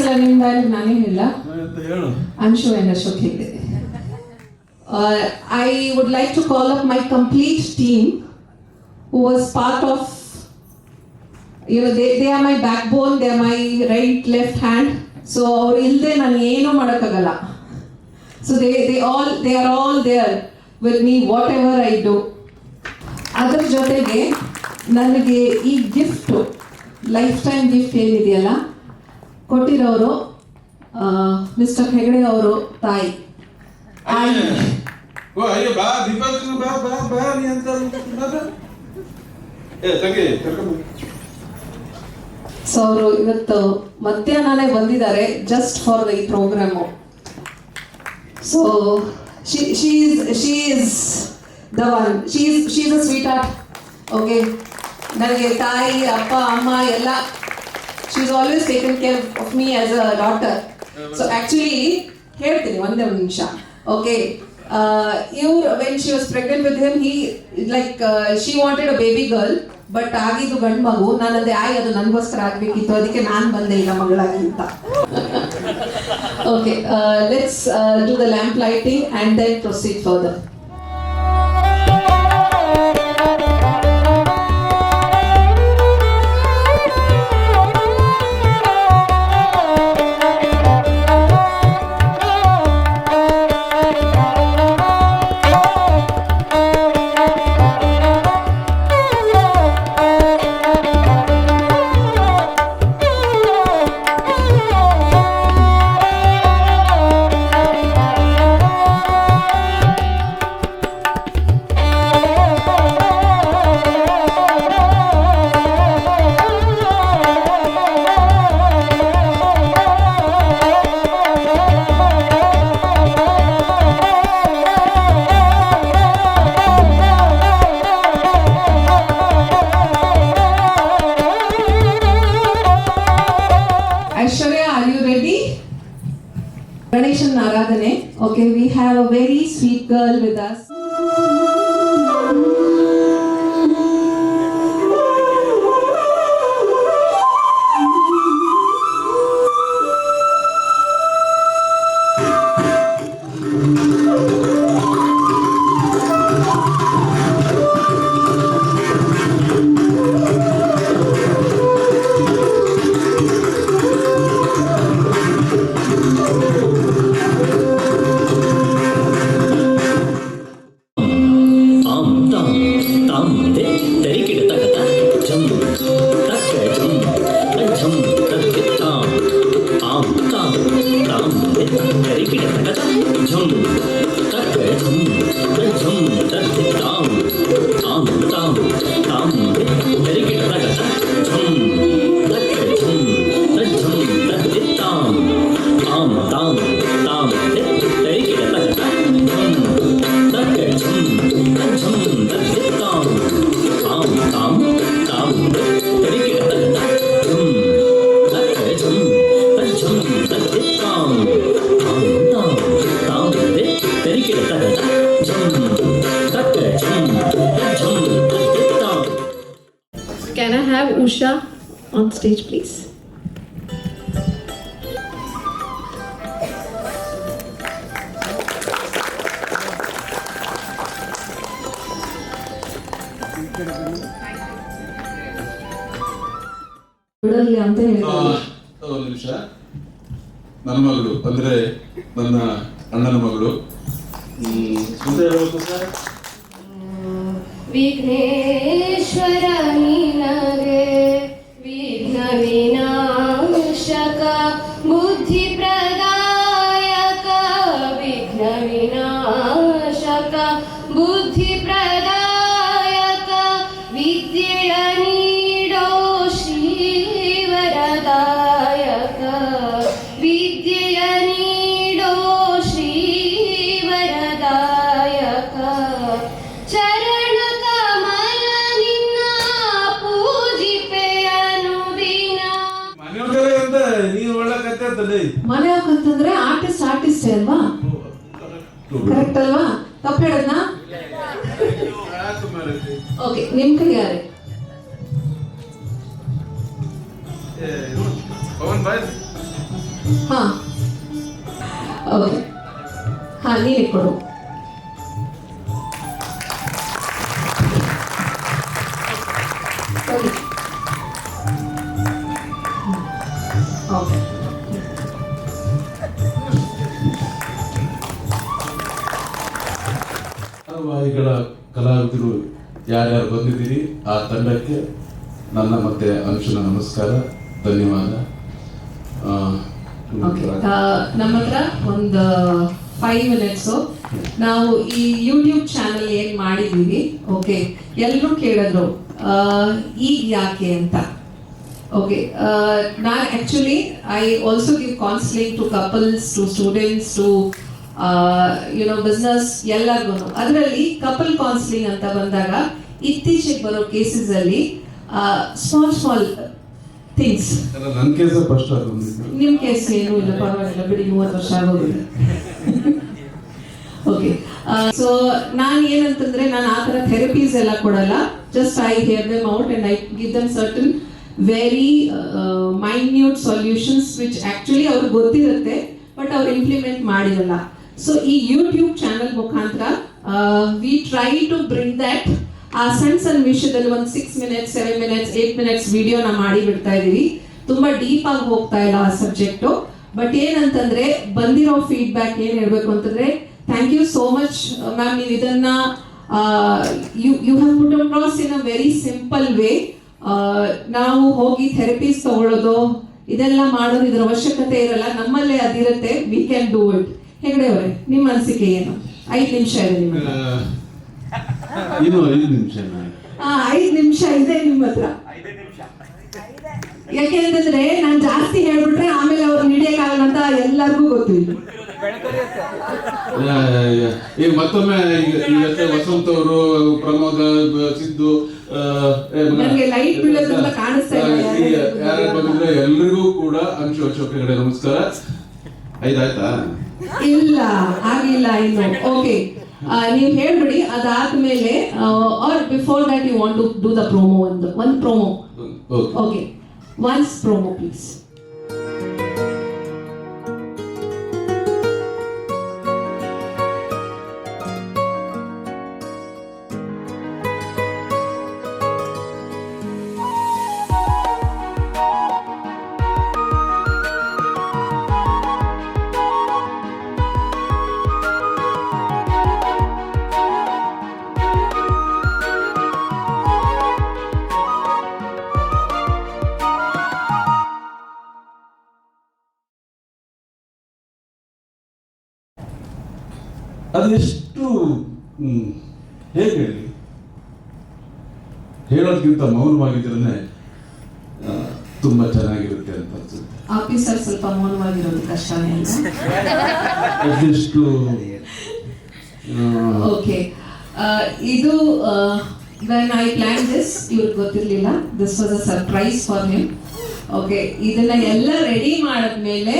ಸಲ ನಿಮ್ಮ ಡೈಲಾಗ್ ನಾನೇನಿಲ್ಲ, Anshu and Ashok Hegde. I would like to call up my complete team who was part of, they are my backbone, they are my right left hand. So ಅವ್ರು ಇಲ್ಲದೆ ನಾನು ಏನೂ ಮಾಡೋಕ್ಕಾಗಲ್ಲ. So they are all there with me whatever I do. ಅದರ ಜೊತೆಗೆ ನನಗೆ ಈ gift life time gift ಏನಿದೆಯಲ್ಲ ಕೊಟ್ಟಿರೋರು ಮಿಸ್ಟರ್ ಹೆಗಡೆ ಅವರು ತಾಯಿ. ಸೊ ಅವರು ಇವತ್ತು ಮಧ್ಯಾಹ್ನನೇ ಬಂದಿದ್ದಾರೆ ಜಸ್ಟ್ ಫಾರ್ ಈ programme. So she is the one. She is a sweetheart. Okay, ನನಗೆ ತಾಯಿ ಅಪ್ಪ ಅಮ್ಮ ಎಲ್ಲ, she is always taken care of me as a daughter. So actually ಹೇಳ್ತೀನಿ ಒಂದೇ ಒಂದು ನಿಮಿಷ. Okay, when she was pregnant with him, she wanted a baby girl, but ಆಗಿದ್ದು ಗಂಡು ಮಗು. ನಾನಂದೆ ಅದು ನನಗೋಸ್ಕರ ಆಗಬೇಕಿತ್ತು, ಅದಕ್ಕೆ ನಾನು ಬಂದೆ ಈಗ ಮಗಳಾಗಿ ಅಂತ. Okay, let's do the lamp lighting and then proceed further. Ganeshan Aradhane. Okay, we have a very sweet girl with us. Can I have Usha on stage, please? ಅಂತ ಒಂದು ನಿಮಿಷ. ನನ್ನ ಮಗಳು ಅಂದ್ರೆ ನನ್ನ ಅಣ್ಣನ ಮಗಳು. ವಿಘ್ನೇಶ್ವರ ನಿನಗೆ ವಿಘ್ನ ವಿನಾಶಕ ಬುದ್ಧಿ ಪ್ರದಾಯಕ ವಿಘ್ನ ವಿನಾಶಕ ಬುದ್ಧಿ ಪ್ರದಾಯಕ ವಿದ್ಯೆಯ ನೀಡೋ ಶ್ರೀವರದಾಯಕ ವಿದ್ಯೆಯ ನೀಡೋ ಶ್ರೀವರದಾಯಕ ಚರಣ ಕಮಲ ನಿನ್ನ ಪೂಜಿಪೆಯನು ದಿನ. ಮನೆಯವ್ರ ಅಂತಂದ್ರೆ ಆರ್ಟಿಸ್ಟ್ ಅಲ್ವಾ? ಕರೆಕ್ಟ್ ಅಲ್ವಾ? ತಪ್ಪು ಹೇಳದ್ನಾ? ಓಕೆ, ನಿಮ್ ಕೈ ಯಾರೇ? ಹಾ ಓಕೆ ಹಾ ನೀನೇ ಕೊಡು. ಸರಿ. ಓಕೆ ಧಾರಾವಾಹಿಗಳ ಕಲಾವಿದರು ಯಾರ್ಯಾರು ಬಂದಿದ್ದೀರಿ ಆ ತಂಡಕ್ಕೆ ನನ್ನ ಮತ್ತೆ ಅಂಶನ ನಮಸ್ಕಾರ, ಧನ್ಯವಾದ. ಓಕೆ ನಮ್ಮ ಹತ್ರ ಒಂದು 5 ಮಿನಿಟ್ಸು ನಾವು ಈ ಯೂಟ್ಯೂಬ್ ಚಾನಲ್ ಏನು ಮಾಡಿದ್ದೀವಿ, ಓಕೆ ಎಲ್ಲರೂ ಕೇಳಿದ್ರು ಈಗ ಯಾಕೆ ಅಂತ. ಓಕೆ ನಾನು actually I also give counselling to couples, to students, to business ಎಲ್ಲರಿಗೂ. ಅದರಲ್ಲಿ ಕಪಲ್ ಕೌನ್ಸಿಲಿಂಗ್ ಅಂತ ಬಂದಾಗ ಇತ್ತೀಚೆಗೆ ಬರೋ ಕೇಸಸ್ ಅಲ್ಲಿ ಸ್ಮಾಲ್ ಥಿಂಗ್ಸ್. ನನ್ನ ಕೇಸ ಫಸ್ಟ್ ನಿಮ್ಮ ಕೇಸ್ ಏನೂ ಇಲ್ಲ, ಪರವಾಗಿಲ್ಲ ಬಿಡಿ, 30 ವರ್ಷ ಆಗೋದಿಲ್ಲ. ಓಕೆ ಸೊ ನಾನು ಏನಂತಂದ್ರೆ ನಾನು ಆ ಥರ ಥೆರಪೀಸ್ ಎಲ್ಲ ಕೊಡಲ್ಲ. Just I hear them out and I give them certain very minute solutions which actually ಅವ್ರಿಗೆ ಗೊತ್ತಿರುತ್ತೆ ಬಟ್ ಅವ್ರು ಇಂಪ್ಲಿಮೆಂಟ್ ಮಾಡಿರಲ್ಲ. ಸೊ ಈ ಯೂಟ್ಯೂಬ್ ಚಾನಲ್ ಮುಖಾಂತರ we try to bring that ಆ ಸಣ್ಣ ವಿಷಯದಲ್ಲಿ ಒಂದು 6 ಮಿನಿಟ್ಸ್ 7 ಮಿನಿಟ್ಸ್ 8 ಮಿನಿಟ್ಸ್ ವಿಡಿಯೋನ ಮಾಡಿ ಬಿಡ್ತಾ ಇದೀವಿ. ತುಂಬಾ ಡೀಪ್ ಆಗಿ ಹೋಗ್ತಾ ಇಲ್ಲ ಆ ಸಬ್ಜೆಕ್ಟು. ಬಟ್ ಏನಂತಂದ್ರೆ ಬಂದಿರೋ ಫೀಡ್ಬ್ಯಾಕ್ ಏನ್ ಹೇಳ್ಬೇಕು ಅಂತಂದ್ರೆ, thank you so much ma'am, ನೀವು ಇದನ್ನ you have put across in a very simple way. ನಾವು ಹೋಗಿ ಥೆರಪೀಸ್ ತಗೊಳ್ಳೋದು ಇದೆಲ್ಲ ಮಾಡೋದು ಇದರ ಅವಶ್ಯಕತೆ ಇರಲ್ಲ, ನಮ್ಮಲ್ಲೇ ಅದಿರುತ್ತೆ, we can do it. Hegde ಅವರೇ, ನಿಮ್ಮ ಅನಿಸಿಕೆ ಏನು? 5 ನಿಮಿಷ ಇದೆ ನಿಮ್ಮ ಹತ್ರ. ಇನ್ನು 5 ನಿಮಿಷ 5 ನಿಮಿಷ ಇದೆ ನಿಮ್ಮ ಹತ್ರ. ಯಾಕೆ ಅಂತಂದ್ರೆ ನಾನು ಜಾಸ್ತಿ ಹೇಳ್ಬಿಟ್ರೆ ಆಮೇಲೆ ಅವ್ರು ಹಿಡಿಯಕ್ಕಾಗಲ್ಲ ಅಂತ ಎಲ್ಲರಿಗೂ ಗೊತ್ತಿಲ್ಲ. ಈಗ ಮತ್ತೊಮ್ಮೆ ಇವತ್ತೆ ವಸಂತ್ ಅವರು, ಪ್ರಮೋದ, ಸಿದ್ದು, ನನಗೆ ಲೈಟ್ ಬೀಳೋದ್ರಿಂದ ಕಾಣಿಸ್ತಾ ಇಲ್ಲ ಯಾರು ಬಂದಿದ್ರೆ ಎಲ್ರಿಗೂ ಕೂಡ ಅಂಶು ಅಶೋಕ್ ಹೆಗಡೆ ನಮಸ್ಕಾರ. 5 ಆಯ್ತಾ? ಇಲ್ಲ ಆಗಿಲ್ಲ ಇನ್ನು. ಓಕೆ ನೀವು ಹೇಳ್ಬಿಡಿ, ಅದಾದ್ಮೇಲೆ or before that you want to do the promo. ಒಂದು promo. Okay once promo please. ಅದೆಷ್ಟು ಹೇಗೆ ಹೇಳಿ, ಹೇಳೋದ್ಕಿಂತ ಮೌನವಾಗಿದ್ರೆ ತುಂಬಾ ಚೆನ್ನಾಗಿರುತ್ತೆ ಅಂತ ಅನ್ಸುತ್ತೆ. ಆಫೀಸರ್ ಸ್ವಲ್ಪ ಮೌನವಾಗಿರೋದು ಕಷ್ಟನೇ ಅಲ್ಲ. ಅದೆಷ್ಟು ಓಕೆ ಇದು ವೆನ್ ಐ ಪ್ಲಾನ್ ದಿಸ್ ಇವ್ರಿಗೆ ಗೊತ್ತಿರಲಿಲ್ಲ, this was a surprise for him. Okay ಇದನ್ನ ಎಲ್ಲ ರೆಡಿ ಮಾಡಿದ್ಮೇಲೆ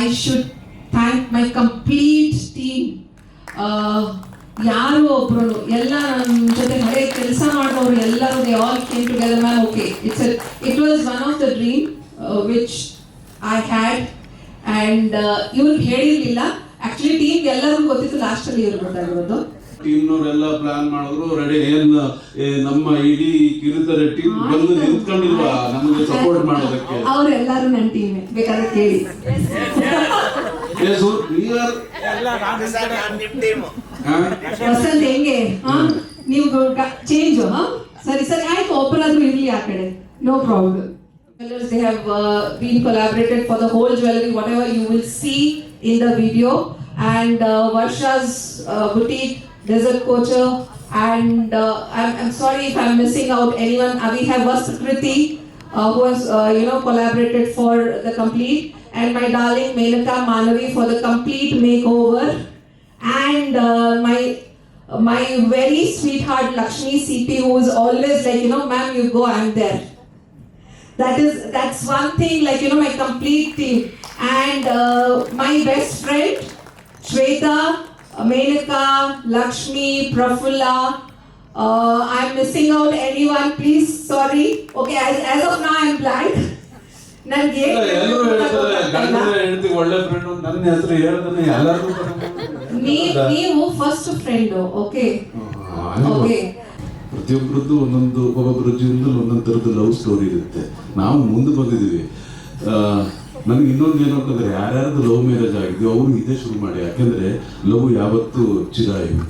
I should thank my complete team. ಯಾರು ಒಬ್ರು ಎಲ್ಲ ನನ್ನ ಜೊತೆ ಹಳೆ ಕೆಲಸ ಮಾಡೋರು ಎಲ್ಲರೂ they all came together. Ma'am okay it was one of the dream which I had and ಇವ್ರಿಗೆ ಹೇಳಿರಲಿಲ್ಲ. ಆಕ್ಚುಲಿ ಟೀಮ್ ಎಲ್ಲರಿಗೂ ಗೊತ್ತಿತ್ತು, ಲಾಸ್ಟಲ್ಲಿ ಇವ್ರಿಗೆ ಗೊತ್ತಾಗಿರೋದು. ಟೀಮ್ನವರೆಲ್ಲ ಪ್ಲಾನ್ ಮಾಡಿದ್ರು, ರೆಡಿ. ನಮ್ಮ ಇಡೀ ಕಿರುತೆರೆ ಟೀಮ್ ಬಂದು ನಿಂತ್ಕೊಂಡಿಲ್ವಾ ನಮಗೆ ಸಪೋರ್ಟ್ ಮಾಡೋದಕ್ಕೆ? ಅವರೆಲ್ಲರೂ ನನ್ನ ಟೀಮೇ, ಬೇಕಾದ್ರೆ ಕೇಳಿ. ವಸಂತ್ ಹೆಂಗೆ ನೀವು ಚೇಂಜ್? ಸರಿ ಸರಿ ಆಯ್ತು, ಒಬ್ಬರಾದ್ರೂ ಇರ್ಲಿ ಆ ಕಡೆ, no problem. They have been collaborated for the whole jewelry, whatever you will see in the video, and Varsha's boutique, Desert Culture, and I'm sorry if I'm missing out anyone. We have Vasakriti who has collaborated for the complete, and my darling Menaka Manavi for the complete makeover, and my very sweetheart Lakshmi CP, who is always like, ma'am, you go, I'm there. That's one thing, like, my complete team. And my best friend Shweta, Menaka, Lakshmi, Prafulla. I'm missing out anyone, please, sorry. Okay, as of now I'm blank. ನನ್ಗೆ ಎಲ್ಲರೂ ಹೇಳ್ತಾರೆ ಗಂಡ ಹೆಂಡತಿ ಒಳ್ಳೆ friend. ನನ್ನ ಹೆಸರು ಹೇಳ್ತಾನೆ ಎಲ್ಲರೂ ನೀವು ಫಸ್ಟ್ ಫ್ರೆಂಡ್. Okay okay. ಪ್ರತಿಯೊಬ್ಬರದ್ದು ಒಬ್ಬೊಬ್ಬರ ಜೀವನದಲ್ಲಿ ಒಂದೊಂದು ಥರದ ಲವ್ ಸ್ಟೋರಿ ಇರುತ್ತೆ. ನಾವು ಮುಂದೆ ಬಂದಿದ್ದೀವಿ. ನನಗೆ ಇನ್ನೊಂದು ಏನು ಅಂತಂದ್ರೆ, ಯಾರ್ಯಾರ್ದು ಲವ್ ಮ್ಯಾರೇಜ್ ಆಗಿದೆಯೋ ಅವರು ಇದೇ ಶುರು ಮಾಡಿ. ಯಾಕೆಂದ್ರೆ ಲವ್ ಯಾವತ್ತೂ ಚಿರಾಯು.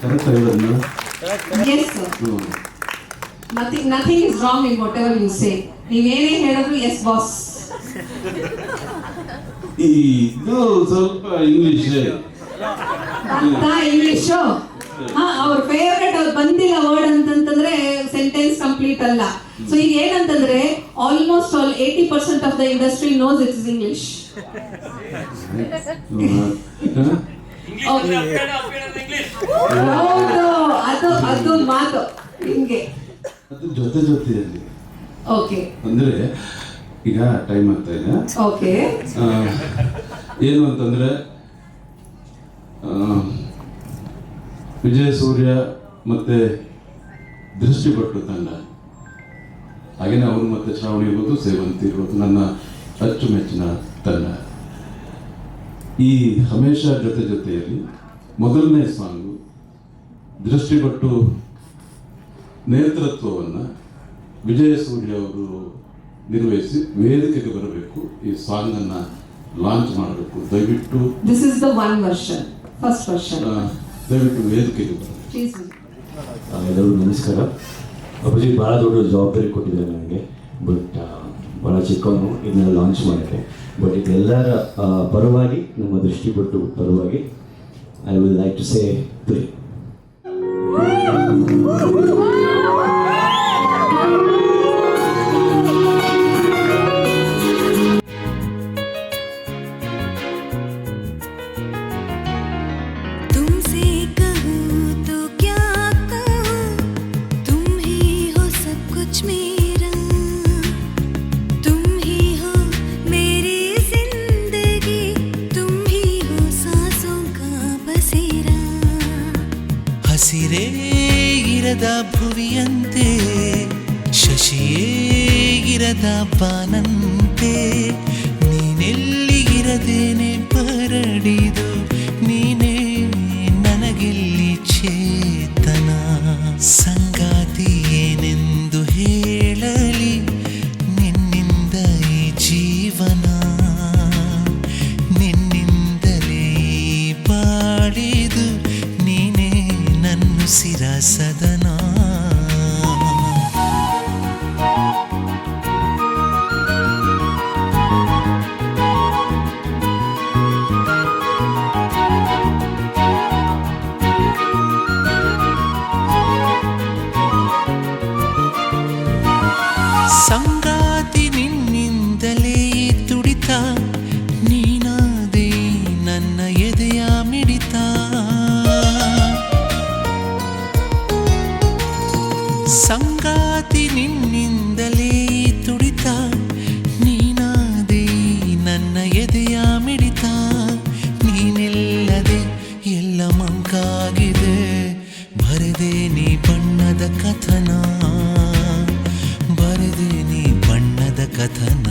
ಕರೆಕ್ಟ್ ಆಗಿರೋದನ್ನ nothing is wrong in whatever you say. ನೀವೇನೇ ಹೇಳಿದ್ರು ಎಸ್ ಬಾಸ್. ಇದು ಸ್ವಲ್ಪ ಇಂಗ್ಲಿಷ್ ಇಂಗ್ಲಿಷು. ಅವ್ರ ಫೇವ್ರೆಟ್ ಅವ್ರು ಬಂದಿಲ್ಲ ವರ್ಡ್ ಅಂತಂತಂದ್ರೆ ಸೆಂಟೆನ್ಸ್ ಕಂಪ್ಲೀಟ್ ಅಲ್ಲ. ಸೊ ಈಗ ಏನಂತಂದ್ರೆ almost all 80% of the industry knows it's English. ಹೌದು, ಅದು ಮಾತು ನಿಮ್ಗೆ. ಅದು ಜೊತೆಯಲ್ಲಿ ಓಕೆ ಅಂದ್ರೆ ಈಗ ಟೈಮ್ ಆಗ್ತಾ ಇದೆ. ಓಕೆ. ಏನು ಅಂತಂದ್ರೆ ವಿಜಯ ಸೂರ್ಯ ಮತ್ತೆ ದೃಷ್ಟಿಪಟ್ಟು ತಂಡ, ಹಾಗೇನೆ ಅವರು ಮತ್ತೆ ಶ್ರಾವಣಿ ಇರ್ಬೋದು, ಸೇವಂತಿ ಇರ್ಬೋದು, ನನ್ನ ಅಚ್ಚುಮೆಚ್ಚಿನ ತಂಡ. ಈ ಹಮೇಶ ಜೊತೆಯಲ್ಲಿ ಮೊದಲನೇ ಸಾಂಗು ದೃಷ್ಟಿಪಟ್ಟು ನೇತೃತ್ವವನ್ನು ವಿಜಯ ಸೂರ್ಯ ಅವರು ನಿರ್ವಹಿಸಿ ವೇದಿಕೆಗೆ ಬರಬೇಕು. ಈ ಸಾಂಗ್ ಅನ್ನ ಲಾಂಚ್ ಮಾಡಬೇಕು. ದಯವಿಟ್ಟು this is the one version, first version. ದಯವಿಟ್ಟು ವೇದಿಕೆಗೆ ಬರಬೇಕು. ಎಲ್ಲರಿಗೂ ನಮಸ್ಕಾರ. ಅಪ್ಪಾಜಿ ಭಾಳ ದೊಡ್ಡ ಜವಾಬ್ದಾರಿ ಕೊಟ್ಟಿದ್ದಾರೆ ನನಗೆ. ಬಟ್ ಭಾಳ ಚಿಕ್ಕವನು ಇದನ್ನೆಲ್ಲ ಲಾಂಚ್ ಮಾಡೋಕ್ಕೆ. ಬಟ್ ಇದೆಲ್ಲರ ಪರವಾಗಿ, ನಮ್ಮ ದೃಷ್ಟಿಪಟ್ಟು ಪರವಾಗಿ I will like to say 3. ಹಸಿರೇ ಇರದ ಭುವಿಯಂತೆ, ಶಶಿಯೇ ಇರದ ಬಾನಂತೆ, ನೀನೆಲ್ಲಿಗಿರದೇನೆ ಪರಡಿದು, ನೀನೇ ನನಗೆಲ್ಲಿ ಚೇತನ. ಸಂಗಾತಿ ಏನೆಂದು ಹೇಳಲಿ, ನಿನ್ನಿಂದ ಈ ಜೀವನ, ನಿನ್ನಿಂದಲೇ ಬಾಳಿದು, ನೀನೇ ಸಿರ ಸದನ. ಸಂಗಾತಿ ನಿನ್ನಿಂದಲೇ ತುಡಿತ, ನೀನಾದೆ ನನ್ನ ಎದೆಯ ಮಿಡಿತ. ಸಂಗಾತಿ ನಿನ್ನಿಂದಲೇ ತುಡಿತ, ನೀನಾದೆ ನನ್ನ ಎದೆಯ ಮಿಡಿತ. ನೀನೆಲ್ಲದೆ ಎಲ್ಲ ಮಂಕಾಗಿದೆ, ಬರೆದೆ ನೀ ಬಣ್ಣದ ಕಥನ, ಬರೆದೆ ನೀ ಬಣ್ಣದ ಕಥನ.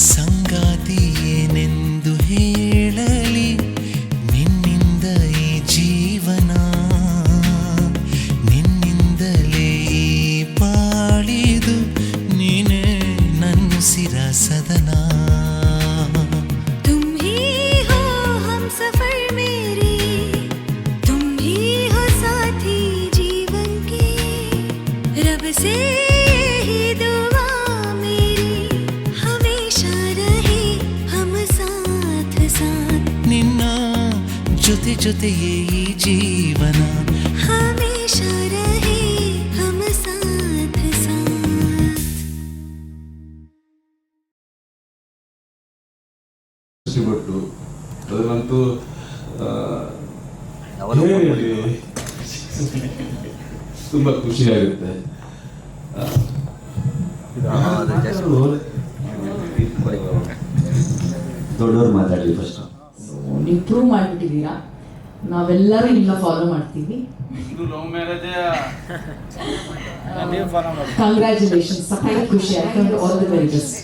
ಸಂಗಾತಿ ಏನೆಂದು ಹೇಳಲಿ, ನಿನ್ನಿಂದ ಜೊತೆಯೇ ಈ ಜೀವನ हमेशा रहे हम साथ साथ। ಖುಷಿಪಟ್ಟು ಅದರಂತೂ ತುಂಬ ಖುಷಿಯಾಗುತ್ತೆ. ದೊಡ್ಡವ್ರು ಮಾತಾಡಲಿ ಫಸ್ಟ್. ನೀವು ಪ್ರೂವ್ ಮಾಡಿಬಿಟ್ಟಿದ್ದೀರಾ, ನಾವೆಲ್ಲರೂ ಇಲ್ಲ ಫಾಲೋ ಮಾಡ್ತೀವಿ. ಕಂಗ್ರ್ಯಾಚುಲೇಷನ್ಸ್, ಸಖತ್ ಖುಷಿ ಆಯ್ತು. All the very best.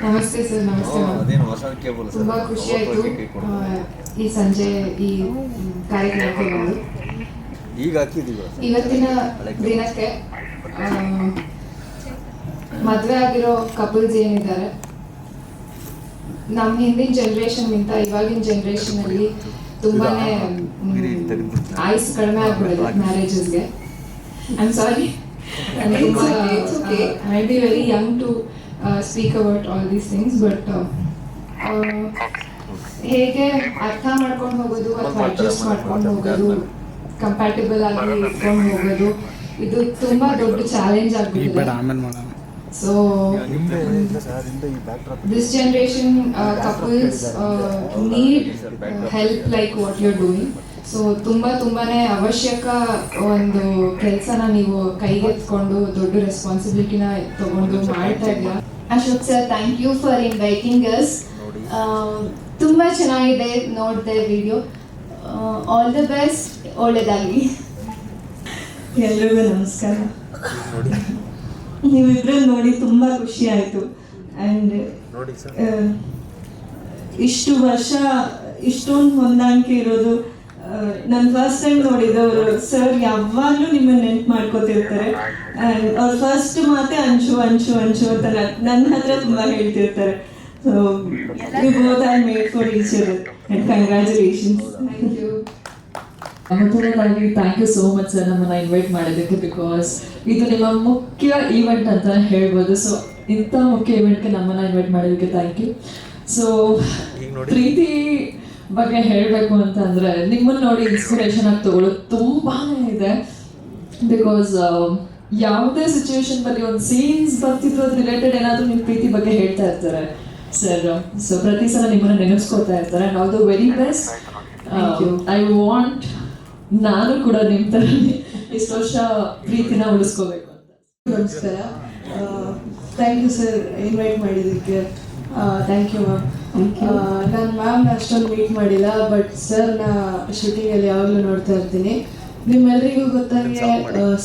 ನಮಸ್ತೆ ಸರ್, ನಮಸ್ತೆ ಮ್ಯಾಮ್. ತುಂಬ ಖುಷಿ ಆಯಿತು ಈ ಸಂಜೆ ಈ ಕಾರ್ಯಕ್ರಮಕ್ಕೆ ಬಂದು. ಇವತ್ತಿನ ದಿನಕ್ಕೆ ಮದುವೆ ಆಗಿರೋ ಕಪಲ್ಸ್ ಏನಿದ್ದಾರೆ, ನಮ್ಮ ಹಿಂದಿನ ಜನ್ರೇಷನ್ಗಿಂತ ಇವಾಗಿನ ಜನ್ರೇಷನಲ್ಲಿ ತುಂಬಾ ಆಯುಸ್ ಕಡಿಮೆ ಆಗ್ಬಿಡೋದು ಮ್ಯಾರೇಜಸ್ಗೆ. I am sorry, I be very young to speak about all these things, but ಹೇಗೆ ಅರ್ಥ ಮಾಡ್ಕೊಂಡು ಹೋಗೋದು ಅಥವಾ ಅಡ್ಜಸ್ಟ್ ಮಾಡ್ಕೊಂಡು ಹೋಗೋದು, ಕಂಪ್ಯಾಟಿಬಲ್ ಆಗಿ ಇಟ್ಕೊಂಡು ಹೋಗೋದು, ಇದು ತುಂಬ ದೊಡ್ಡ ಚಾಲೆಂಜ್ ಆಗ್ಬಿಟ್ಟಿದೆ. So this generation couples need help like what you are doing. So ತುಂಬಾನೇ ಅವಶ್ಯಕ ಒಂದು ಕೆಲಸನ ನೀವು ಕೈಗೆತ್ಕೊಂಡು ದೊಡ್ಡ ರೆಸ್ಪಾನ್ಸಿಬಿಲಿಟಿನ ತಗೊಂಡು ಮಾಡ್ತಾ ಇದ್ದೀರಾ. Ashok sir, thank you for inviting us. ತುಂಬ ಚೆನ್ನಾಗಿದೆ, ನೋಡಿದೆ ವಿಡಿಯೋ. ಆಲ್ ದ ಬೆಸ್ಟ್, ಒಳ್ಳೆಯದಾಗಲಿ. ಎಲ್ರಿಗೂ ನಮಸ್ಕಾರ. ನೀವಿಬ್ಬರನ್ನು ನೋಡಿ ತುಂಬ ಖುಷಿ ಆಯಿತು. ಆ್ಯಂಡ್ ಇಷ್ಟು ವರ್ಷ ಇಷ್ಟೊಂದು ಹೊಂದಾಣಿಕೆ ಇರೋದು, ನಾನು ಫಸ್ಟ್ ಟೈಮ್ ನೋಡಿದವರು ಸರ್ ಯಾವಾಗಲೂ ನಿಮ್ಮನ್ನು ನೆನ್ಪು ಮಾಡ್ಕೋತಿರ್ತಾರೆ. ಆ್ಯಂಡ್ ಅವ್ರ ಫಸ್ಟ್ ಮಾತೆ ಅಂಚು ಅಂಚು ಅಂಚು ಅಂತ ನನ್ನ ಹತ್ರ ತುಂಬ ಹೇಳ್ತಿರ್ತಾರೆ. So you both are made for each other and congratulations. Thank you. ಮೊದಲನೇದಾಗಿ thank you so much sir ನಮ್ಮನ್ನು ಇನ್ವೈಟ್ ಮಾಡೋದಕ್ಕೆ, ಬಿಕಾಸ್ ಇದು ನಿಮ್ಮ ಮುಖ್ಯ ಈವೆಂಟ್ ಅಂತ ಹೇಳ್ಬೋದು. ಸೊ ಇಂಥ ಮುಖ್ಯ ಈವೆಂಟ್ಗೆ ನಮ್ಮನ್ನು ಇನ್ವೈಟ್ ಮಾಡೋದಕ್ಕೆ ಥ್ಯಾಂಕ್ ಯು. ಸೊ ಪ್ರೀತಿ ಬಗ್ಗೆ ಹೇಳಬೇಕು ಅಂತ ಅಂದರೆ, ನಿಮ್ಮನ್ನು ನೋಡಿ ಇನ್ಸ್ಪಿರೇಷನ್ ಆಗಿ ತಗೊಳ್ಳೋದು ತುಂಬಾ ಇದೆ. ಬಿಕಾಸ್ ಯಾವುದೇ ಸಿಚುವೇಶನ್ ಬಗ್ಗೆ ಒಂದು ಸೀನ್ಸ್ ಬರ್ತಿದ್ರು ಅದು ರಿಲೇಟೆಡ್ ಏನಾದರೂ ನಿಮ್ಮ ಪ್ರೀತಿ ಬಗ್ಗೆ ಹೇಳ್ತಾ ಇರ್ತಾರೆ ಸರ್. ಸೊ ಪ್ರತಿ ಸಲ ನಿಮ್ಮನ್ನು ನೆನೆಸ್ಕೋತಾ ಇರ್ತಾರೆ. And all the very best. I want ನಾನು ಕೂಡ ನಿಮ್ಮ ಥರ ಇಷ್ಟು ವರ್ಷ ಪ್ರೀತಿನ ಉಳಿಸ್ಕೋಬೇಕು ಅಂತ. ನಮಸ್ಕಾರ. ಥ್ಯಾಂಕ್ ಯು ಸರ್ ಇನ್ವೈಟ್ ಮಾಡಿದ್ದಕ್ಕೆ. Thank you ma'am. ನಾನು ಮ್ಯಾಮ್ನ ಅಷ್ಟೊಂದು ಮೀಟ್ ಮಾಡಿಲ್ಲ, ಬಟ್ ಸರ್ನ ಶೂಟಿಂಗಲ್ಲಿ ಯಾವಾಗಲೂ ನೋಡ್ತಾ ಇರ್ತೀನಿ. ನಿಮ್ಮೆಲ್ಲರಿಗೂ ಗೊತ್ತಾಗೆ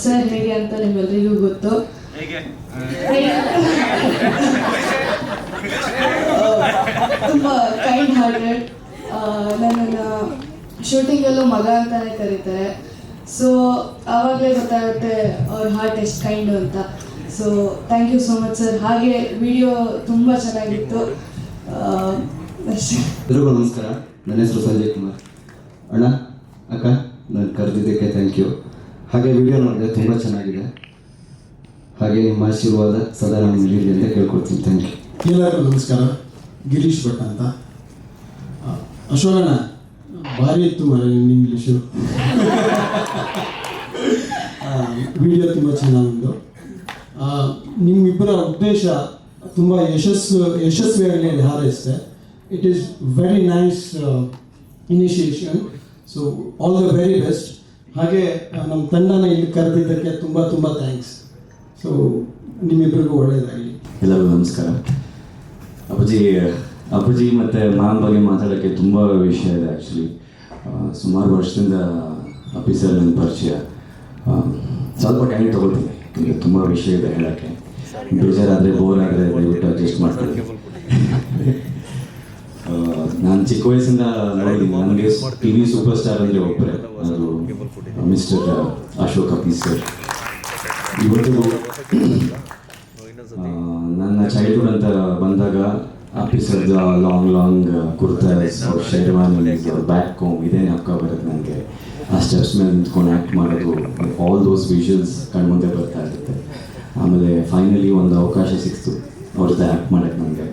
ಸರ್ ಹೇಗೆ ಅಂತ ನಿಮ್ಮೆಲ್ಲರಿಗೂ ಗೊತ್ತು. ತುಂಬ ಕೈಂಡ್ ಹಾರ್ಟೆಡ್. ನನ್ನನ್ನು ಶೂಟಿಂಗಲ್ಲೂ ಮಗ ಅಂತಾನೆ ಕರೀತಾರೆ. ಸೊ ಆವಾಗಲೇ ಗೊತ್ತಾಗುತ್ತೆ ಅವ್ರ ಹಾರ್ಟ್ ಎಷ್ಟು ಕೈಂಡು ಅಂತ. So thank you so much sir. ಹಾಗೆ ವಿಡಿಯೋ ತುಂಬ ಚೆನ್ನಾಗಿತ್ತು. ಅಷ್ಟೇ. ಎಲ್ರಿಗೂ ನಮಸ್ಕಾರ. ನನ್ನ ಹೆಸರು ಸಂಜಯ್ ಕುಮಾರ್. ಅಣ್ಣ, ಅಕ್ಕ, ನಾನು ಕರೆದಿದ್ದಕ್ಕೆ ಥ್ಯಾಂಕ್ ಯು. ಹಾಗೆ ವಿಡಿಯೋ ನೋಡಿದೆ, ತುಂಬ ಚೆನ್ನಾಗಿದೆ. ಹಾಗೆ ನಿಮ್ಮ ಆಶೀರ್ವಾದ ಸದಾ ನಮಗೆ ಇರಲಿ ಅಂತ ಕೇಳ್ಕೊಡ್ತೀನಿ. Thank you. ಎಲ್ಲರಿಗೂ ನಮಸ್ಕಾರ. ಗಿರೀಶ್ ಭಟ್ ಅಂತ. ಅಶೋಕಣ್ಣ, ಭಾರಿ ಇತ್ತು ಮರೆ ನಿಮ್ಮ ಇಂಗ್ಲೀಷು. ವಿಡಿಯೋ ತುಂಬ ಚೆನ್ನಾಗಿತ್ತು. ನಿಮ್ಮಿಬ್ಬರ ಉದ್ದೇಶ ತುಂಬ ಯಶಸ್ವಿಯಾಗಲಿ ಅಂತ ಹಾರೈಸಿದೆ. It is very nice initiation. So all the very best. ಹಾಗೆ ನಮ್ಮ ತಂಡನ ಇಲ್ಲಿ ಕರೆದಿದ್ದಕ್ಕೆ ತುಂಬ ತುಂಬ ಥ್ಯಾಂಕ್ಸ್. ಸೊ ನಿಮ್ಮಿಬ್ಬರಿಗೂ ಒಳ್ಳೆಯದಾಗಲಿ. ಎಲ್ಲರಿಗೂ ನಮಸ್ಕಾರ. ಅಪ್ಪಾಜಿ ಮತ್ತು ಮ್ಯಾಮ್ ಬಗ್ಗೆ ಮಾತಾಡೋಕ್ಕೆ ತುಂಬ ವಿಷಯ ಇದೆ. ಆ್ಯಕ್ಚುಲಿ ಸುಮಾರು ವರ್ಷದಿಂದ ಅಪ್ಪಿ ಸರ್ ನನ್ನ ಪರಿಚಯ. ಸ್ವಲ್ಪ ಟೈಮ್ ತೊಗೊಳ್ತೀನಿ, ಈಗ ತುಂಬ ವಿಷಯ ಇದೆ ಹೇಳೋಕ್ಕೆ. ಬೇಜಾರಾದರೆ ಬೋರ್ ಆದರೆ ದಯವಿಟ್ಟು ಅಡ್ಜಸ್ಟ್ ಮಾಡ್ತೀನಿ. ನಾನು ಚಿಕ್ಕ ವಯಸ್ಸಿಂದ ನೋಡಿದ್ದೀನಿ. ನನಗೆ ಟಿ ವಿ ಸೂಪರ್ ಸ್ಟಾರ್ ಅಂದರೆ ಒಬ್ಬರೇ, ಅದು ಮಿಸ್ಟರ್ ಅಶೋಕ್ ಅಪ್ಪಿ ಸರ್. ಇವತ್ತು ನನ್ನ ಚೈಲ್ಡ್ಹುಡ್ ಅಂತ ಬಂದಾಗ ಅಪ್ಪಿ ಸರ್ದು ಲಾಂಗ್ ಕುರ್ತಾಸ್, ಶೇರ್ವಾನಿ, ಬ್ಯಾಕ್ ಕೋಮ್ ಇದೇ ಹಾಕೋ ಬರುತ್ತೆ ನನಗೆ. ಆ ಸ್ಟೆಪ್ಸ್ ಮೇಲೆ ನಿಂತ್ಕೊಂಡು ಆ್ಯಕ್ಟ್ ಮಾಡೋದು, ಆಲ್ ದೋಸ್ ವಿಷುವಲ್ಸ್ ಕಣ್ಮುಂದೆ ಬರ್ತಾ ಇರುತ್ತೆ. ಆಮೇಲೆ ಫೈನಲಿ ಒಂದು ಅವಕಾಶ ಸಿಕ್ತು ಅವ್ರ ಜೊತೆ ಆ್ಯಕ್ಟ್ ಮಾಡೋಕ್ಕೆ. ನನಗೆ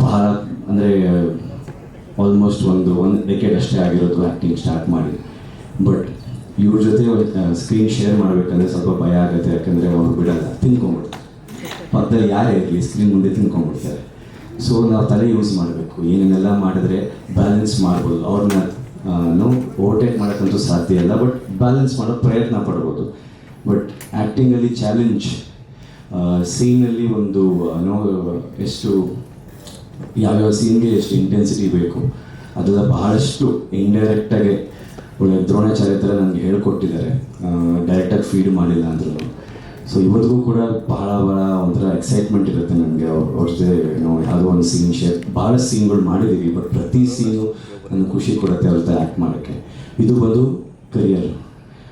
ಬಹಳ ಅಂದರೆ ಆಲ್ಮೋಸ್ಟ್ ಒಂದು ಡೆಕೆಡ್ ಅಷ್ಟೇ ಆಗಿರೋದು ಆ್ಯಕ್ಟಿಂಗ್ ಸ್ಟಾರ್ಟ್ ಮಾಡಿ. ಬಟ್ ಇವ್ರ ಜೊತೆ ಸ್ಕ್ರೀನ್ ಶೇರ್ ಮಾಡಬೇಕಂದ್ರೆ ಸ್ವಲ್ಪ ಭಯ ಆಗುತ್ತೆ, ಯಾಕಂದರೆ ಅವರು ಬಿಡಲ್ಲ, ತಿನ್ಕೊಂಡ್ಬಿಡ್ತಾರೆ. ಪಕ್ಕದಲ್ಲಿ ಯಾರೇ ಇರಲಿ ಸ್ಕ್ರೀನ್ ಮುಂದೆ ತಿನ್ಕೊಂಡ್ಬಿಡ್ತಾರೆ. ಸೊ ನಾವು ತಲೆ ಯೂಸ್ ಮಾಡಬೇಕು, ಏನೇನೆಲ್ಲ ಮಾಡಿದ್ರೆ ಬ್ಯಾಲೆನ್ಸ್ ಮಾಡ್ಬೋದು. ಅವ್ರನ್ನ ಓವರ್ಟೇಕ್ ಮಾಡೋಕ್ಕಂತೂ ಸಾಧ್ಯ ಇಲ್ಲ, ಬಟ್ ಬ್ಯಾಲೆನ್ಸ್ ಮಾಡೋ ಪ್ರಯತ್ನ ಪಡ್ಬೋದು. ಬಟ್ ಆ್ಯಕ್ಟಿಂಗಲ್ಲಿ ಚಾಲೆಂಜ್, ಸೀನಲ್ಲಿ ಒಂದು ಎಷ್ಟು ಯಾವ್ಯಾವ ಸೀನ್ಗೆ ಎಷ್ಟು ಇಂಟೆನ್ಸಿಟಿ ಬೇಕು ಅದೆಲ್ಲ ಬಹಳಷ್ಟು ಇಂಡೈರೆಕ್ಟಾಗಿ ಒಳ್ಳೆ ದ್ರೋಣಾಚಾರ್ಯ ಥರ ನನಗೆ ಹೇಳ್ಕೊಟ್ಟಿದ್ದಾರೆ, ಡೈರೆಕ್ಟಾಗಿ ಫೀಡ್ ಮಾಡಿಲ್ಲ ಅಂದ್ರೂ. ಸೊ ಇವತ್ತಿಗೂ ಕೂಡ ಬಹಳ ಒಂಥರ ಎಕ್ಸೈಟ್ಮೆಂಟ್ ಇರುತ್ತೆ ನನಗೆ ಅವ್ರ ಜೊತೆ ಯಾವುದೋ ಒಂದು ಸೀನ್ ಶೇರ್. ಭಾಳ ಸೀನ್ಗಳು ಮಾಡಿದ್ದೀವಿ, ಬಟ್ ಪ್ರತಿ ಸೀನು ನನಗೆ ಖುಷಿ ಕೊಡುತ್ತೆ ಅವ್ರ ಜೊತೆ ಆ್ಯಕ್ಟ್ ಮಾಡೋಕ್ಕೆ. ಇದು ಬಂದು ಕರಿಯರ್.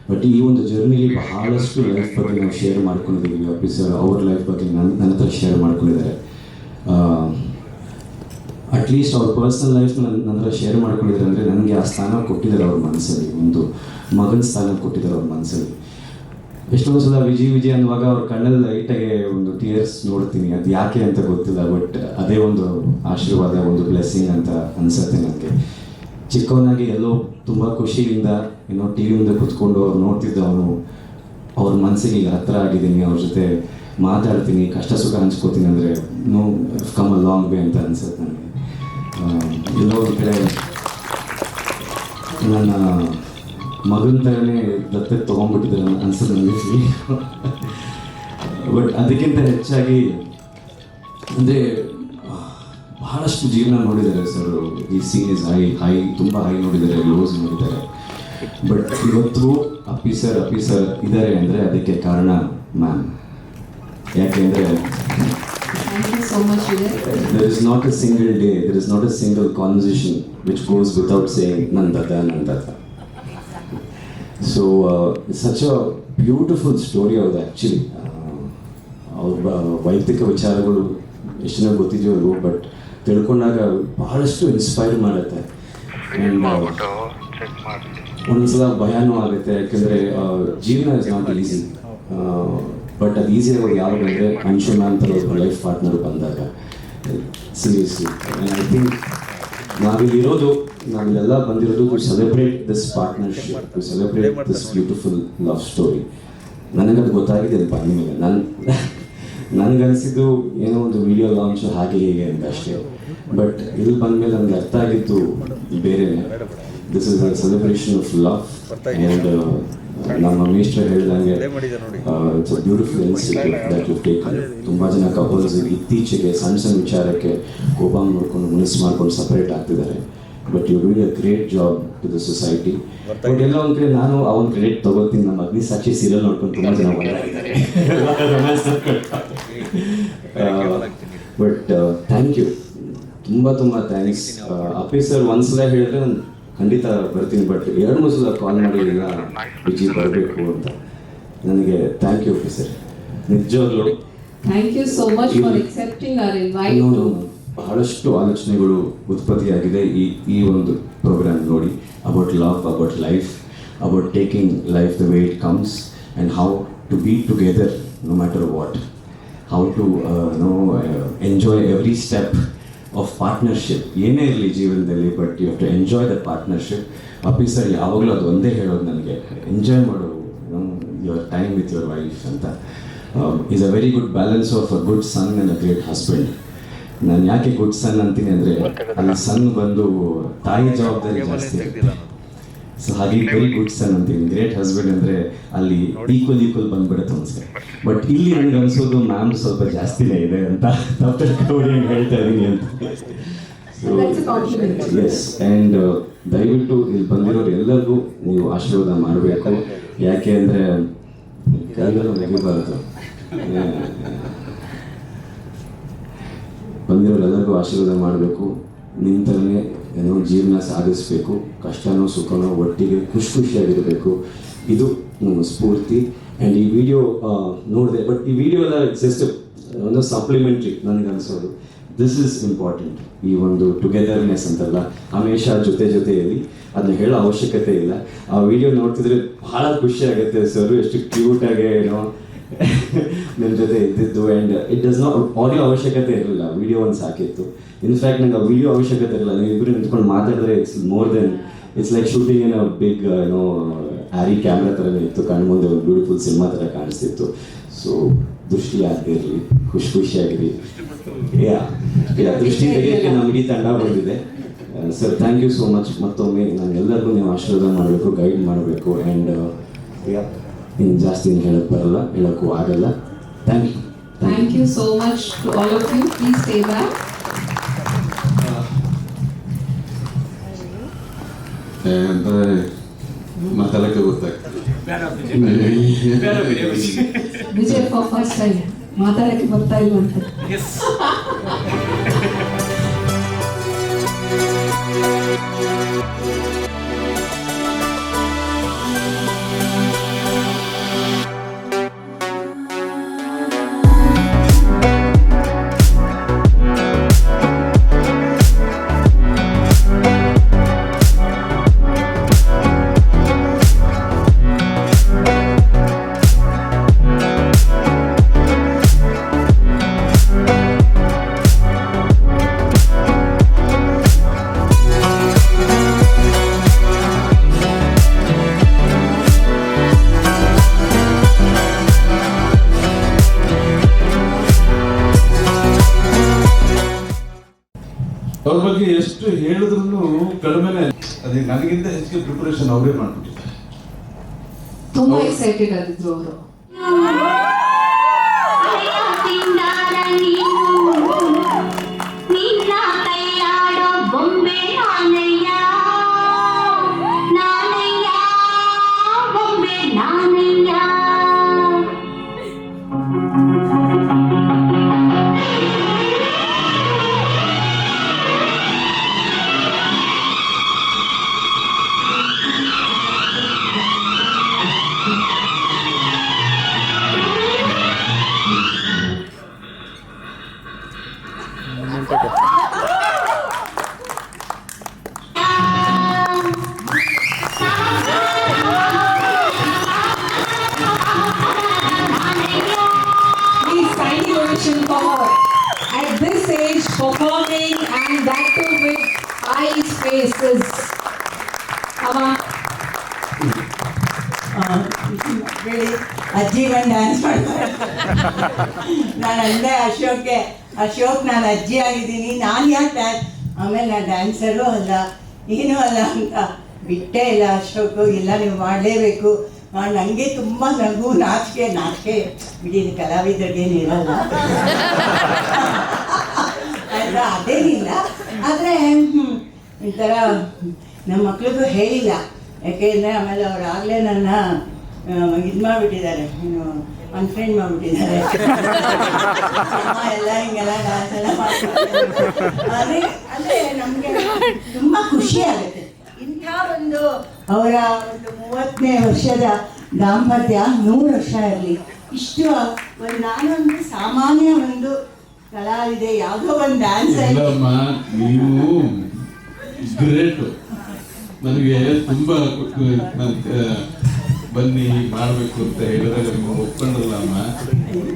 ಬಟ್ ಈ ಒಂದು ಜರ್ನಿಲಿ ಬಹಳಷ್ಟು ಲೈಫ್ ಬಗ್ಗೆ ನಾವು ಶೇರ್ ಮಾಡ್ಕೊಂಡಿದ್ದೀವಿ. ಆಫೀಸರ್ ಅವ್ರ ಲೈಫ್ ಬಗ್ಗೆ ನನ್ನ ಹತ್ರ ಶೇರ್ ಮಾಡ್ಕೊಂಡಿದ್ದಾರೆ. ಅಟ್ಲೀಸ್ಟ್ ಅವ್ರ ಪರ್ಸ್ನಲ್ ಲೈಫ್ನ ನನ್ನ ಹತ್ರ ಶೇರ್ ಮಾಡ್ಕೊಂಡಿದ್ದಾರೆ ಅಂದರೆ ನನಗೆ ಆ ಸ್ಥಾನ ಕೊಟ್ಟಿದ್ದಾರೆ ಅವ್ರ ಮನಸ್ಸಲ್ಲಿ, ಒಂದು ಮಗನ ಸ್ಥಾನ ಕೊಟ್ಟಿದ್ದಾರೆ ಅವ್ರ ಮನಸ್ಸಲ್ಲಿ. ಎಷ್ಟೊಂದು ಸಲ ವಿಜಯ್ ಅನ್ನುವಾಗ ಅವ್ರ ಕಣ್ಣಲ್ಲಿ ಲೈಟಾಗಿ ಒಂದು ಟೀಯರ್ಸ್ ನೋಡ್ತೀನಿ, ಅದು ಯಾಕೆ ಅಂತ ಗೊತ್ತಿಲ್ಲ. ಬಟ್ ಅದೇ ಒಂದು ಆಶೀರ್ವಾದ, ಒಂದು ಬ್ಲೆಸ್ಸಿಂಗ್ ಅಂತ ಅನಿಸುತ್ತೆ ನನಗೆ. ಚಿಕ್ಕವನಾಗಿ ಎಲ್ಲೋ ತುಂಬ ಖುಷಿಯಿಂದ ಟಿ ವಿ ಮುಂದೆ ಕೂತ್ಕೊಂಡು ಅವ್ರು ನೋಡ್ತಿದ್ದವನು ಅವ್ರ ಮನಸ್ಸಿಗೆ ಈಗ ಹತ್ತಿರ ಆಗಿದ್ದೀನಿ, ಅವ್ರ ಜೊತೆ ಮಾತಾಡ್ತೀನಿ, ಕಷ್ಟ ಸುಖ ಹಂಚ್ಕೋತೀನಿ ಅಂದರೆ ಕಮ್ ಅ ಲಾಂಗ್ ವೇ ಅಂತ ಅನ್ಸುತ್ತೆ ನನಗೆ. ಎಲ್ಲೋ ಒಂದು ಕಡೆ ನನ್ನ ಮಗನ ಥರನೇ ದತ್ತೆ ತೊಗೊಂಡ್ಬಿಟ್ಟಿದ್ದಾರೆ ಅನ್ಸುತ್ತೆ ನನಗೆ. ಬಟ್ ಅದಕ್ಕಿಂತ ಹೆಚ್ಚಾಗಿ ಅಂದರೆ ಬಹಳಷ್ಟು ಜೀವನ ನೋಡಿದ್ದಾರೆ ಸರ್. ಈ ಸೀನ್ ಇಸ್ ಹೈ ತುಂಬ ಹೈ ನೋಡಿದ್ದಾರೆ, ಲೋಸ್ ನೋಡಿದ್ದಾರೆ. ಬಟ್ ಇವತ್ತು ಅಫೀಸರ್ ಇದ್ದಾರೆ ಅಂದರೆ ಅದಕ್ಕೆ ಕಾರಣ ಮ್ಯಾಮ್. ಯಾಕೆಂದರೆ there is not a single day, there is not a single conversation which goes without saying Nandata. So it's such a beautiful story of actually. ಅವ್ರ ವೈಯಕ್ತಿಕ ವಿಚಾರಗಳು ಎಷ್ಟು ಜನ ಗೊತ್ತಿದೆಯೋ, ಬಟ್ ತಿಳ್ಕೊಂಡಾಗ ಬಹಳಷ್ಟು ಇನ್ಸ್ಪೈರ್ ಮಾಡುತ್ತೆ. ಆ್ಯಂಡ್ ಒಂದೊಂದ್ಸಲ ಭಯನೂ ಆಗುತ್ತೆ, ಯಾಕೆಂದರೆ ಜೀವನ ಇಸ್ ನಾಟ್ ಈಸಿ. ಬಟ್ ಅದು ಈಸಿ ಆಗೋದು ಯಾವಾಗ ಅಂದರೆ ಅಂಶುಮಾ ಅಂತ ಒಬ್ಬರು ಲೈಫ್ ಪಾರ್ಟ್ನರ್ ಬಂದಾಗ, ಸೀರಿಯಸ್ಲಿ. ಆ್ಯಂಡ್ ಐ ಥಿಂಕ್ ನಾವಿಲ್ಲೆಲ್ಲ ಬಂದಿರೋದು to celebrate this partnership, to celebrate this beautiful love story. ನನಗದು ಗೊತ್ತಾಗಿದೆ ಅಲ್ಲಿ ಬಂದ ಮೇಲೆ. ನನಗನ್ಸಿದ್ದು ಏನೋ ಒಂದು ವಿಡಿಯೋ ಲಾಂಚ್ ಹಾಗೆ ಹೀಗೆ ಅಂತ ಅಷ್ಟೇ. ಬಟ್ ಇಲ್ಲಿ ಬಂದಮೇಲೆ ನನಗೆ ಅರ್ಥ ಆಗಿತ್ತು ಬೇರೆನೇ. This is a celebration of love. And ನಮ್ಮ ಮಿನಿಸ್ಟರ್ ಹೇಳಿದಂಗೆ it's a beautiful institute that you taken. ತುಂಬ ಜನ ಕಪಲ್ಸ್ ಇತ್ತೀಚೆಗೆ ಸಣ್ಣ ವಿಚಾರಕ್ಕೆ ಕೋಪ ನೋಡ್ಕೊಂಡು ಮುನಿಸ್ ಮಾಡ್ಕೊಂಡು ಸಪ್ರೇಟ್ ಆಗ್ತಿದ್ದಾರೆ. But you doing a great job to the society. But ಎಲ್ಲ ಒಂದು ಕಡೆ ನಾನು ಅವನ ಕ್ರೆಡಿಟ್ ತಗೋತೀನಿ. ನಮ್ಮ ಅಗ್ನಿಸಾಕ್ಷಿ ಸೀರಿಯಲ್ ನೋಡ್ಕೊಂಡು ತುಂಬ ಜನ ಬಂದಿದ್ದಾರೆ. ಬಟ್ ಥ್ಯಾಂಕ್ ಯು, ತುಂಬ ಥ್ಯಾಂಕ್ಸ್. ಅಫೀಸರ್ ಒಂದ್ಸಲ ಹೇಳಿದ್ರೆ ನಾನು ಖಂಡಿತ ಬರ್ತೀನಿ, ಬಟ್ 2-3 ಸಲ ಕಾಲ್ ಮಾಡಿಲ್ಲ ವಿಜಯ್ ಬರಬೇಕು ಅಂತ. ನನಗೆ ಥ್ಯಾಂಕ್ ಯು ಆಫೀಸರ್, ನಿಜವಾಗ್ಲೂ thank you so much for accepting our invite. ಬಹಳಷ್ಟು ಆಲೋಚನೆಗಳು ಉತ್ಪತ್ತಿಯಾಗಿದೆ ಈ ಒಂದು ಪ್ರೋಗ್ರಾಮ್ ನೋಡಿ. About love, about life, about taking life the way it comes and how to be together no matter what, how to enjoy every step of partnership. ಏನೇ ಇರಲಿ ಜೀವನದಲ್ಲಿ, but you have to enjoy the partnership. Officer ಯಾವಾಗಲೂ ಅದು ಒಂದೇ ಹೇಳೋದು ನನಗೆ, enjoy ಮಾಡು your time with your wife ಅಂತ. Is a very good balance of a good son and a great husband. ನಾನು ಯಾಕೆ ಗುಡ್ ಸನ್ ಅಂತೀನಿ ಅಂದರೆ ಅಲ್ಲಿ ಸನ್ ಬಂದು ತಾಯಿ ಜವಾಬ್ದಾರಿ ಜಾಸ್ತಿ. ಸೊ ಹಾಗೆ ವೆರಿ ಗುಡ್ ಸನ್ ಅಂತೀನಿ. ಗ್ರೇಟ್ ಹಸ್ಬೆಂಡ್ ಅಂದರೆ ಅಲ್ಲಿ ಈಕ್ವಲ್ ಬಂದ್ಬಿಡುತ್ತೆ ಅನ್ಸುತ್ತೆ. ಬಟ್ ಇಲ್ಲಿ ನನಗೆ ಅನಿಸೋದು ಮ್ಯಾಮ್ ಸ್ವಲ್ಪ ಜಾಸ್ತಿನೇ ಇದೆ ಅಂತ ಹೇಳ್ತಾ ಇದ್ದೀನಿ ಅಂತ. ಎಸ್. ಆ್ಯಂಡ್ ದಯವಿಟ್ಟು ಇಲ್ಲಿ ಬಂದಿರೋರು ಎಲ್ಲರಿಗೂ ನೀವು ಆಶೀರ್ವಾದ ಮಾಡಬೇಕು. ಯಾಕೆ ಅಂದರೆ ಕೈಗಳು ನೆಗಿಬಾರದು. ಬಂದಿರೋರೆಲ್ಲರಿಗೂ ಆಶೀರ್ವಾದ ಮಾಡಬೇಕು. ನಿಂತಲ್ಲೇ ಜೀವನ ಸಾಗಿಸಬೇಕು. ಕಷ್ಟನೋ ಸುಖನೋ ಒಟ್ಟಿಗೆ ಖುಷಿಯಾಗಿರಬೇಕು. ಇದು ನಮ್ಮ ಸ್ಫೂರ್ತಿ. ಆ್ಯಂಡ್ ಈ ವಿಡಿಯೋ ನೋಡಿದೆ, ಬಟ್ ಈ ವಿಡಿಯೋ ಎಲ್ಲ ಜಸ್ಟ್ ಒಂದು ಸಪ್ಲಿಮೆಂಟ್ರಿ ನನಗೆ ಅನಿಸೋದು. This is important. ಈ ಒಂದು ಟುಗೆದರ್ನೆಸ್ ಅಂತಲ್ಲ, ಹಮೇಶ ಜೊತೆಯಲ್ಲಿ ಅದನ್ನ ಹೇಳೋ ಅವಶ್ಯಕತೆ ಇಲ್ಲ. ಆ ವಿಡಿಯೋ ನೋಡ್ತಿದ್ರೆ ಭಾಳ ಖುಷಿ ಆಗುತ್ತೆ. ಸರ್ ಎಷ್ಟು ಕ್ಯೂಟಾಗಿ ನನ್ನ ಜೊತೆ ಇದ್ದಿದ್ದು. And it does not audio ಅವಶ್ಯಕತೆ ಇರಲಿಲ್ಲ, ವಿಡಿಯೋ ಒಂದು ಸಾಕಿತ್ತು. ಇನ್ಫ್ಯಾಕ್ಟ್ ನಂಗೆ ಆ ವಿಡಿಯೋ ಅವಶ್ಯಕತೆ ಇರಲಿಲ್ಲ, ನೀವು ಇಬ್ಬರು ನಿಂತ್ಕೊಂಡು ಮಾತಾಡಿದ್ರೆ it's more than, it's like shooting in a big hairy camera ಥರನೇ ಇತ್ತು, ಕಣ್ಣು ಮುಂದೆ ಒಂದು ಬ್ಯೂಟಿಫುಲ್ ಸಿನಿಮಾ ಥರ ಕಾಣಿಸ್ತಿತ್ತು. ಸೊ ದೃಷ್ಟಿ ಆಗದಿರಲಿ, ಖುಷಿಯಾಗಿರಿ. ದೃಷ್ಟಿ ತೆಗೆಯೋಕ್ಕೆ ನಮ್ಮ ಇಡೀ ತಂಡ ಬಂದಿದೆ. Sir thank you so much. ಮತ್ತೊಮ್ಮೆ ನಾನು ಎಲ್ಲರಿಗೂ ನೀವು ಆಶೀರ್ವಾದ ಮಾಡಬೇಕು, ಗೈಡ್ ಮಾಡಬೇಕು. ಆ್ಯಂಡ್ ಇನ್ನು ಜಾಸ್ತಿ ಏನು ಹೇಳೋಕ್ಕೆ ಬರಲ್ಲ, ಹೇಳೋಕ್ಕೂ ಆಗಲ್ಲ. Thank you. Thank you so much to all of you. Please stay back. ಅಂದರೆ ಮಾತಾಡೋಕ್ಕೆ ಗೊತ್ತಾಗ್ತದೆ. ವಿಜಯ್ ಫಾರ್ ಫಸ್ಟ್ ಟೈಮ್ ಮಾತಾಡಕ್ಕೆ ಬರ್ತಾ ಇಲ್ವಂತೆ. ಅವ್ರ ಬಗ್ಗೆ ಎಷ್ಟು ಹೇಳಿದ್ರು ಕಡಿಮೆನೆ. ಅದೇ ನನಗಿಂತ ಹೆಚ್ಚಿಗೆ ಪ್ರಿಪರೇಷನ್ ಅವರೇ ಮಾಡ್ಬಿಟ್ಟಿದ್ದಾರೆ. ತುಂಬಾ ಎಕ್ಸೈಟೆಡ್ ಆಗಿದ್ರು ಅವರು. At this age, performing and that too with eyes, faces. Amma. ಅಜ್ಜಿ ಬಂದು ಡ್ಯಾನ್ಸ್ ಮಾಡ್ತಾರೆ. ನಾನು ಅಂದೆ ಅಶೋಕ್ ನಾನು ಅಜ್ಜಿ ಆಗಿದ್ದೀನಿ, ನಾನು ಯಾಕೆ ಡ್ಯಾನ್ಸ್, ಆಮೇಲೆ ನಾನು ಡ್ಯಾನ್ಸರು ಅಲ್ಲ ಏನೂ ಅಲ್ಲ ಅಂತ ಬಿಟ್ಟೇ ಇಲ್ಲ. ಅಶೋಕು ಇಲ್ಲ ನೀವು ಮಾಡಲೇಬೇಕು. ನನಗೆ ತುಂಬ ನಗು ನಾಚಿಕೆ ಬಿಡಿ, ಕಲಾವಿದರಿಗೇನು ಇರಲ್ಲ ಆಯಿತಾ, ಅದೇನಿಲ್ಲ. ಆದರೆ ಒಂಥರ ನಮ್ಮ ಮಕ್ಳಿಗೂ ಹೇಳಿಲ್ಲ, ಯಾಕೆಂದರೆ ಆಮೇಲೆ ಅವ್ರು ಆಗಲೇ ನನ್ನ ಇದು ಮಾಡಿಬಿಟ್ಟಿದ್ದಾರೆ, ಅನ್ಫ್ರೆಂಡ್ ಮಾಡಿಬಿಟ್ಟಿದ್ದಾರೆ. ಎಲ್ಲ ಹಿಂಗೆಲ್ಲ ಡ್ಯಾನ್ಸ್ ಎಲ್ಲ ಮಾಡ್ತಾರೆ. ಅಂದರೆ ನಮಗೆ ತುಂಬ ಖುಷಿ ಆಗುತ್ತೆ. ಇಂಥ ಒಂದು ಅವರ ಒಂದು 30ನೇ ವರ್ಷದ ದಾಂಪತ್ಯ 100 ವರ್ಷ ಇರಲಿ. ಇಷ್ಟು ಒಂದು ನಾನೊಂದು ಸಾಮಾನ್ಯ ಒಂದು ಕಲಾವಿದೆ, ಯಾವುದೋ ಒಂದು ಡ್ಯಾನ್ಸ್. ನೀವು ಗ್ರೇಟ್. ನನಗೆ ತುಂಬ ಬನ್ನಿ ಮಾಡಬೇಕು ಅಂತ ಹೇಳಿದಾಗ ನೀವು ಒಪ್ಕೊಂಡ್ರಲ್ಲ ಅಮ್ಮ,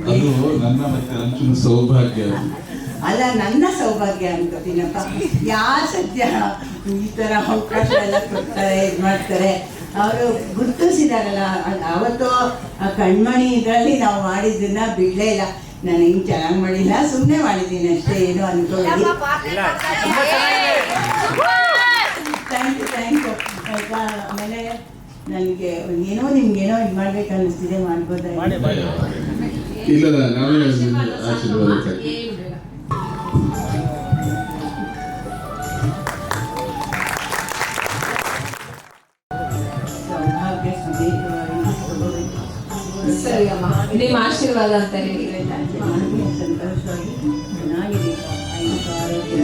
ಅದು ನನ್ನ ಮತ್ತೆ ಅಂಚಿನ ಸೌಭಾಗ್ಯ. ಅಲ್ಲ, ನನ್ನ ಸೌಭಾಗ್ಯ ಅನ್ಕೋತೀನಪ್ಪ. ಯಾರು ಸದ್ಯ ಈ ಥರ ಅವಕಾಶ ಎಲ್ಲ ಕೊಡ್ತಾರೆ, ಇದು ಮಾಡ್ತಾರೆ. ಅವರು ಗುರುತಿಸಿದಾರಲ್ಲ, ಅವತ್ತು ಆ ಕಣ್ಮಣಿ ಇದರಲ್ಲಿ ನಾವು ಮಾಡಿದ್ದನ್ನ ಬಿಡಲೇ ಇಲ್ಲ. ನಾನು ಹಿಂಗೆ ಚೆನ್ನಾಗಿ ಮಾಡಿಲ್ಲ, ಸುಮ್ಮನೆ ಮಾಡಿದ್ದೀನಿ ಅಷ್ಟೇ, ಏನು ಅನ್ಕೊಳ್ಳಿ. Thank you. ಆಯಿತಾ, ಆಮೇಲೆ ನನಗೆ ಏನೋ ನಿಮ್ಗೇನೋ ಇದು ಮಾಡ್ಬೇಕು ಅನ್ನಿಸ್ತಿದೆ, ಮಾಡ್ಬೋದ? ಇಲ್ಲ, ನಾವೇ ಆಶೀರ್ವಾದ. ಸರಿ ಅಮ್ಮ, ನಿಮ್ಮ ಆಶೀರ್ವಾದ ಅಂತ ಹೇಳಿ. ಸಂತೋಷವಾಗಿ ಚೆನ್ನಾಗಿದೆ, ಆರೋಗ್ಯ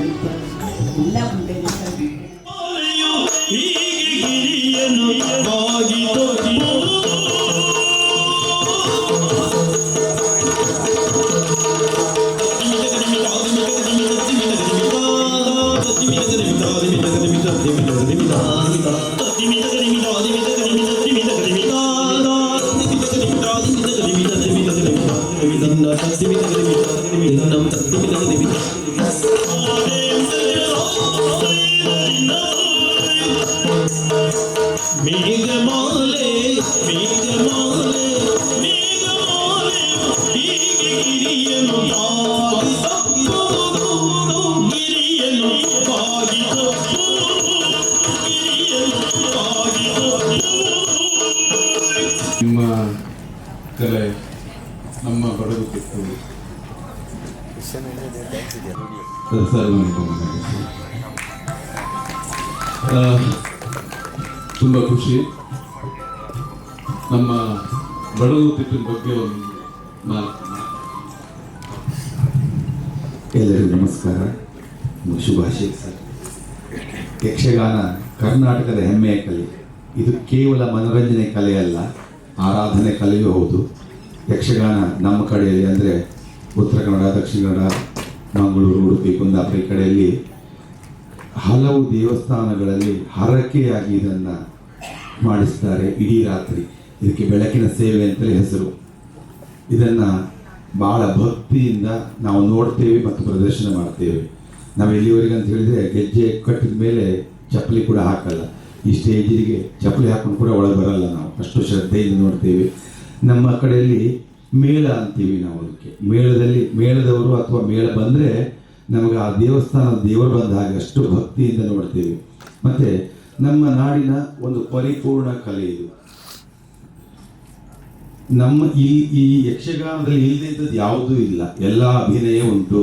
ಎಲ್ಲ ಉಂಟು. ಮಿತ ಮೇಘಮಾಲೆ ಮೇಘಮಾಲೆ ಮೇಘಮಾಲೆ ಹೀಗೆ ಗಿರಿಯನ್ನು ಬಾಗಿಸಬಹುದು ಗಿರಿಯನ್ನು ಬಾಗಿಸಬಹುದು ಗಿರಿಯನ್ನು ಬಾಗಿಸಬಹುದು. ನಿಮ್ಮ ಕಲೆ ನಮ್ಮ ಬಡಗುತ್ತಿತ್ತು ತುಂಬ ಖುಷಿ. ನಮ್ಮ ಬಡಗುತ್ತಿಟ್ಟಿನ ಬಗ್ಗೆ ಒಂದು ಎಲ್ಲರಿಗೂ ನಮಸ್ಕಾರ, ಶುಭಾಶಯ ಸರ್. ಯಕ್ಷಗಾನ ಕರ್ನಾಟಕದ ಹೆಮ್ಮೆಯ ಕಲೆ. ಇದು ಕೇವಲ ಮನೋರಂಜನೆ ಕಲೆಯಲ್ಲ, ಆರಾಧನೆ ಕಲೆಯೂ ಹೌದು. ಯಕ್ಷಗಾನ ನಮ್ಮ ಕಡೆಯಲ್ಲಿ ಅಂದರೆ ಉತ್ತರ ಕನ್ನಡ, ದಕ್ಷಿಣ ಕನ್ನಡ, ಮಂಗಳೂರು, ಉಡುಪಿ, ಕುಂದಾಪುರ ಈ ಕಡೆಯಲ್ಲಿ ಹಲವು ದೇವಸ್ಥಾನಗಳಲ್ಲಿ ಹರಕೆಯಾಗಿ ಇದನ್ನು ಮಾಡಿಸ್ತಾರೆ. ಇಡೀ ರಾತ್ರಿ ಇದಕ್ಕೆ ಬೆಳಕಿನ ಸೇವೆ ಅಂತಲೇ ಹೆಸರು. ಇದನ್ನು ಭಾಳ ಭಕ್ತಿಯಿಂದ ನಾವು ನೋಡ್ತೇವೆ ಮತ್ತು ಪ್ರದರ್ಶನ ಮಾಡ್ತೇವೆ. ನಾವು ಎಲ್ಲಿವರೆಗೆ ಅಂತ ಹೇಳಿದರೆ ಗೆಜ್ಜೆ ಕಟ್ಟಿದ ಮೇಲೆ ಚಪ್ಪಲಿ ಕೂಡ ಹಾಕಲ್ಲ. ಈ ಸ್ಟೇಜಿಗೆ ಚಪ್ಪಲಿ ಹಾಕೊಂಡು ಕೂಡ ಒಳಗೆ ಬರಲ್ಲ. ನಾವು ಅಷ್ಟು ಶ್ರದ್ಧೆಯಿಂದ ನೋಡ್ತೇವೆ. ನಮ್ಮ ಕಡೆಯಲ್ಲಿ ಮೇಳ ಅಂತೀವಿ ನಾವು ಅದಕ್ಕೆ. ಮೇಳದವರು ಅಥವಾ ಮೇಳ ಬಂದರೆ ನಮಗೆ ಆ ದೇವಸ್ಥಾನದ ದೇವರು ಬಂದ ಹಾಗೆ ಅಷ್ಟು ಭಕ್ತಿಯಿಂದ ನೋಡ್ತೇವೆ. ಮತ್ತು ನಮ್ಮ ನಾಡಿನ ಒಂದು ಪರಿಪೂರ್ಣ ಕಲೆ ಇದು. ನಮ್ಮ ಈ ಯಕ್ಷಗಾನದಲ್ಲಿ ಇಲ್ಲದಿದ್ದದ್ದು ಯಾವುದೂ ಇಲ್ಲ. ಎಲ್ಲ ಅಭಿನಯ ಉಂಟು,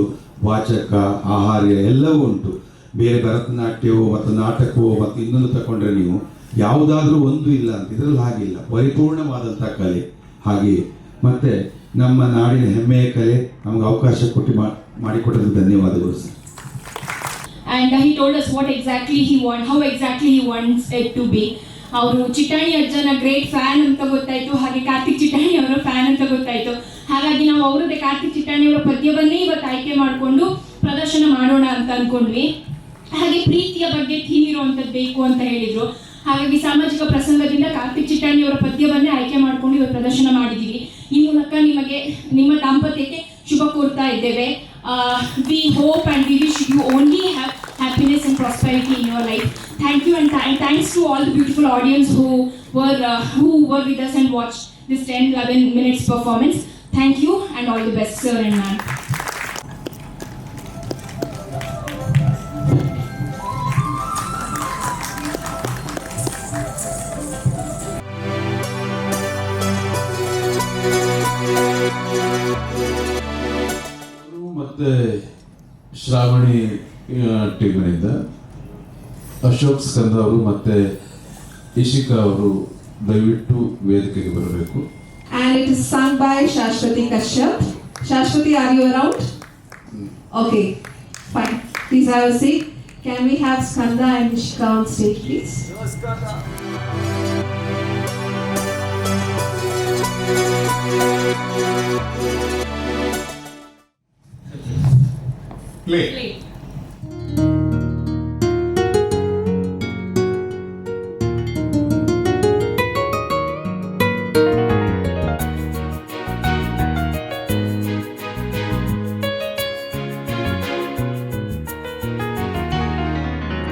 ವಾಚಕ, ಆಹಾರ್ಯ ಎಲ್ಲವೂ ಉಂಟು. ಬೇರೆ ಭರತನಾಟ್ಯವೋ ಮತ್ತು ನಾಟಕವೋ ಮತ್ತು ಇನ್ನೊಂದು ತಗೊಂಡ್ರೆ ನೀವು ಯಾವುದಾದ್ರೂ ಒಂದು ಇಲ್ಲ ಅಂತ. ಇದರಲ್ಲಿ ಹಾಗಿಲ್ಲ, ಪರಿಪೂರ್ಣವಾದಂಥ ಕಲೆ. ಹಾಗೆಯೇ ಮತ್ತು ನಮ್ಮ ನಾಡಿನ ಹೆಮ್ಮೆಯ ಕಲೆ ನಮಗೆ ಅವಕಾಶ ಕೊಟ್ಟು ಮಾಡಿಕೊಟ್ಟದ್ದು ಧನ್ಯವಾದಗಳು sir. And he told us what exactly he wants, how exactly he wants it to be. ಅವರು ಚಿಟ್ಟಾಣಿ ಅಜ್ಜನ ಗ್ರೇಟ್ ಫ್ಯಾನ್ ಅಂತ ಗೊತ್ತಾಯಿತು, ಹಾಗೆ ಕಾರ್ತಿಕ್ ಚಿಟ್ಟಾಣಿ ಅವರ ಫ್ಯಾನ್ ಅಂತ ಗೊತ್ತಾಯಿತು. ಹಾಗಾಗಿ ನಾವು ಅವರದ್ದೇ ಕಾರ್ತಿಕ್ ಚಿಟ್ಟಾಣಿ ಅವರ ಪದ್ಯವನ್ನೇ ಇವತ್ತು ಆಯ್ಕೆ ಮಾಡಿಕೊಂಡು ಪ್ರದರ್ಶನ ಮಾಡೋಣ ಅಂತ ಅಂದ್ಕೊಂಡ್ವಿ. ಹಾಗೆ ಪ್ರೀತಿಯ ಬಗ್ಗೆ ಥೀಮ್ ಇರುವಂಥದ್ದು ಬೇಕು ಅಂತ ಹೇಳಿದರು. ಹಾಗಾಗಿ ಸಾಮಾಜಿಕ ಪ್ರಸಂಗದಿಂದ ಕಾರ್ತಿಕ್ ಚಿಟ್ಟಾಣಿ ಅವರ ಪದ್ಯವನ್ನೇ ಆಯ್ಕೆ ಮಾಡಿಕೊಂಡು ಇವತ್ತು ಪ್ರದರ್ಶನ ಮಾಡಿದ್ದೀವಿ. ಈ ಮೂಲಕ ನಿಮಗೆ ನಿಮ್ಮ ದಾಂಪತ್ಯಕ್ಕೆ ಶುಭ ಕೋರ್ತಾ ಇದ್ದೇವೆ. We hope and we wish you only have happiness and prosperity in your life. Thank you, and thanks to all the beautiful audience who were with us and watched this 10-11 minutes performance. Thank you and all the best, sir and ma'am. ಮತ್ತು ಶ್ರಾವಣಿ ಟೀಮಿನಿಂದ ಅಶೋಕ್ ಸ್ಕಂದ ಅವರು ಮತ್ತು ಇಶಿಕಾ ಅವರು ದಯವಿಟ್ಟು ವೇದಿಕೆಗೆ ಬರಬೇಕು. And it is sung by Shashwati Kashyap. Shashwati, are you around? Okay, fine. Please have a seat. Can we have Skanda and Ishika on stage, please? Play.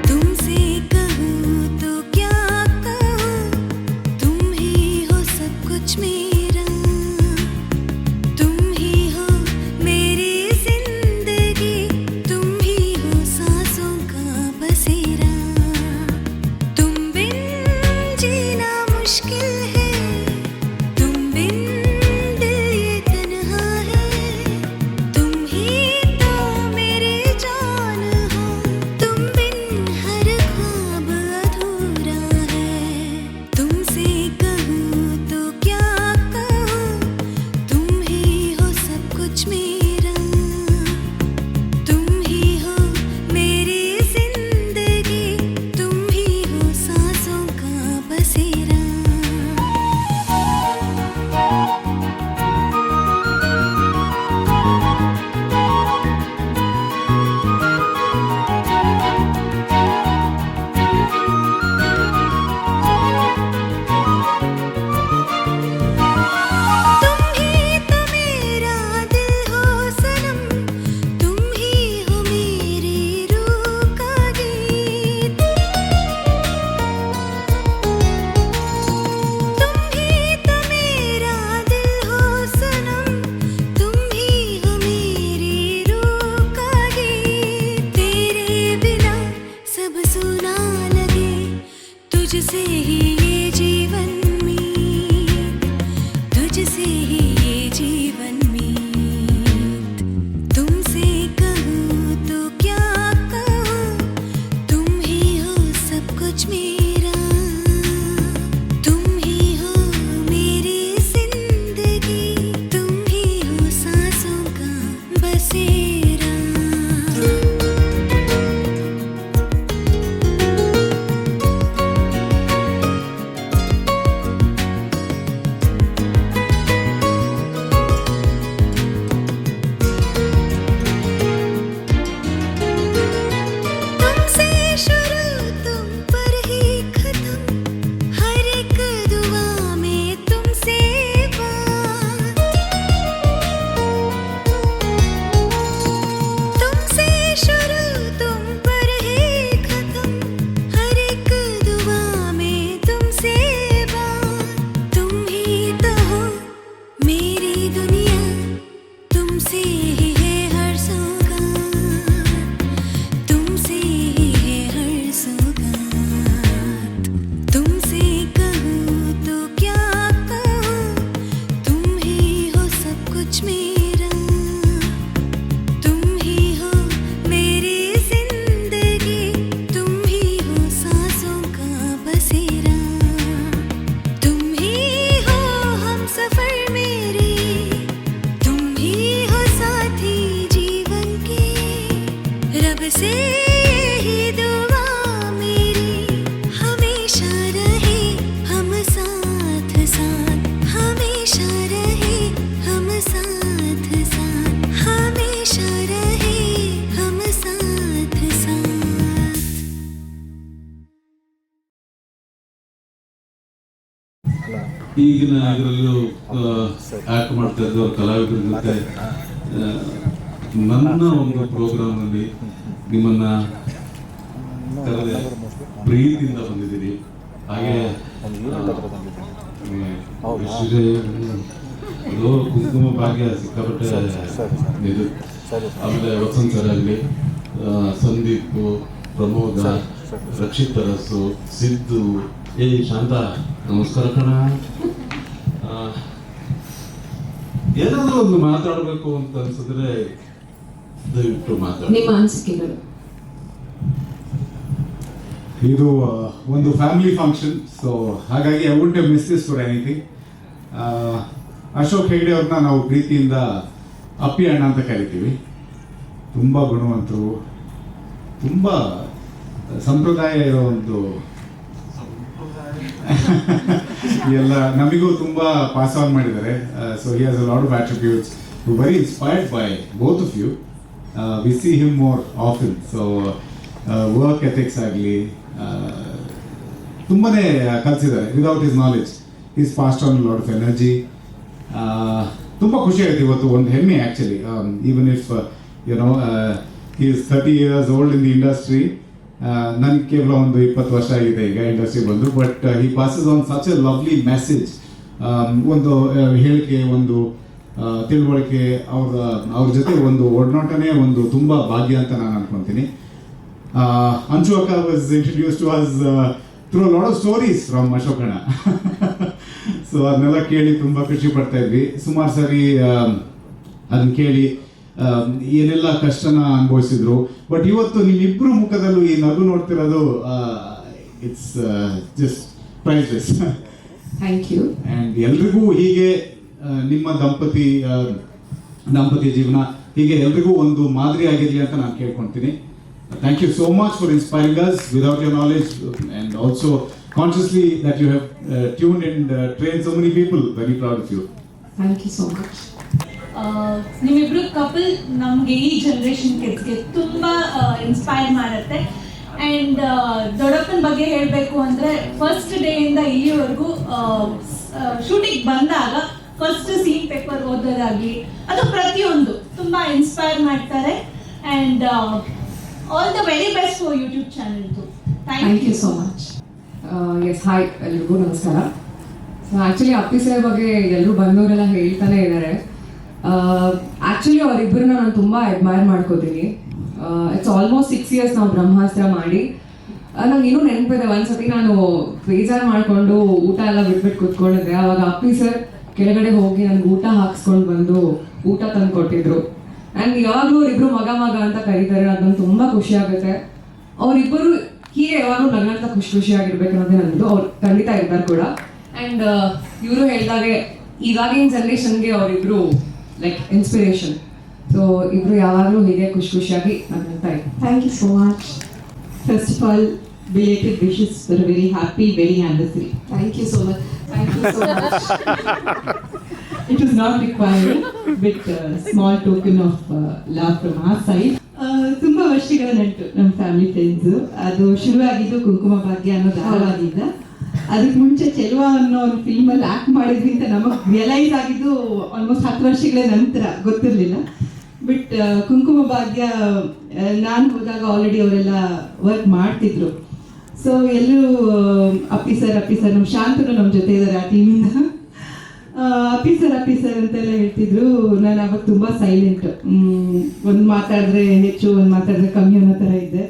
तुमसे कहूँ तो क्या कहूँ, तुम ही हो सब कुछ मेरा, तुम ही हो मेरी जिंदगी, तुम ಈಗಿನ ಇದರಲ್ಲೂ ಆ್ಯಕ್ಟ್ ಮಾಡ್ತಾ ಇದ್ದವ್ರ ಕಲಾವಿದರ ಜೊತೆ ನನ್ನ ಒಂದು ಪ್ರೋಗ್ರಾಮಲ್ಲಿ ನಿಮ್ಮನ್ನ ಕರೆದೆ ಪ್ರೀತಿಯಿಂದ ಬಂದಿದ್ದೀರಿ. ಹಾಗೆ ಕುಂಕುಮ ಭಾಗ್ಯ ಸಿಕ್ಕಾಪಟ್ಟೆ ಇದು, ಆಮೇಲೆ ವಸಂತ್ ಸರ್ ಆಗಲಿ, ಸಂದೀಪ್, ಪ್ರಮೋದ, ರಕ್ಷಿತ್ ಅರಸು, ಸಿದ್ದು, ಶಾಂತ, ನಮಸ್ಕಾರ ಕಣ. ಏನಾದರೂ ಒಂದು ಮಾತಾಡಬೇಕು ಅಂತ ಅನ್ಸಿದ್ರೆ ದಯವಿಟ್ಟು ಮಾತಾಡಿ. ನಿಮ್ಮ ಅನಿಸಿಕೆಗಳು. ಇದು ಒಂದು ಫ್ಯಾಮಿಲಿ ಫಂಕ್ಷನ್, ಸೊ ಹಾಗಾಗಿ I won't have miss this for anything. Ashok Hegde ಅವ್ರನ್ನ ನಾವು ಪ್ರೀತಿಯಿಂದ ಅಪ್ಪಿ ಅಣ್ಣ ಅಂತ ಕರಿತೀವಿ. ತುಂಬ ಗುಣವಂತರು, ತುಂಬ ಸಂಪ್ರದಾಯ ಇರೋ ಒಂದು ಎಲ್ಲ ನಮಗೂ ತುಂಬ ಪಾಸ್ ಆನ್ ಮಾಡಿದ್ದಾರೆ. So he has a lot of attributes, very inspired by both of you. We see him more often. So work ethics ಆಗಲಿ ತುಂಬಾ ಕಲಿಸಿದ್ದಾರೆ. Without his knowledge is passed on lot of energy. ತುಂಬ ಖುಷಿ ಆಗುತ್ತೆ ಇವತ್ತು, ಒಂದು ಹೆಮ್ಮೆ actually. Even if you know is 30 years old in the industry. ನನಗೆ ಕೇವಲ ಒಂದು 20 ವರ್ಷ ಆಗಿದೆ ಈಗ ಇಂಡಸ್ಟ್ರಿ ಬಂದು. But he passes on such A lovely message. ಒಂದು ಹೇಳಿಕೆ, ಒಂದು ತಿಳುವಳಿಕೆ, ಅವ್ರ ಜೊತೆ ಒಂದು ಒಡನಾಟನೇ ಒಂದು ತುಂಬ ಭಾಗ್ಯ ಅಂತ ನಾನು ಅನ್ಕೊತೀನಿ. Anshu Akka was introduced to us through a lot of stories from Ashokana. So ಅದನ್ನೆಲ್ಲ ಕೇಳಿ ತುಂಬ ಖುಷಿ ಪಡ್ತಾ ಇದ್ವಿ. ಸುಮಾರು ಸರಿ ಅದನ್ನ ಕೇಳಿ ಏನೆಲ್ಲ ಕಷ್ಟನ ಅನುಭವಿಸಿದ್ರು. ಬಟ್ ಇವತ್ತು ನಿಮ್ಮಿಬ್ಬರು ಮುಖದಲ್ಲೂ ಈ ನಗು ನೋಡ್ತಿರೋದು it's just priceless. Thank you. And ಎಲ್ರಿಗೂ ಹೀಗೆ ನಿಮ್ಮ ದಾಂಪತ್ಯ ಜೀವನ ಹೀಗೆ ಎಲ್ರಿಗೂ ಒಂದು ಮಾದರಿ ಆಗಿರಲಿ ಅಂತ ನಾನು ಕೇಳ್ಕೊಳ್ತೀನಿ. Thank you so much for inspiring us. Without your knowledge and also consciously that you have tuned and trained so many people. Very proud of you. Thank you so much. ನಿಮ್ಮಿಬ್ರು ಕಪಲ್ ನಮಗೆ ಈ generation ಕಿಡ್ಸ್ಗೆ ತುಂಬ inspire ಮಾಡುತ್ತೆ. And ದೊಡ್ಡಪ್ಪನ ಬಗ್ಗೆ ಹೇಳಬೇಕು ಅಂದರೆ first ಡೇಯಿಂದ ಇಲ್ಲಿವರೆಗೂ shooting ಬಂದಾಗ ಫಸ್ಟ್ ಸೀನ್ ಪೇಪರ್ ಓದೋದಾಗಲಿ ಅದು ಪ್ರತಿಯೊಂದು ತುಂಬ ಇನ್ಸ್ಪೈರ್ ಮಾಡ್ತಾರೆ. And all the very best for YouTube channel too. Thank you so much. Yes, hi ಎಲ್ರಿಗೂ ನಮಸ್ಕಾರ. ಸೊ ಆ್ಯಕ್ಚುಲಿ ಅಪ್ಪಿ ಸರ್ ಬಗ್ಗೆ ಎಲ್ಲರೂ ಬಂದವರೆಲ್ಲ ಹೇಳ್ತಾನೆ ಇದ್ದಾರೆ. ಆ್ಯಕ್ಚುಲಿ ಅವರಿಬ್ಬರನ್ನ ನಾನು ತುಂಬ ಅಡ್ಮೈರ್ ಮಾಡ್ಕೋತೀನಿ. ಇಟ್ಸ್ ಆಲ್ಮೋಸ್ಟ್ 6 years ನಾವು ಬ್ರಹ್ಮಾಸ್ತ್ರ ಮಾಡಿ. ನಂಗೆ ಇನ್ನೂ ನೆನಪಿದೆ, ಒಂದ್ಸತಿ ನಾನು ಬೇಜಾರು ಮಾಡಿಕೊಂಡು ಊಟ ಎಲ್ಲ ಬಿಟ್ಬಿಟ್ಟು ಕೂತ್ಕೊಂಡಿದ್ದೆ. ಅವಾಗ ಅಪ್ಪಿ ಸರ್ ಕೆಳಗಡೆ ಹೋಗಿ ನನಗೆ ಊಟ ಹಾಕ್ಸ್ಕೊಂಡು ಬಂದು ಊಟ ತಂದು ಕೊಟ್ಟಿದ್ರು. ಆ್ಯಂಡ್ ಯಾವಾಗಲೂ ಅವರಿಬ್ಬರು ಮಗ ಅಂತ ಕರೀತಾರೆ. ಅದೊಂದು ತುಂಬ ಖುಷಿ ಆಗುತ್ತೆ. ಅವರಿಬ್ಬರು ಹೀಗೆ ಯಾವಾಗಲೂ ನನ್ನಂತ ಖುಷಿಯಾಗಿರ್ಬೇಕು ಅನ್ನೋದೇ ನನ್ನದು. ಅವ್ರು ಖಂಡಿತ ಇರ್ತಾರೆ ಕೂಡ. ಆ್ಯಂಡ್ ಇವರು ಹೇಳಿದಾಗೆ ಇವಾಗಿನ ಜನ್ರೇಷನ್ಗೆ ಅವರಿಬ್ಬರು ಲೈಕ್ ಇನ್ಸ್ಪಿರೇಷನ್. ಸೊ ಇಬ್ಬರು ಯಾವಾಗಲೂ ಹೀಗೆ ಖುಷಿಯಾಗಿ ನಗ್ತಾ ಇದ್ದಾರೆ. Thank you so much. First of all, belated wishes for a very happy wedding anniversary. Thank you so much. Thank you so much. It was not required, but small token of love from our side. ತುಂಬ ವರ್ಷಗಳ ನಂಟು ನಮ್ಮ family friends. ಅದು ಶುರುವಾಗಿದ್ದು ಕುಂಕುಮ ಭಾಗ್ಯ ಅನ್ನೋ ಧಾರಾವಾಹಿಯಿಂದ. ಅದಕ್ಕೆ ಮುಂಚೆ ಚೆಲುವ ಅನ್ನೋ ಒಂದು ಫಿಲ್ಮಲ್ಲಿ ಆ್ಯಕ್ಟ್ ಮಾಡಿದ್ವಿ ಅಂತ ನಮಗೆ ರಿಯಲೈಸ್ ಆಗಿದ್ದು ಆಲ್ಮೋಸ್ಟ್ 10 ವರ್ಷಗಳ ನಂತರ, ಗೊತ್ತಿರಲಿಲ್ಲ. ಬಟ್ ಕುಂಕುಮ ಭಾಗ್ಯ ನಾನು ಹೋದಾಗ ಆಲ್ರೆಡಿ ಅವರೆಲ್ಲ ವರ್ಕ್ ಮಾಡ್ತಿದ್ರು. ಸೊ ಎಲ್ಲರೂ ಅಪ್ಪಿ ಸರ್ ನಮ್ಮ ಶಾಂತನು ನಮ್ಮ ಜೊತೆ ಇದ್ದಾರೆ ಆ ಟೀಮಿಂದ. ಅಪ್ಪಿ ಸರ್ ಅಂತೆಲ್ಲ ಹೇಳ್ತಿದ್ರು. ನಾನು ಅವಾಗ ತುಂಬ ಸೈಲೆಂಟ್, ಒಂದು ಮಾತಾಡಿದ್ರೆ ಹೆಚ್ಚು, ಒಂದು ಮಾತಾಡಿದ್ರೆ ಕಮ್ಮಿ ಅನ್ನೋ ಥರ ಇದ್ದೆ.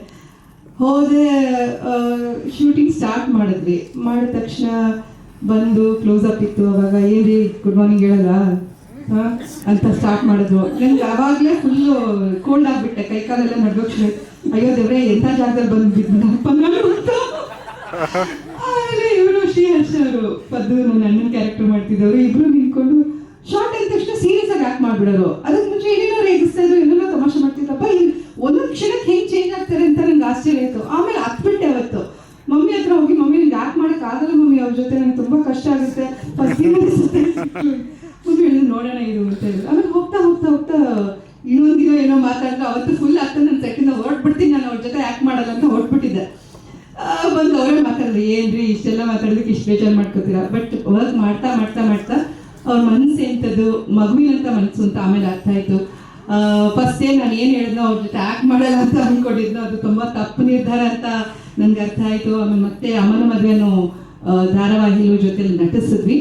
ಹೋದೆ, ಶೂಟಿಂಗ್ ಸ್ಟಾರ್ಟ್ ಮಾಡಿದ್ವಿ. ಮಾಡಿದ ತಕ್ಷಣ ಬಂದು ಕ್ಲೋಸಪ್ ಇತ್ತು. ಅವಾಗ ಏನ್ರಿ ಗುಡ್ ಮಾರ್ನಿಂಗ್ ಹೇಳಲ್ಲ ಅಂತ ಸ್ಟಾರ್ಟ್ ಮಾಡಿದ್ರು. ನಂಗೆ ಆವಾಗಲೇ ಫುಲ್ಲು ಕೋಲ್ಡ್ ಆಗಿಬಿಟ್ಟೆ, ಕೈಕಾಲೆಲ್ಲ ನಡ್ಗೋಕ್ ಶುರು. ಅಯ್ಯೋ ದೇವ್ರೆ, ಎಂಥ ಜಾಗದಲ್ಲಿ ಬಂದುಬಿಟ್ಟು ಅಂತ. ಆಮೇಲೆ ಇವರು ಶ್ರೀಹರ್ಷ ಅವರು ಪದ್ದು ನನ್ನ ಅಣ್ಣನ ಕ್ಯಾರೆಕ್ಟರ್ ಮಾಡ್ತಿದ್ದವರು. ಇಬ್ರು ನಿಂತ್ಕೊಂಡು ಶಾರ್ಟ್ ಅಂದ ತಕ್ಷಣ ಸೀರಿಯಸ್ ಆಗಿ ಆಕ್ಟ್ ಮಾಡ್ಬಿಡೋರು. ಅದಕ್ಕೆ ಮುಂಚೆ ಏನೇನೋ ರೇಗಿಸ್ತಾ ಇದ್ರು, ಎಲ್ಲೆಲ್ಲ ತಮಾಷೆ ಮಾಡ್ತಿದ್ರಪ್ಪ. ಒಂದೊಂದು ಕ್ಷಣಕ್ಕೆ ಹೆಂಗೆ ಚೇಂಜ್ ಆಗ್ತಾರೆ ಅಂತ ನಂಗೆ ಆಶ್ಚರ್ಯ ಆಯಿತು. ಆಮೇಲೆ ಹತ್ಬಿಟ್ಟೆ ಅವತ್ತು ಮಮ್ಮಿ ಹತ್ರ ಹೋಗಿ, ಮಮ್ಮಿ ನಂಗೆ ಆ್ಯಕ್ಟ್ ಮಾಡೋಕ್ಕಾಗಲ್ಲ ಮಮ್ಮಿ, ಅವ್ರ ಜೊತೆ ನಂಗೆ ತುಂಬ ಕಷ್ಟ ಆಗುತ್ತೆ, ಫಸ್ಟ್ ಮಮ್ಮಿ ಹೇಳಿದ್ರು ನೋಡೋಣ ಇರು ಅಂತ ಹೇಳಿದ್ರು. ಆಮೇಲೆ ಹೋಗ್ತಾ ಇನ್ನೊಂದು ದಿನ ಏನೋ ಮಾತಾಡಿದ್ರು. ಅವತ್ತು ಫುಲ್ ಆಗ್ತದೆ, ನನ್ನ ಸೆಕೆಂಡ್ ಹೊರಟ್ಬಿಡ್ತೀನಿ, ನಾನು ಅವ್ರ ಜೊತೆ ಆ್ಯಕ್ಟ್ ಮಾಡಲ್ಲ ಅಂತ ಹೊರಟ್ಬಿಟ್ಟಿದ್ದೆ. ಬಂದು ಅವರೇ ಮಾತಾಡಿದ್ರು, ಏನ್ರಿ ಇಷ್ಟೆಲ್ಲ ಮಾತಾಡೋದಕ್ಕೆ ಇಷ್ಟು ಬೇಜಾರು ಮಾಡ್ಕೋತೀರಾ. ಬಟ್ ವರ್ಕ್ ಮಾಡ್ತಾ ಮಾಡ್ತಾ ಮಾಡ್ತಾ ಅವ್ರ ಮನಸ್ಸು ಎಂಥದ್ದು, ಮಗುವಿನಂಥ ಮನಸ್ಸು ಅಂತ ಆಮೇಲೆ ಅರ್ಥ ಆಯಿತು. ಫಸ್ಟೇ ನಾನು ಏನು ಹೇಳಿದ್ನೋ ಅವ್ರ ಜೊತೆ ಆ್ಯಕ್ಟ್ ಮಾಡಲ್ಲ ಅಂತ ಅಂದ್ಕೊಂಡಿದ್ನೋ ಅದು ತುಂಬ ತಪ್ಪು ನಿರ್ಧಾರ ಅಂತ ನನಗೆ ಅರ್ಥ ಆಯಿತು. ಆಮೇಲೆ ಮತ್ತೆ ಅಮ್ಮನ ಮದುವೆನೂ ಧಾರಾವಾಹಿಲು ಜೊತೆಲಿ ನಟಿಸಿದ್ವಿ.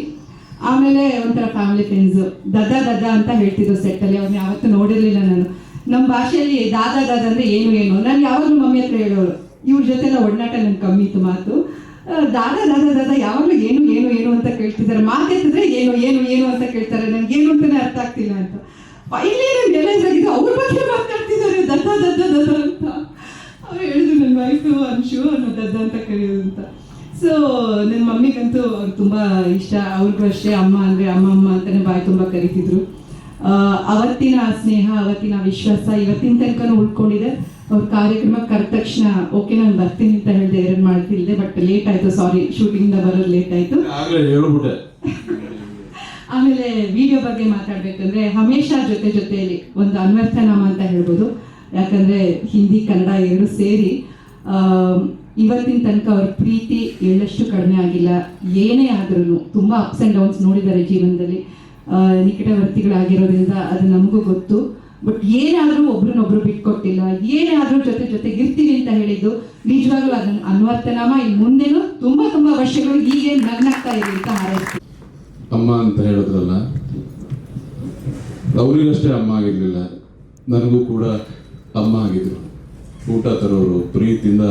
ಆಮೇಲೆ ಒಂಥರ ಫ್ಯಾಮಿಲಿ ಫ್ರೆಂಡ್ಸು, ದದ ಅಂತ ಹೇಳ್ತಿದ್ರು ಸೆಟ್ಟಲ್ಲಿ. ಅವ್ರನ್ನ ಯಾವತ್ತೂ ನೋಡಿರಲಿಲ್ಲ ನಾನು. ನಮ್ಮ ಭಾಷೆಯಲ್ಲಿ ದಾದ ಅಂದರೆ ಏನು ನಾನು ಯಾವಾಗಲೂ ಮಮ್ಮಿ ಹತ್ರ ಹೇಳೋರು. ಇವ್ರ ಜೊತೆಲ್ಲ ಒಡನಾಟ ನನಗೆ ಕಮ್ಮಿ ಇತ್ತು ಮಾತು. ದಾದ ಯಾವಾಗಲೂ ಏನು ಅಂತ ಕೇಳ್ತಿದ್ದಾರೆ. ಮಾತೆತ್ತಿದ್ರೆ ಏನು ಅಂತ ಕೇಳ್ತಾರೆ. ನನಗೇನು ಅಂತಲೇ ಅರ್ಥ ಆಗ್ತಿಲ್ಲ ಅಂತ. ಫೈನಲಿ ನನಗೆ ರಿಯಲೈಸ್ ಆಗಿದ್ದು ಅವ್ರ ಬಗ್ಗೆ ಮಾತಾಡ್ತಿದ್ದಾರೆ, ದದ ಅಂತ. ಅವ್ರು ಹೇಳಿದ್ರು ನನ್ನ ವೈಫು ಅಂಶು ಅನ್ನೋ ದದ ಅಂತ ಕರೆಯೋದು ಅಂತ. ಸೊ ನನ್ನ ಮಮ್ಮಿಗಂತೂ ಅವ್ರು ತುಂಬ ಇಷ್ಟ. ಅವ್ರಿಗೂ ಅಷ್ಟೇ ಅಮ್ಮ ಅಂದರೆ ಅಮ್ಮ ಅಂತಲೇ ಬಾಯಿ ತುಂಬ ಕರಿತಿದ್ರು. ಅವತ್ತಿನ ಸ್ನೇಹ, ಅವತ್ತಿನ ವಿಶ್ವಾಸ ಇವತ್ತಿನ ತನಕನೂ ಉಳ್ಕೊಂಡಿದೆ. ಅವ್ರ ಕಾರ್ಯಕ್ರಮ ಕರೆದ ತಕ್ಷಣ ಓಕೆ ನಾನು ಬರ್ತೀನಿ ಅಂತ ಹೇಳಿದೆ, ಎರಡು ಮಾಡ್ತಿಲ್ದೆ. ಬಟ್ ಲೇಟ್ ಆಯಿತು, ಸಾರಿ, ಶೂಟಿಂಗಿಂದ ಬರೋದು ಲೇಟ್ ಆಯಿತು. ಆಮೇಲೆ ವಿಡಿಯೋ ಬಗ್ಗೆ ಮಾತಾಡಬೇಕಂದ್ರೆ ಹಮೇಶ ಜೊತೆಯಲ್ಲಿ ಒಂದು ಅನ್ವರ್ಥನಾಮ ಅಂತ ಹೇಳ್ಬೋದು. ಯಾಕಂದರೆ ಹಿಂದಿ ಕನ್ನಡ ಎರಡು ಸೇರಿ ಇವತ್ತಿನ ತನಕ ಅವ್ರ ಪ್ರೀತಿ ಎಳ್ಳಷ್ಟು ಕಡಿಮೆ ಆಗಿಲ್ಲ. ಏನೇ ಆದ್ರೂ ತುಂಬ ಅಪ್ಸ್ ಆ್ಯಂಡ್ ಡೌನ್ಸ್ ನೋಡಿದ್ದಾರೆ ಜೀವನದಲ್ಲಿ, ನಿಕಟವರ್ತಿಗಳಾಗಿರೋದ್ರಿಂದ ಅದು ನಮಗೂ ಗೊತ್ತು. ಬಟ್ ಏನಾದರೂ ಒಬ್ರನ್ನೊಬ್ರು ಬಿಟ್ಕೊಟ್ಟಿಲ್ಲ, ಏನೇ ಆದರೂ ಜೊತೆಗಿರ್ತೀವಿ ಅಂತ ಹೇಳಿದ್ದು ನಿಜವಾಗ್ಲೂ ಅದನ್ನು ಅನ್ವರ್ಥನಾಮ. ಇನ್ನು ಮುಂದೆನೂ ತುಂಬ ವರ್ಷಗಳು ಹೀಗೆ ನಗ್ನಾಗ್ತಾ ಇದೆ ಅಂತ ಹಾರೈಸ್ತೀವಿ. ಅಮ್ಮ ಅಂತ ಹೇಳಿದ್ರಲ್ಲ, ಅವರಿಗಷ್ಟೇ ಅಮ್ಮ ಆಗಿರಲಿಲ್ಲ, ನನಗೂ ಕೂಡ ಅಮ್ಮ ಆಗಿದ್ರು. ಊಟ ತರೋರು, ಪ್ರೀತಿಯಿಂದ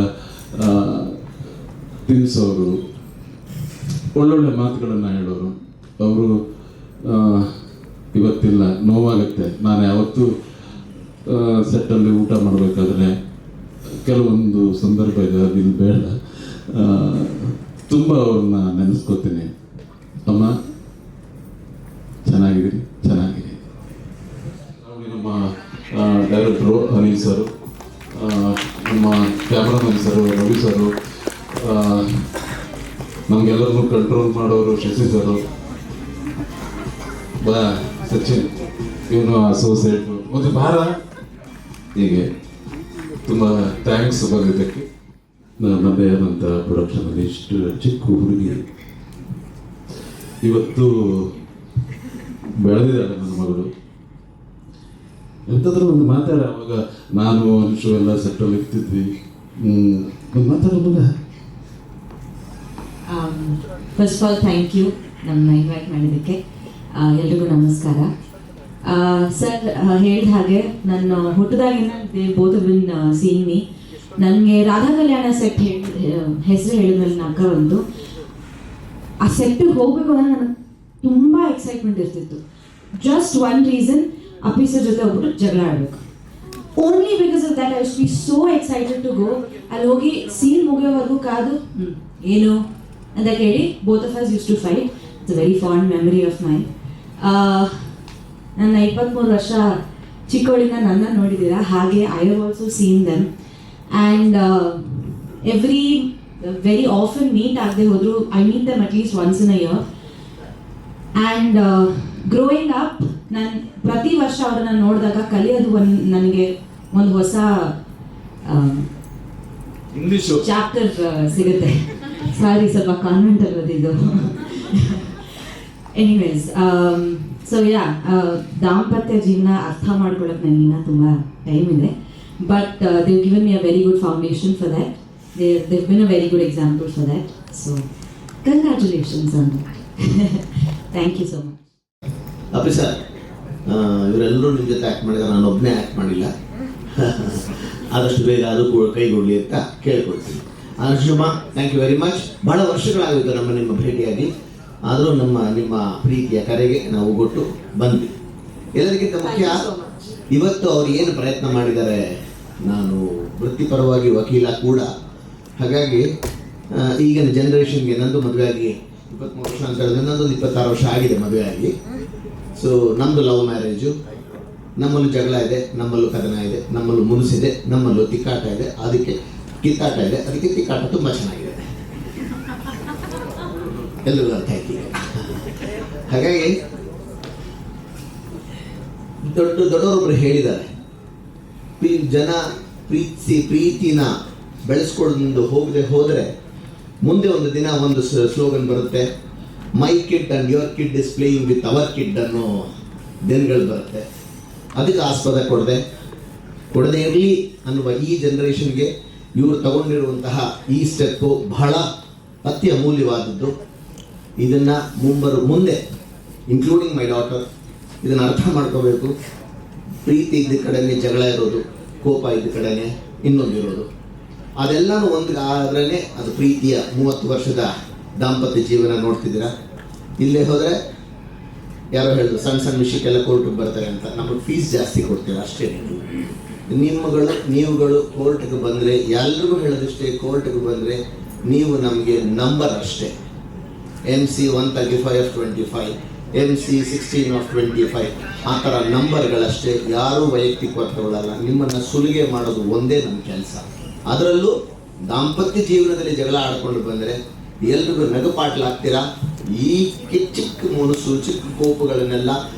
ತಿನ್ನಿಸೋರು, ಒಳ್ಳೊಳ್ಳೆ ಮಾತುಗಳನ್ನು ಹೇಳೋರು. ಅವರು ಇವತ್ತಿಲ್ಲ, ನೋವಾಗುತ್ತೆ. ನಾನು ಯಾವತ್ತೂ ಸೆಟ್ಟಲ್ಲಿ ಊಟ ಮಾಡಬೇಕಾದ್ರೆ ಕೆಲವೊಂದು ಸಂದರ್ಭ ಇದೆ, ಅದು ಇಲ್ಲಿ ಬೇಡ, ತುಂಬ ಅವ್ರನ್ನ ನೆನೆಸ್ಕೋತೀನಿ. ಅಮ್ಮ ಚೆನ್ನಾಗಿದ್ದೀರಿ. ನಮ್ಮ ಡೈರೆಕ್ಟ್ರು ಅನಿಲ್ ಸರು, ನಮ್ಮ ಕ್ಯಾಮ್ರಾಮನ್ ಸರು ರವಿ ಸರು, ನಮಗೆಲ್ಲರನ್ನು ಕಂಟ್ರೋಲ್ ಮಾಡೋರು ಶಶಿ ಸರು, ಸಚಿನ್ ಇವನು ಅಸೋಸಿಯೇಟು, ಒಂದು ಭಾರ, ಹೀಗೆ ತುಂಬ ಥ್ಯಾಂಕ್ಸ್ ಬಂದಿದ್ದಕ್ಕೆ. ನನ್ನದೇ ಆದಂಥ ಪ್ರೊಡಕ್ಷನಲ್ಲಿ ಇಷ್ಟು ಚಿಕ್ಕ ಹುಡುಗಿ ಇವತ್ತು ಬೆಳೆದಿದ್ದಾಳೆ ನನ್ನ ಮಗಳು. ಎಂಥಾದ್ರೂ ಒಂದು ಮಾತಾಡ. ಅವಾಗ ನಾನು ಅನುಷು ಎಲ್ಲ ಸೆಟ್ಟಲ್ಲಿ ಇರ್ತಿದ್ವಿ. ಒಂದು ಮಾತಾಡೋ ಮಗ. First of all thank you ನಮ್ಮನ್ನ ಇನ್ವೈಟ್ ಮಾಡಿದ್ದಕ್ಕೆ. ಎಲ್ರಿಗೂ ನಮಸ್ಕಾರ. ಸರ್ ಹೇಳಿದ ಹಾಗೆ ನನ್ನ ಹುಟ್ಟಿದಾಗಿನ ಬೋತ್ ಬಿನ್ ಸೀಯಿಂಗ್ ಮೀ. ನನಗೆ ರಾಧಾ ಕಲ್ಯಾಣ ಸೆಟ್ ಹೆಸರು ಹೇಳಿದ್ಮೇಲೆ ನನ್ನ ಅಕ್ಕ ಒಂದು ಆ ಸೆಟ್ಟಿಗೆ ಹೋಗಬೇಕು ಅಂದರೆ ನನಗೆ ತುಂಬ ಎಕ್ಸೈಟ್ಮೆಂಟ್ ಇರ್ತಿತ್ತು. Just one reason, Appi sir ಜೊತೆ ಹೋಗ್ಬಿಟ್ಟು ಜಗಳ ಆಡಬೇಕು. Only because of that I was be so excited to go. ಅಲ್ಲಿ ಹೋಗಿ ಸೀನ್ ಮುಗಿಯೋವರೆಗೂ ಕಾದು ಏನು ಅಂತ ಕೇಳಿ both of us used to fight. It's a very fond memory of my. ನನ್ನ 23 ವರ್ಷ ಚಿಕ್ಕವಳಿಂದ ನನ್ನ ನೋಡಿದ್ದೀರಾ, ಹಾಗೆ I have also seen them. And very often meet ಆಗದೆ ಹೋದ್ರು, I meet them at least once in a year. And growing up ನಾನು ಪ್ರತಿ ವರ್ಷ ಅವರನ್ನು ನೋಡಿದಾಗ ಕಲಿಯೋದು ನನಗೆ ಒಂದು ಹೊಸ ಇಂಗ್ಲಿಷ್ ಚಾಪ್ಟರ್ ಸಿಗುತ್ತೆ. ಸಾರಿ, ಸ್ವಲ್ಪ ಕಾನ್ವೆಂಟಲ್ಲಿ ಓದಿದ್ದು. ಎನಿವೇಸ್, ಸೊ ದಾಂಪತ್ಯ ಜೀವನ ಅರ್ಥ ಮಾಡ್ಕೊಳ್ಳೋಕೆ ನನಗಿನ್ನ ತುಂಬ ಟೈಮ್ ಇದೆ. But they've given me a very good foundation for that. They've been a very good example for that. So congratulations on that. Thank you so much. ಅಪ್ಪಿ ಸರ್, ಇವರೆಲ್ಲರೂ ನಿಮ್ಮ ಜೊತೆ ಆ್ಯಕ್ಟ್ ಮಾಡಿದ್ದಾರೆ, ನಾನು ಒಬ್ಬನೇ ಆ್ಯಕ್ಟ್ ಮಾಡಿಲ್ಲ. ಆದಷ್ಟು ಬೇಗ ಅದು ಕೈಗೊಳ್ಳಿ ಅಂತ ಕೇಳ್ಕೊಳ್ತೀನಿ. ಅನುಷುಮಾ, ಥ್ಯಾಂಕ್ ಯು ವೆರಿ ಮಚ್. ಭಾಳ ವರ್ಷಗಳಾಗಿತ್ತು ನಿಮ್ಮ ಭೇಟಿಯಾಗಿ, ಆದರೂ ನಿಮ್ಮ ಪ್ರೀತಿಯ ಕರೆಗೆ ನಾವು ಕೊಟ್ಟು ಬಂದ್ವಿ. ಎಲ್ಲರಿಗಿಂತ ಮುಖ್ಯ, ಇವತ್ತು ಅವ್ರು ಏನು ಪ್ರಯತ್ನ ಮಾಡಿದ್ದಾರೆ. ನಾನು ವೃತ್ತಿಪರವಾಗಿ ವಕೀಲ ಕೂಡ, ಹಾಗಾಗಿ ಈಗಿನ ಜನ್ರೇಷನ್ಗೆ ನಂದು ಮದುವೆ ಆಗಿ 23 ವರ್ಷ ಅಂತ ಹೇಳಿದ್ರೆ ನನ್ನೊಂದು 26 ವರ್ಷ ಆಗಿದೆ ಮದುವೆ ಆಗಿ. ಸೊ ನಮ್ಮದು ಲವ್ ಮ್ಯಾರೇಜು. ನಮ್ಮಲ್ಲೂ ಜಗಳ ಇದೆ, ನಮ್ಮಲ್ಲೂ ಕದನ ಇದೆ, ನಮ್ಮಲ್ಲೂ ಮುನಿಸಿದೆ, ನಮ್ಮಲ್ಲೂ ತಿಕ್ಕಾಟ ಇದೆ, ಅದಕ್ಕೆ ಕಿತ್ತಾಟ ಇದೆ, ಅದಕ್ಕೆ ತಿಕ್ಕಾಟ ತುಂಬ ಚೆನ್ನಾಗಿದೆ. ಎಲ್ಲರಿಗೂ ಅರ್ಥ ಆಯ್ತು. ಹಾಗಾಗಿ ದೊಡ್ಡವರೊಬ್ಬರು ಹೇಳಿದ್ದಾರೆ, ಜನ ಪ್ರೀತಿನ ಬೆಳೆಸ್ಕೊಂಡು ಹೋಗದೆ ಹೋದರೆ ಮುಂದೆ ಒಂದು ದಿನ ಒಂದು ಸ್ಲೋಗನ್ ಬರುತ್ತೆ, my kid and your kid is playing with our kid ಅನ್ನೋ ದಿನಗಳು ಬರುತ್ತೆ. ಅದಕ್ಕೆ ಆಸ್ಪದ ಕೊಡದೇ ಇರಲಿ ಅನ್ನುವ ಈ ಜನ್ರೇಷನ್ಗೆ ಇವರು ತಗೊಂಡಿರುವಂತಹ ಈ ಸ್ಟೆಪ್ಪು ಬಹಳ ಅತಿ ಅಮೂಲ್ಯವಾದದ್ದು. ಇದನ್ನು ಮುಂದೆ ಇನ್ಕ್ಲೂಡಿಂಗ್ ಮೈ ಡಾಟರ್ ಇದನ್ನು ಅರ್ಥ ಮಾಡ್ಕೋಬೇಕು. ಪ್ರೀತಿ ಇದ್ದ ಕಡೆನೇ ಜಗಳ ಇರೋದು, ಕೋಪ ಇದ್ದ ಕಡೆನೇ ಇನ್ನೊಂದಿರೋದು, ಅದೆಲ್ಲನೂ ಒಂದು ಆದ್ರೇ ಅದು ಪ್ರೀತಿಯ 30 ವರ್ಷದ ದಾಂಪತ್ಯ ಜೀವನ ನೋಡ್ತಿದ್ದೀರಾ. ಇಲ್ಲೇ ಹೋದರೆ ಯಾರೋ ಹೇಳಿದ್ರು ಸಣ್ಣ ಸಣ್ಣ ವಿಷಯಕ್ಕೆಲ್ಲ ಕೋರ್ಟಿಗೆ ಬರ್ತಾರೆ ಅಂತ. ನಮಗೆ ಫೀಸ್ ಜಾಸ್ತಿ ಕೊಡ್ತೀರಾ ಅಷ್ಟೇ. ನೀವುಗಳು ಕೋರ್ಟ್ಗೆ ಬಂದರೆ ಎಲ್ರಿಗೂ ಹೇಳೋದಷ್ಟೇ, ಕೋರ್ಟ್ಗೆ ಬಂದರೆ ನೀವು ನಮಗೆ ನಂಬರ್ ಅಷ್ಟೇ. MC 135/25, MC 16/25 ಆ ಥರ ನಂಬರ್ಗಳಷ್ಟೇ. ಯಾರೂ ವೈಯಕ್ತಿಕವಾಗಿ ತಗೊಳ್ಳಲ್ಲ. ನಿಮ್ಮನ್ನು ಸುಲಿಗೆ ಮಾಡೋದು ಒಂದೇ ನಮ್ಮ ಕೆಲಸ. ಅದರಲ್ಲೂ ದಾಂಪತ್ಯ ಜೀವನದಲ್ಲಿ ಜಗಳ ಆಡ್ಕೊಂಡು ಬಂದರೆ ಎಲ್ರಿಗೂ ನಗುಪಾಟ್ಲಾಗ್ತೀರಾ. ಈ ಚಿಕ್ಕ ಮುನುಸು ಚಿಕ್ಕ ಕೋಪಗಳನ್ನೆಲ್ಲ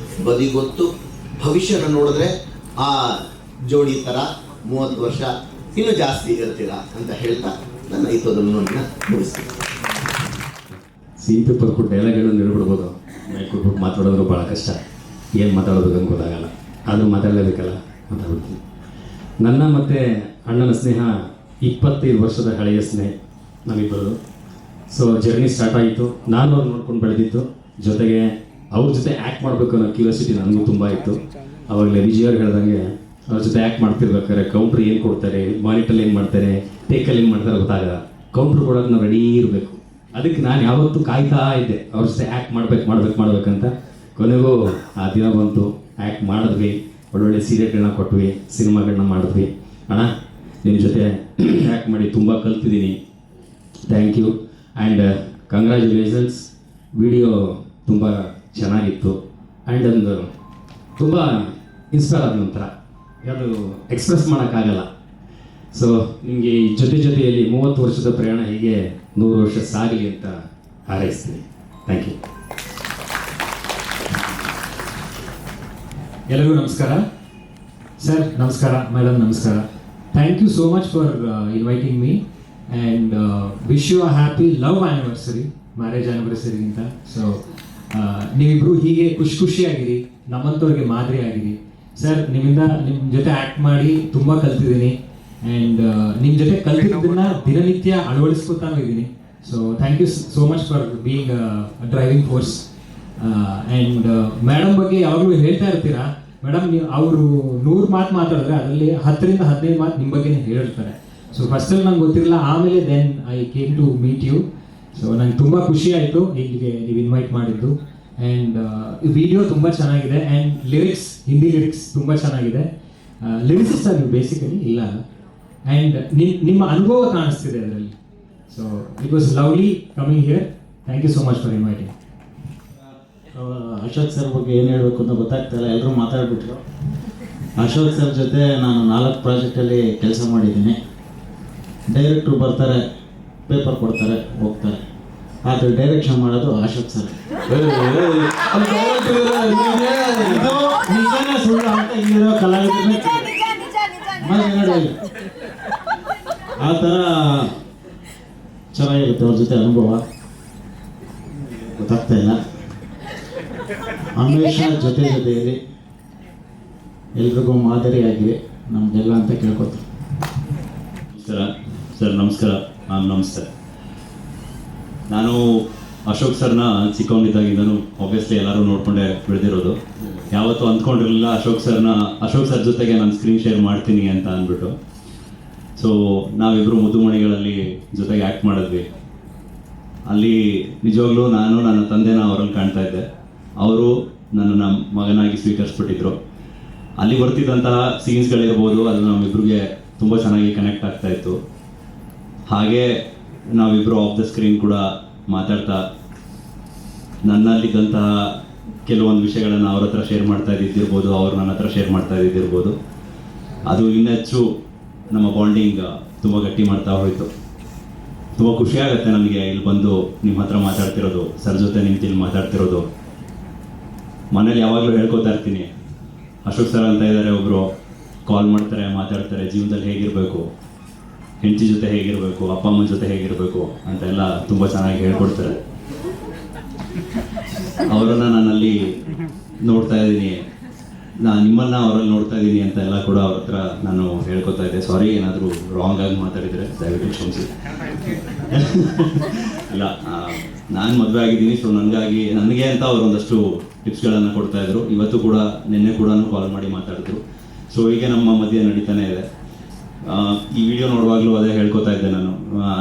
ಬದಿಗೊತ್ತು ಭವಿಷ್ಯನ ನೋಡಿದ್ರೆ ಆ ಜೋಡಿ ಥರ 30 ವರ್ಷ ಇನ್ನೂ ಜಾಸ್ತಿ ಇರ್ತೀರಾ ಅಂತ ಹೇಳ್ತಾ ನನ್ನ 5 ನೋಡಿನ ಮುಗಿಸ್ತೀನಿ. ಸೀನ್ ಪೇಪರ್ ಕೊಟ್ಟು ಡೈಲಾಗ್ಗಳನ್ನು ಹೇಳ್ಬಿಡ್ಬೋದು, ಕೊಟ್ಬಿಟ್ಟು ಮಾತಾಡೋದ್ರು ಭಾಳ ಕಷ್ಟ. ಏನು ಮಾತಾಡೋದು ಅಂತ ಗೊತ್ತಾಗಲ್ಲ, ಆದರೂ ಮಾತಾಡಲೇಬೇಕಲ್ಲ, ಮಾತಾಡ್ಬಿಡ್ತೀನಿ. ನನ್ನ ಮತ್ತು ಅಣ್ಣನ ಸ್ನೇಹ 25 ವರ್ಷದ ಹಳೆಯ ಸ್ನೇಹ ನಮ್ಮಿಬ್ಬರದು. ಸೊ ಜರ್ನಿ ಸ್ಟಾರ್ಟ್ ಆಯಿತು. ನಾನು ಅವ್ರು ನೋಡ್ಕೊಂಡು ಬೆಳೆದಿತ್ತು. ಜೊತೆಗೆ ಅವ್ರ ಜೊತೆ ಆ್ಯಕ್ಟ್ ಮಾಡಬೇಕು ಅನ್ನೋ ಕ್ಯೂರಿಯಾಸಿಟಿ ನನಗೂ ತುಂಬ ಇತ್ತು. ಆವಾಗಲೇ ವಿಜಯ್ ಅವ್ರು ಹೇಳ್ದಂಗೆ ಅವ್ರ ಜೊತೆ ಆ್ಯಕ್ಟ್ ಮಾಡ್ತಿರ್ಬೇಕಾದ್ರೆ ಕೌಂಟ್ರ್ ಏನು ಕೊಡ್ತಾರೆ, ಮಾನಿಟಲ್ಲಿ ಏನು ಮಾಡ್ತಾರೆ, ಟೇಕಲ್ಲಿ ಏನು ಮಾಡ್ತಾರೆ ಗೊತ್ತಾಗಲ್ಲ. ಕೌಂಟ್ರ್ ಕೊಡೋಕೆ ನಾವು ರೆಡಿ ಇರಬೇಕು. ಅದಕ್ಕೆ ನಾನು ಯಾವತ್ತೂ ಕಾಯ್ತಾ ಇದ್ದೆ ಅವ್ರ ಜೊತೆ ಆ್ಯಕ್ಟ್ ಮಾಡ್ಬೇಕಂತ. ಕೊನೆಗೂ ಆ ದಿನ ಬಂತು, ಆ್ಯಕ್ಟ್ ಮಾಡಿದ್ವಿ, ಒಳ್ಳೊಳ್ಳೆ ಸೀರಿಯಲ್ಗಳನ್ನ ಕೊಟ್ವಿ, ಸಿನಿಮಾಗಳನ್ನ ಮಾಡಿದ್ವಿ. ಅಣ್ಣ ನಿಮ್ಮ ಜೊತೆ ಆ್ಯಕ್ಟ್ ಮಾಡಿ ತುಂಬ ಕಲ್ತಿದ್ದೀನಿ. Thank you and congratulations. Video ತುಂಬ ಚೆನ್ನಾಗಿತ್ತು ಆ್ಯಂಡ್ ಒಂದು ತುಂಬ ಇನ್ಸ್ಪೈರ್ ಆದ ನಂತರ ಅದು ಎಕ್ಸ್ಪ್ರೆಸ್ ಮಾಡೋಕ್ಕಾಗಲ್ಲ. ಸೊ ನಿಮಗೆ ಈ ಜೊತೆಯಲ್ಲಿ 30 ವರ್ಷದ ಪ್ರಯಾಣ ಹೀಗೆ 100 ವರ್ಷ ಸಾಗಲಿ ಅಂತ ಹಾರೈಸ್ತೀನಿ. Thank you. ಎಲ್ಲರಿಗೂ ನಮಸ್ಕಾರ. ಸರ್ ನಮಸ್ಕಾರ, ಮೇಡಮ್ ನಮಸ್ಕಾರ. Thank you so much for inviting me and wish you a happy love anniversary, marriage ಆ್ಯನಿವರ್ಸರಿಗಿಂತ. ಸೊ ನೀವಿಬ್ಬರು ಹೀಗೆ ಖುಷಿಯಾಗಿರಿ, ನಮ್ಮಂಥವ್ರಿಗೆ ಮಾದರಿ ಆಗಿರಿ. ಸರ್ ನಿಮ್ಮ ಜೊತೆ ಆ್ಯಕ್ಟ್ ಮಾಡಿ ತುಂಬ ಕಲ್ತಿದ್ದೀನಿ ಆ್ಯಂಡ್ ನಿಮ್ಮ ಜೊತೆ ಕಲ್ತಿದ್ದನ್ನ ದಿನನಿತ್ಯ ಅಳವಡಿಸ್ಕೊತಾನೂ ಇದ್ದೀನಿ. So thank you so much for being driving force. And madam ಬಗ್ಗೆ ಯಾವಾಗಲೂ ಹೇಳ್ತಾ ಇರ್ತೀರಾ. ಮೇಡಮ್ ನೀವು ಅವರು 100 ಮಾತು ಮಾತಾಡಿದ್ರೆ ಅದರಲ್ಲಿ 10ರಿಂದ 15 ಮಾತು ನಿಮ್ಮ ಬಗ್ಗೆನೇ ಹೇಳಿರ್ತಾರೆ. ಸೊ ಫಸ್ಟಲ್ಲಿ ನಂಗೆ ಗೊತ್ತಿರಲಿಲ್ಲ, ಆಮೇಲೆ then I came to meet you. So ನಂಗೆ ತುಂಬ ಖುಷಿ ಆಯಿತು ಇಲ್ಲಿಗೆ ನೀವು ಇನ್ವೈಟ್ ಮಾಡಿದ್ದು. ಆ್ಯಂಡ್ ವಿಡಿಯೋ ತುಂಬ ಚೆನ್ನಾಗಿದೆ ಆ್ಯಂಡ್ ಲಿರಿಕ್ಸ್, ಹಿಂದಿ ಲಿರಿಕ್ಸ್ ತುಂಬ ಚೆನ್ನಾಗಿದೆ. ಲಿರಿಕ್ಸ್ ನೀವು ಬೇಸಿಕಲಿ ಇಲ್ಲ, ಆ್ಯಂಡ್ ನಿಮ್ಮ ಅನುಭವ ಕಾಣಿಸ್ತಿದೆ ಅದರಲ್ಲಿ. So it was lovely coming here. Thank you so much for inviting. Ashok sir ಬಗ್ಗೆ ಏನು ಹೇಳಬೇಕು ಅಂತ ಗೊತ್ತಾಗ್ತಾಯಿಲ್ಲ, ಎಲ್ಲರೂ ಮಾತಾಡ್ಬಿಟ್ರು. ಅಶೋಕ್ ಸರ್ ಜೊತೆ ನಾನು 4 ಪ್ರಾಜೆಕ್ಟಲ್ಲಿ ಕೆಲಸ ಮಾಡಿದ್ದೀನಿ. ಡೈರೆಕ್ಟ್ರು ಬರ್ತಾರೆ, ಪೇಪರ್ ಕೊಡ್ತಾರೆ, ಹೋಗ್ತಾರೆ. ಆದರೆ ಡೈರೆಕ್ಷನ್ ಮಾಡೋದು ಅಶೋಕ್ ಸರ್. ನಿಜನೇ ಸುಳ್ಳು ಅಂತ ಇಲ್ಲಿರೋ ಕಲಾವಿದರೇ ಆ ಥರ ಚೆನ್ನಾಗಿರುತ್ತೆ ಅವ್ರ ಜೊತೆ ಅನುಭವ. ಗೊತ್ತಾಗ್ತಾ ಇಲ್ಲ. ಹಮೇಶ ಜೊತೆಯಲ್ಲಿ ಎಲ್ರಿಗೂ ಮಾದರಿಯಾಗಿರಿ ನಮಗೆಲ್ಲ ಅಂತ ಕೇಳ್ಕೊತೀನಿ. ಸರ್ ನಮಸ್ಕಾರ. ನಮಸ್ತೆ. ನಾನು ಅಶೋಕ್ ಸರ್ನ ಚಿಕ್ಕವನಿದ್ದಾಗಿಂದನೂ ಆಬ್ವಿಯಸ್ಲಿ ಎಲ್ಲರೂ ನೋಡ್ಕೊಂಡೆ ಬೆಳೆದಿರೋದು. ಯಾವತ್ತೂ ಅಂದ್ಕೊಂಡಿರಲಿಲ್ಲ ಅಶೋಕ್ ಸರ್ ಜೊತೆಗೆ ನಾನು ಸ್ಕ್ರೀನ್ ಶೇರ್ ಮಾಡ್ತೀನಿ ಅಂತ ಅಂದ್ಬಿಟ್ಟು. ಸೊ ನಾವಿಬ್ಬರು ಮುದುಮಣಿಗಳಲ್ಲಿ ಜೊತೆಗೆ ಆ್ಯಕ್ಟ್ ಮಾಡಿದ್ವಿ. ಅಲ್ಲಿ ನಿಜವಾಗ್ಲೂ ನಾನು ನನ್ನ ತಂದೆನ ಅವರಲ್ಲಿ ಕಾಣ್ತಾ ಇದ್ದೆ. ಅವರು ನನ್ನನ್ನು ಮಗನಾಗಿ ಸ್ವೀಕರಿಸ್ಬಿಟ್ಟಿದ್ರು. ಅಲ್ಲಿ ಬರ್ತಿದ್ದಂತಹ ಸೀನ್ಸ್ಗಳಿರ್ಬೋದು, ಅದು ನಮ್ಮಿಬ್ರಿಗೆ ತುಂಬ ಚೆನ್ನಾಗಿ ಕನೆಕ್ಟ್ ಆಗ್ತಾಯಿತ್ತು. ಹಾಗೆ ನಾವಿಬ್ಬರು ಆಫ್ ದ ಸ್ಕ್ರೀನ್ ಕೂಡ ಮಾತಾಡ್ತಾ ನನ್ನಲ್ಲಿದ್ದಂತಹ ಕೆಲವೊಂದು ವಿಷಯಗಳನ್ನು ಅವ್ರ ಹತ್ರ ಶೇರ್ ಮಾಡ್ತಾ ಇದ್ದಿರ್ಬೋದು, ಅವ್ರು ನನ್ನ ಹತ್ರ ಶೇರ್ ಮಾಡ್ತಾ ಇದ್ದಿರ್ಬೋದು. ಅದು ಇನ್ನೆಚ್ಚು ನಮ್ಮ ಬಾಂಡಿಂಗ್ ತುಂಬ ಗಟ್ಟಿ ಮಾಡ್ತಾ ಹೋಯಿತು. ತುಂಬ ಖುಷಿಯಾಗುತ್ತೆ ನನಗೆ ಇಲ್ಲಿ ಬಂದು ನಿಮ್ಮ ಹತ್ರ ಮಾತಾಡ್ತಿರೋದು, ಸರ್ ಜೊತೆ ನಿಂತು ಇಲ್ಲಿ ಮಾತಾಡ್ತಿರೋದು. ಮನೇಲಿ ಯಾವಾಗಲೂ ಹೇಳ್ಕೊತಾ ಇರ್ತೀನಿ, ಅಶೋಕ್ ಸರ್ ಅಂತ ಇದ್ದಾರೆ ಒಬ್ಬರು, ಕಾಲ್ ಮಾಡ್ತಾರೆ, ಮಾತಾಡ್ತಾರೆ, ಜೀವನದಲ್ಲಿ ಹೇಗಿರಬೇಕು. ಹೆಂಡತಿ ಜೊತೆ ಹೇಗಿರಬೇಕು, ಅಪ್ಪ ಅಮ್ಮನ ಜೊತೆ ಹೇಗಿರಬೇಕು ಅಂತೆಲ್ಲ ತುಂಬ ಚೆನ್ನಾಗಿ ಹೇಳ್ಕೊಡ್ತಾರೆ. ಅವರನ್ನು ನಾನಲ್ಲಿ ನೋಡ್ತಾ ಇದ್ದೀನಿ, ನಿಮ್ಮನ್ನು ಅವರಲ್ಲಿ ನೋಡ್ತಾ ಇದ್ದೀನಿ ಅಂತ ಎಲ್ಲ ಕೂಡ ಅವ್ರ ಹತ್ರ ನಾನು ಹೇಳ್ಕೊತಾ ಇದ್ದೆ. ಸಾರಿ, ಏನಾದರೂ ರಾಂಗ್ ಆಗಿ ಮಾತಾಡಿದರೆ ದಯವಿಟ್ಟು ಕ್ಷಮಿಸಿ. ಇಲ್ಲ, ನಾನು ಮದುವೆ ಆಗಿದ್ದೀನಿ, ಸೊ ನನಗೆ ಅಂತ ಅವರು ಒಂದಷ್ಟು ಟಿಪ್ಸ್ಗಳನ್ನು ಕೊಡ್ತಾ ಇದ್ರು. ಇವತ್ತು ಕೂಡ, ನಿನ್ನೆ ಕೂಡ ಕಾಲ್ ಮಾಡಿ ಮಾತಾಡಿದ್ರು. ಸೊ ಹೀಗೆ ನಮ್ಮ ಮಧ್ಯೆ ನಡೀತಾನೆ ಇದೆ. ಈ ವಿಡಿಯೋ ನೋಡುವಾಗಲೂ ಅದೇ ಹೇಳ್ಕೊತಾ ಇದ್ದೆ, ನಾನು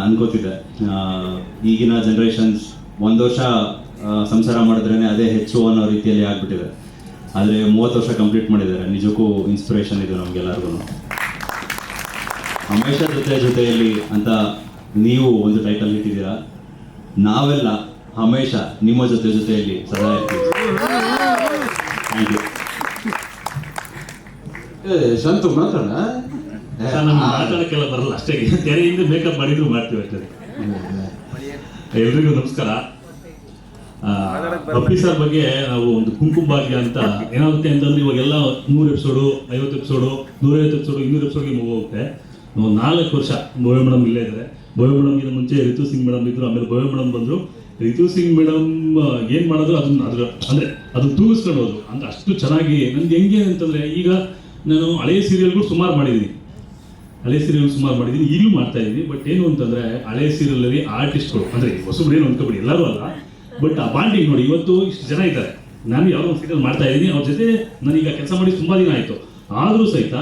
ಅನ್ಕೋತಿದ್ದೆ ಈಗಿನ ಜನ್ರೇಷನ್ಸ್ 1 ವರ್ಷ ಸಂಸಾರ ಮಾಡಿದ್ರೇ ಅದೇ ಹೆಚ್ಚು ಅನ್ನೋ ರೀತಿಯಲ್ಲಿ ಆಗ್ಬಿಟ್ಟಿದೆ. ಆದರೆ 30 ವರ್ಷ ಕಂಪ್ಲೀಟ್ ಮಾಡಿದ್ದಾರೆ. ನಿಜಕ್ಕೂ ಇನ್ಸ್ಪಿರೇಷನ್ ಇದು ನಮಗೆಲ್ಲರಿಗೂ. ಹಮೇಶ ಜೊತೆಯಲ್ಲಿ ಅಂತ ನೀವು ಒಂದು ಟೈಟಲ್ ಇಟ್ಟಿದ್ದೀರಾ. ನಾವೆಲ್ಲ ಹಮೇಶ ನಿಮ್ಮ ಜೊತೆಯಲ್ಲಿ ಸದಾ ಇರ್ತೀವಿ. Thank you. ಶಾಂತು ಮಾತಾಡ. ನಮ್ಗೆ ಮಾತಾಡೋಕ್ಕೆಲ್ಲ ಬರಲ್ಲ, ಅಷ್ಟೇ. ತೆರೆಯಿಂದ ಮೇಕಪ್ ಮಾಡಿದ್ರು ಮಾಡ್ತೀವಿ ಅಷ್ಟೇ. ಎಲ್ರಿಗೂ ನಮಸ್ಕಾರ. ಅಪ್ಪಿ ಸರ್ ಬಗ್ಗೆ ನಾವು ಒಂದು ಕುಂಕುಮ ಭಾಗ್ಯ ಅಂತ ಏನಾಗುತ್ತೆ ಅಂತಂದ್ರೆ, ಇವಾಗೆಲ್ಲ 100 ಎಪಿಸೋಡು, 50 ಎಪಿಸೋಡು, 150 ಎಪಿಸೋಡು, 200 ಎಪಿಸೋಡ್ಗೆ ಮುಗೋಗುತ್ತೆ. ನಾವು 4 ವರ್ಷ ಭವ್ಯ ಮೇಡಮ್ ಇಲ್ಲೇ ಇದ್ದಾರೆ. ಭವ್ಯ ಮೇಡಮ್ಗಿಂತ ಮುಂಚೆ ರಿತು ಸಿಂಗ್ ಮೇಡಮ್ ಇದ್ರು, ಆಮೇಲೆ ಭವ್ಯ ಮೇಡಮ್ ಬಂದರು. ರಿತು ಸಿಂಗ್ ಮೇಡಮ್ ಏನು ಮಾಡೋದು ಅದನ್ನು ತೂಗಿಸ್ಕೊಂಡು ಹೋದ್ರು ಅಂತ ಅಷ್ಟು ಚೆನ್ನಾಗಿ. ನನ್ಗೆ ಹೆಂಗೆ ಅಂತಂದರೆ, ಈಗ ನಾನು ಹಳೆಯ ಸೀರಿಯಲ್ಗಳು ಸುಮಾರು ಮಾಡಿದ್ದೀನಿ, ಈಗಲೂ ಮಾಡ್ತಾ ಇದ್ದೀನಿ. ಬಟ್ ಏನು ಅಂತಂದರೆ, ಹಳೆಯ ಸೀರಿಯಲಲ್ಲಿ ಆರ್ಟಿಸ್ಟ್ಗಳು ಅಂದರೆ ಹೊಸಬ್ರು ಏನು ಅಂದ್ಕೊಬಿಡಿ, ಎಲ್ಲರೂ ಅಲ್ಲ, ಬಟ್ ಆ ಬಾಂಡಿಂಗ್ ನೋಡಿ. ಇವತ್ತು ಇಷ್ಟು ಜನ ಇದ್ದಾರೆ, ನಾನು ಯಾವುದೋ ಒಂದು ಸೀರಿಯಲ್ ಮಾಡ್ತಾ ಇದ್ದೀನಿ, ಅವ್ರ ಜೊತೆ ನಾನೀಗ ಕೆಲಸ ಮಾಡಿ ತುಂಬ ದಿನ ಆಯಿತು. ಆದರೂ ಸಹಿತ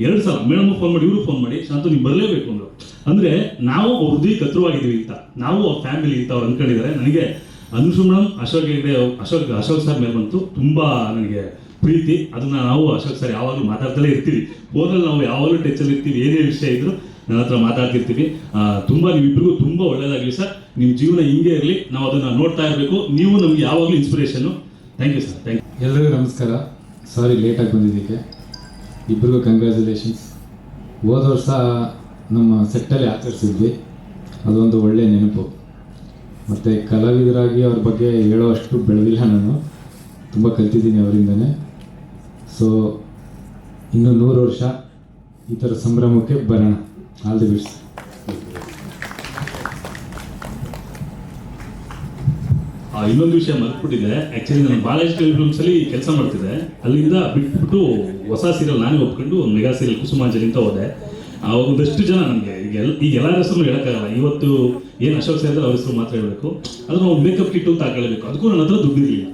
2 ಸಲ ಮೇಡಮ್ ಫೋನ್ ಮಾಡಿ, ಇವರು ಫೋನ್ ಮಾಡಿ, ಶಾಂತು ನೀವು ಬರಲೇಬೇಕು ಅಂದರು. ಅಂದರೆ ನಾವು ಅವ್ರ ಹೃದಯಕ್ಕೆ ಹತ್ರವಾಗಿದ್ದೀವಿ ಅಂತ, ನಾವು ಅವ್ರ ಫ್ಯಾಮಿಲಿ ಅಂತ ಅವ್ರು ಅಂದ್ಕೊಂಡಿದ್ದಾರೆ. ನನಗೆ ಅನುಷು ಮೇಡಮ್, ಅಶೋಕ್ ಸರ್ ಮೇಲೆ ಬಂತು ತುಂಬ ನನಗೆ ಪ್ರೀತಿ. ಅದನ್ನು ನಾವು ಅಶೋಕ್ ಸರ್ ಯಾವಾಗಲೂ ಮಾತಾಡ್ತಲೇ ಇರ್ತೀವಿ. ಫೋನಲ್ಲಿ ನಾವು ಯಾವಾಗಲೂ ಟಚ್ಚಲ್ಲಿ ಇರ್ತೀವಿ. ಏನೇ ವಿಷಯ ಇದ್ದರೂ ನನ್ನ ಹತ್ರ ಮಾತಾಡ್ತಿರ್ತೀವಿ. ತುಂಬ ನೀವಿಬ್ಬರಿಗೂ ತುಂಬ ಒಳ್ಳೆಯದಾಗಲಿ ಸರ್. ನಿಮ್ಮ ಜೀವನ ಹಿಂಗೆ ಇರಲಿ, ನಾವು ಅದನ್ನು ನೋಡ್ತಾ ಇರಬೇಕು. ನೀವು ನಮಗೆ ಯಾವಾಗಲೂ inspiration. Thank you sir. Thank you. ಎಲ್ರಿಗೂ ನಮಸ್ಕಾರ. ಸಾರಿ ಲೇಟಾಗಿ ಬಂದಿದ್ದಕ್ಕೆ. ಇಬ್ಬರಿಗೂ ಕಂಗ್ರ್ಯಾಚುಲೇಷನ್ಸ್. ಹೋದ ವರ್ಷ ನಮ್ಮ ಸೆಟ್ಟಲ್ಲಿ ಆಚರಿಸಿದ್ವಿ, ಅದೊಂದು ಒಳ್ಳೆಯ ನೆನಪು. ಮತ್ತು ಕಲಾವಿದರಾಗಿ ಅವ್ರ ಬಗ್ಗೆ ಹೇಳೋ ಅಷ್ಟು ಬೆಳೆದಿಲ್ಲ, ನಾನು ತುಂಬ ಕಲ್ತಿದ್ದೀನಿ ಅವರಿಂದನೇ. ಸೊ ಇನ್ನು 100 ವರ್ಷ ಈ ಥರ ಸಂಭ್ರಮಕ್ಕೆ ಬರೋಣ. All the best. ಇನ್ನೊಂದು ವಿಷಯ ಮರೆತುಬಿಟ್ಟಿದೆ. ಆ್ಯಕ್ಚುಲಿ ನಾನು ಬಾಲಾಜಿ ಫಿಲ್ಮ್ಸಲ್ಲಿ ಕೆಲಸ ಮಾಡ್ತಿದ್ದೆ. ಅಲ್ಲಿಂದ ಬಿಟ್ಬಿಟ್ಟು ಹೊಸ ಸೀರಿಯಲ್ ನಾನೇ ಒಪ್ಕೊಂಡು ಒಂದು ಮೆಗಾ ಸೀರಿಯಲ್ ಕುಸುಮಾಂಜಲಿ ಅಂತ ಹೋದೆ. ಆವಾಗ ಒಂದಷ್ಟು ಜನ ನನಗೆ ಈಗ ಎಲ್ಲರ ಹೆಸರು ಹೇಳೋಕ್ಕಾಗಲ್ಲ. ಇವತ್ತು ಏನು ಅಶೋಕ್ ಸರ್ ಅವ್ರ ಹೆಸರು ಮಾತ್ರ ಹೇಳಬೇಕು. ಅದು ನಾವು ಮೇಕಪ್ ಕಿಟ್ಟು ಅಂತ ಹಾಕೊಳ್ಳಬೇಕು. ಅದಕ್ಕೂ ನನ್ನ ಹತ್ರ ದುಡ್ಡಿರಲಿಲ್ಲ.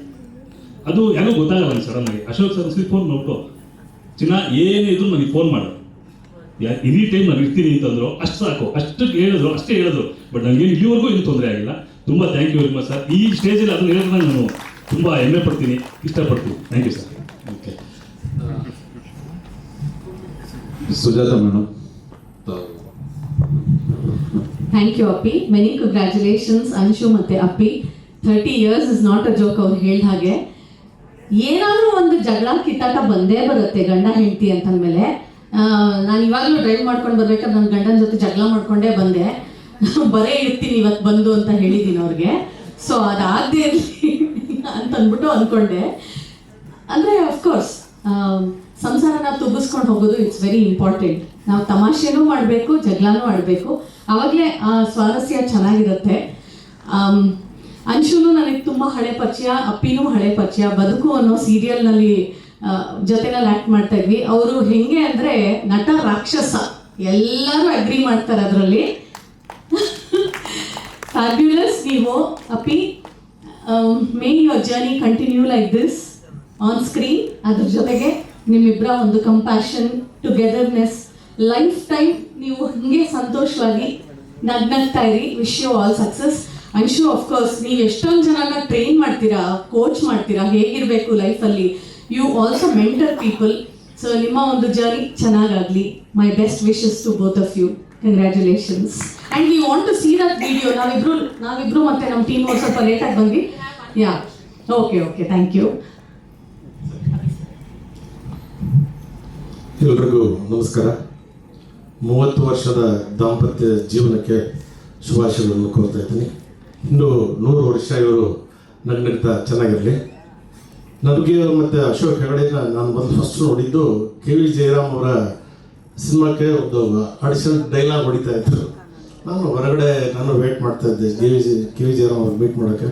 ಅದು ಯಾರೋ ಗೊತ್ತಾಗಲ್ಲ ಸಡನ್ನಾಗಿ. ಅಶೋಕ್ ಸರ್ ಫೋನ್ ಮಾಡ್ಬಿಟ್ಟು, ಚಿನ್ನ ಏನೇ ಇದ್ರು ನನಗೆ ಫೋನ್ ಮಾಡು, ಎನಿ ಟೈಮ್ ನಾನು ಇರ್ತೀನಿ ಅಂತಂದ್ರು. ಅಷ್ಟು ಸಾಕು, ಅಷ್ಟೇ ಹೇಳಿದ್ರು. ಬಟ್ ನನಗೇನು ಇಲ್ಲಿವರೆಗೂ ಏನು ತೊಂದರೆ ಆಗಿಲ್ಲ. ತುಂಬ thank you very much sir. ಈ ಸ್ಟೇಜಲ್ಲಿ ಅದನ್ನು ಹೇಳಿದ್ರೆ ನಾನು ತುಂಬ ಹೆಮ್ಮೆ ಪಡ್ತೀನಿ, ಇಷ್ಟಪಡ್ತೀನಿ. Thank you sir. Okay, Sujatha madam. Thank you Appi. Many congratulations Anshu ಮತ್ತು ಅಪ್ಪಿ. 30 years is not a joke. ಅವ್ರು ಹೇಳಿದ ಹಾಗೆ ಏನಾದರೂ ಒಂದು ಜಗಳ ಕಿತ್ತಾಟ ಬಂದೇ ಬರುತ್ತೆ ಗಂಡ ಹೆಂಡತಿ ಅಂತಂದಮೇಲೆ. ನಾನು ಇವಾಗಲೂ ಡ್ರೈವ್ ಮಾಡ್ಕೊಂಡು ಬರ್ಬೇಕಾದ್ರೆ ನನ್ನ ಗಂಡನ ಜೊತೆ ಜಗಳ ಮಾಡ್ಕೊಂಡೇ ಬಂದೆ. ಬರೇ ಇರ್ತೀನಿ ಇವತ್ತು ಬಂದು ಅಂತ ಹೇಳಿದ್ದೀನಿ ಅವ್ರಿಗೆ. ಸೊ ಅದಾಗದೇ ಇರಲಿ ಅಂತಂದ್ಬಿಟ್ಟು ಅಂದ್ಕೊಂಡೆ. ಅಂದರೆ ಅಫ್ಕೋರ್ಸ್ ಸಂಸಾರನ ತುಗಿಸ್ಕೊಂಡು ಹೋಗೋದು ಇಟ್ಸ್ ವೆರಿ ಇಂಪಾರ್ಟೆಂಟ್. ನಾವು ತಮಾಷೆನೂ ಮಾಡಬೇಕು, ಜಗಳನೂ ಆಡಬೇಕು. ಆವಾಗಲೇ ಆ ಸ್ವಾರಸ್ಯ ಚೆನ್ನಾಗಿರುತ್ತೆ. ಅನ್ಶುನು ನನಗೆ ತುಂಬ ಹಳೆ ಪರಿಚಯ, ಅಪ್ಪಿನೂ ಹಳೆ ಪರಿಚಯ. ಬದುಕು ಅನ್ನೋ ಸೀರಿಯಲ್ನಲ್ಲಿ ಜೊತೆನಲ್ಲಿ ಆ್ಯಕ್ಟ್ ಮಾಡ್ತಾ ಇದ್ವಿ. ಅವರು ಹೆಂಗೆ ಅಂದರೆ ನಟ ರಾಕ್ಷಸ, ಎಲ್ಲರೂ ಅಗ್ರಿ ಮಾಡ್ತಾರೆ ಅದರಲ್ಲಿ. ಫ್ಯಾಬ್ಯುಲಸ್ ನೀವು ಅಪ್ಪಿ. May your journey continue like this on screen. ಅದ್ರ ಜೊತೆಗೆ ನಿಮ್ಮಿಬ್ಬರ ಒಂದು ಕಂಪ್ಯಾಷನ್, ಟುಗೆದರ್ನೆಸ್, ಲೈಫ್ ಟೈಮ್ ನೀವು ಹಂಗೆ ಸಂತೋಷವಾಗಿ ನಗ್ನಗ್ತಾ ಇರಿ. Wish you all success. Anshu of course ನೀವು ಎಷ್ಟೊಂದು ಜನನ ಟ್ರೈನ್ ಮಾಡ್ತೀರಾ, ಕೋಚ್ ಮಾಡ್ತೀರಾ ಹೇಗಿರಬೇಕು ಲೈಫಲ್ಲಿ. You also mentor people. So ನಿಮ್ಮ ಒಂದು ಜರ್ನಿ ಚೆನ್ನಾಗಾಗಲಿ. My best wishes to both of you. Congratulations. And we want to see that video. ನಾವಿಬ್ರು ಮತ್ತೆ ನಮ್ಮ ಟೀಮ್ ಅವ್ರು ಸ್ವಲ್ಪ ಲೇಟಾಗಿ ಬಂದ್ವಿ. Yeah, okay, thank you. ಎಲ್ರಿಗೂ ನಮಸ್ಕಾರ. 30 ವರ್ಷದ ದಾಂಪತ್ಯ ಜೀವನಕ್ಕೆ ಶುಭಾಶಯಗಳನ್ನು ಕೋರ್ತಾ ಇದ್ದೀನಿ. ಇನ್ನು 100 ವರ್ಷ ಇವರು ನಗ್ನಗ್ತಾ ಚೆನ್ನಾಗಿರಲಿ. ನನಗೆ ಮತ್ತು ಅಶೋಕ್ ಹೆಗಡೆನ ನಾನು ಬಂದು ಫಸ್ಟ್ ನೋಡಿದ್ದು KV ಜಯರಾಮ್ ಅವರ ಸಿನಿಮಾಕ್ಕೆ ಒಂದು ಅಡಿಷನಲ್ ಡೈಲಾಗ್ ಹೊಡಿತಾ ಇದ್ರು. ನಾನು ಹೊರಗಡೆ ವೇಟ್ ಮಾಡ್ತಾ ಇದ್ದೆ ಕೆ ವಿ ಜಯರಾಮ್ ಅವ್ರು ಮೀಟ್ ಮಾಡೋಕ್ಕೆ.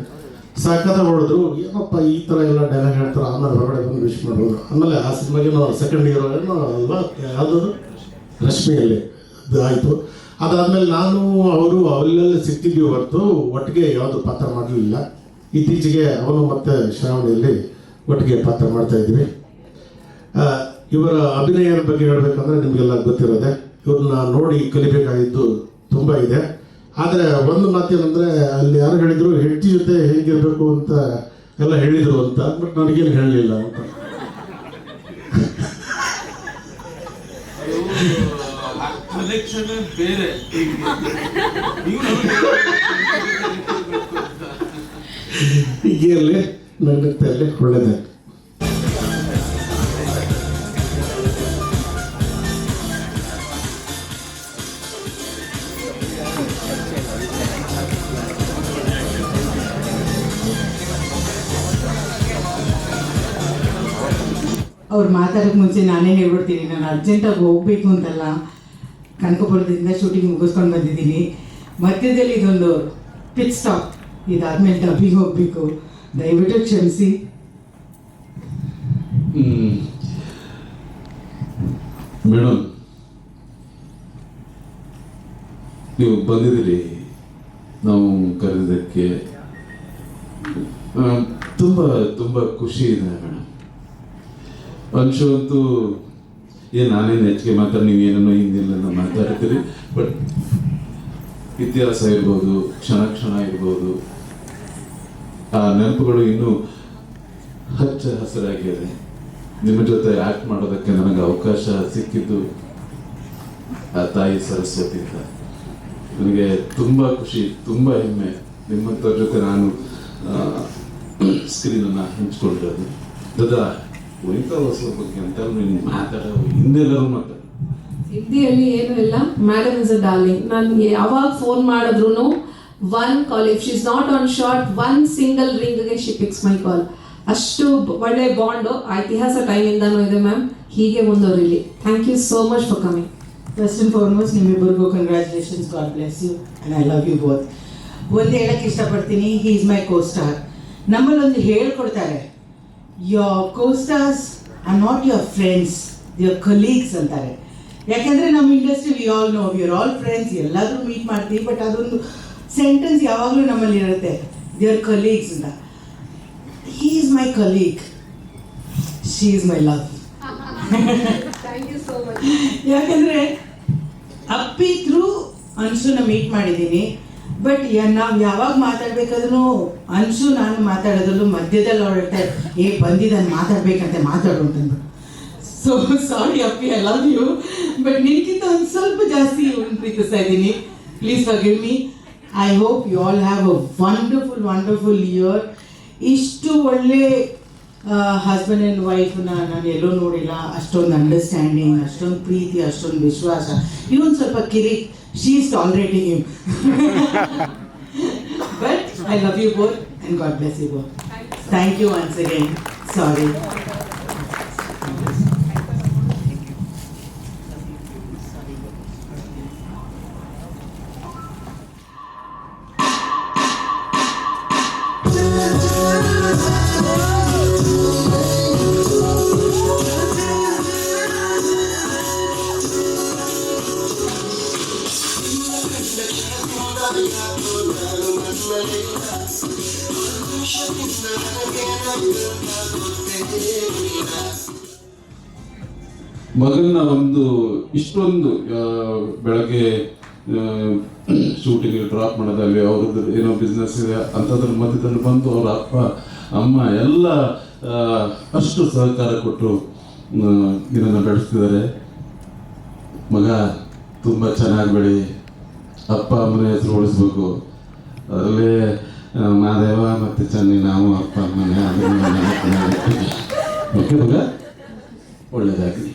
ಸಾಕಾದ ಹೊಡೆದ್ರು, ಏನಪ್ಪ ಈ ಥರ ಎಲ್ಲ ಡೈಲಾಗ್ ಹೇಳ್ತಾರೆ, ಆಮೇಲೆ ಹೊರಗಡೆ ಬಂದು ವಿಶ್ ಮಾಡೋದು. ಆಮೇಲೆ ಆ ಸಿನಿಮಾಗೆ ನಾವು ಸೆಕೆಂಡ್ ಹೀರೋ ಅಲ್ವಾ, ಯಾವುದು ರಶ್ಮಿಯಲ್ಲಿ ಇದು ಆಯಿತು. ಅದಾದಮೇಲೆ ನಾನು ಅವರು ಅಲ್ಲೆಲ್ಲ ಸಿಗ್ತಿದ್ವಿ ಹೊರತು ಒಟ್ಟಿಗೆ ಯಾವುದು ಪಾತ್ರ ಮಾಡಲಿಲ್ಲ. ಇತ್ತೀಚೆಗೆ ಅವನು ಮತ್ತು ಶ್ರಾವಣಿಯಲ್ಲಿ ಒಟ್ಟಿಗೆ ಪಾತ್ರ ಮಾಡ್ತಾ ಇದ್ವಿ. ಇವರ ಅಭಿನಯದ ಬಗ್ಗೆ ಹೇಳಬೇಕಂದ್ರೆ ನಿಮಗೆಲ್ಲ ಗೊತ್ತಿರೋದೆ, ಇವ್ರನ್ನ ನೋಡಿ ಕಲಿಬೇಕಾಗಿದ್ದು ತುಂಬ ಇದೆ. ಆದರೆ ಒಂದು ಮಾತೇನೆಂದರೆ, ಅಲ್ಲಿ ಯಾರು ಹೇಳಿದರು ಹೆಂಡತಿ ಜೊತೆ ಹೇಗಿರಬೇಕು ಅಂತ ಎಲ್ಲ ಹೇಳಿದರು ಅಂತ, ಬಟ್ ನನಗೇನು ಹೇಳಲಿಲ್ಲ ಅಂತ. ಬೇರೆ ಹೀಗೆ ನಗ್ನಗ್ತಲ್ಲಿ ಒಳ್ಳೆಯದಾಯ್ತು. ಅವ್ರು ಮಾತಾಡೋಕ್ಕೆ ಮುಂಚೆ ನಾನೇ ಹೇಳ್ಬಿಡ್ತೀನಿ, ನಾನು ಅರ್ಜೆಂಟಾಗಿ ಹೋಗಬೇಕು ಅಂತಲ್ಲ, ಕನಕಪುರದಿಂದ ಶೂಟಿಂಗ್ ಮುಗಿಸ್ಕೊಂಡು ಬಂದಿದ್ದೀನಿ. ಮಧ್ಯದಲ್ಲಿ ಇದೊಂದು ಪಿಟ್ ಸ್ಟಾಪ್, ಇದಾದ್ಮೇಲೆ ಡಬ್ಬಿಗೆ ಹೋಗಬೇಕು, ದಯವಿಟ್ಟು ಕ್ಷಮಿಸಿ. ಮೇಡಮ್, ನೀವು ಬಂದಿದ್ದೀರಿ ನಾವು ಕರೆದಿದ್ದಕ್ಕೆ ತುಂಬ ತುಂಬ ಖುಷಿ ಇದೆ ಮೇಡಮ್. ಅಂಶು ಅಂತೂ ನಾನೇನು ಹೆಚ್ಚಿಗೆ ನೀವು ಏನೇನೋ ಹಿಂದಿಲ್ಲ ಮಾತಾಡ್ತೀರಿ, ಬಟ್ ಇತಿಹಾಸ ಇರ್ಬೋದು, ಕ್ಷಣ ಇರ್ಬೋದು, ಆ ನೆನಪುಗಳು ಇನ್ನೂ ಹಚ್ಚ ಹಸಿರಾಗಿದೆ. ನಿಮ್ಮ ಜೊತೆ ಆ್ಯಕ್ಟ್ ಮಾಡೋದಕ್ಕೆ ನನಗೆ ಅವಕಾಶ ಸಿಕ್ಕಿದ್ದು ಆ ತಾಯಿ ಸರಸ್ವತಿಯಿಂದ. ನನಗೆ ತುಂಬ ಖುಷಿ, ತುಂಬ ಹೆಮ್ಮೆ ನಿಮ್ಮಂಥವ್ರ ಜೊತೆ ನಾನು ಸ್ಕ್ರೀನನ್ನು ಹಂಚ್ಕೊಂಡಿರೋದು. ದಾದಾ ವನಿತಾ ಹೊಸ ಬಗ್ಗೆ ಅಂತ ಮಾತಾಡೋ ಹಿಂದೆಲ್ಲರೂ ಮಾತಾಡ ಹಿಂದಿಯಲ್ಲಿ ಏನೂ ಇಲ್ಲ. Madam is a darling. ನನಗೆ ಯಾವಾಗ ಫೋನ್ ಮಾಡಿದ್ರು one call, if she is not on short, one single ರಿಂಗ್ಗೆ ಶಿ ಪಿಕ್ಸ್ ಮೈ ಕಾಲ್. ಅಷ್ಟು ಒಳ್ಳೆ ಬಾಂಡು ಇತಿಹಾಸ ಟೈಮಿಂದನೂ ಇದೆ ಮ್ಯಾಮ್. ಹೀಗೆ ಮುಂದುವರಿಲಿ. Thank you so much for coming. First and foremost ನಿಮ್ಮಿಬ್ಬರಿಗೂ congratulations, God bless you and I love you both. ಒಂದು ಹೇಳಕ್ಕೆ ಇಷ್ಟಪಡ್ತೀನಿ, ಹೀ ಈಸ್ ಮೈ ಕೋ ಸ್ಟಾರ್. ನಮ್ಮಲ್ಲೊಂದು ಹೇಳ್ಕೊಡ್ತಾರೆ, your co stars are not your friends, your colleagues ಅಂತಾರೆ. ಯಾಕೆಂದರೆ ನಮ್ಮ industry we all know we are all friends, ಎಲ್ಲಾದರೂ ಮೀಟ್ ಮಾಡ್ತೀವಿ, ಬಟ್ ಅದೊಂದು ಸೆಂಟೆನ್ಸ್ ಯಾವಾಗಲೂ ನಮ್ಮಲ್ಲಿ ಇರುತ್ತೆ, ದಿ ಆರ್ ಕಲೀಗ್ಸ್ ಅಂತ. He is my colleague, she is my love. ಯಾಕಂದರೆ ಅಪ್ಪಿ ಥ್ರೂ ಅನ್ಶುನ ಮೀಟ್ ಮಾಡಿದ್ದೀನಿ, ಬಟ್ ನಾವು ಯಾವಾಗ ಮಾತಾಡ್ಬೇಕಾದ್ರೂ ಅನ್ಶು ನಾನು ಮಾತಾಡೋದ್ರಲ್ಲೂ ಮಧ್ಯದಲ್ಲಿ ಹೊರಡ್ತಾರೆ, ಬಂದಿದ್ದಾನೆ ಮಾತಾಡ್ಬೇಕಂತೆ ಮಾತಾಡು ಅಂತಂದು. ಸೊ ಸಾರಿ ಅಪ್ಪಿ, ಐ ಲವ್ ಯು, ಬಟ್ ನಿನಗಿಂತ ಒಂದು ಸ್ವಲ್ಪ ಜಾಸ್ತಿ ಪ್ರೀತಿಸ್ತಾ ಇದ್ದೀನಿ. Please forgive me. I hope you all have a wonderful year. ಇಷ್ಟು ಒಳ್ಳೆ ಹಸ್ಬೆಂಡ್ ಆ್ಯಂಡ್ ವೈಫ್ನ ನಾನು ಎಲ್ಲೂ ನೋಡಿಲ್ಲ. ಅಷ್ಟೊಂದು ಅಂಡರ್ಸ್ಟ್ಯಾಂಡಿಂಗ್, ಅಷ್ಟೊಂದು ಪ್ರೀತಿ, ಅಷ್ಟೊಂದು ವಿಶ್ವಾಸ. ಇವನು ಸ್ವಲ್ಪ ಕಿರಿಕ್, she is tolerating him. But I love you both and God bless you both. Thank you once again. Sorry. ಮಗನ್ನ ಒಂದು ಇಷ್ಟೊಂದು ಬೆಳಗ್ಗೆ ಶೂಟಿಂಗ್ ಡ್ರಾಪ್ ಮಾಡೋದಲ್ಲಿ ಅವ್ರದ್ದು ಏನೋ ಬಿಸ್ನೆಸ್ ಇದೆ ಅಂಥದ್ರ ಮಧ್ಯದಲ್ಲಿ ಬಂದು ಅವ್ರ ಅಪ್ಪ ಅಮ್ಮ ಎಲ್ಲ ಅಷ್ಟು ಸಹಕಾರ ಕೊಟ್ಟು ಇದನ್ನು ಬೆಳೆಸ್ತಿದ್ದಾರೆ. ಮಗ ತುಂಬ ಚೆನ್ನಾಗಿ ಬೆಳಿ, ಅಪ್ಪ ಅಮ್ಮನ ಹೆಸರು ಉಳಿಸ್ಬೇಕು. ಅದರಲ್ಲೇ ಮಾದೇವ ಮತ್ತು ಚೆನ್ನಿ, ನಾವು ಅಪ್ಪ ಅಮ್ಮನೇ ಓಕೆ ಮಗ, ಒಳ್ಳೆಯದಾಗಲಿ.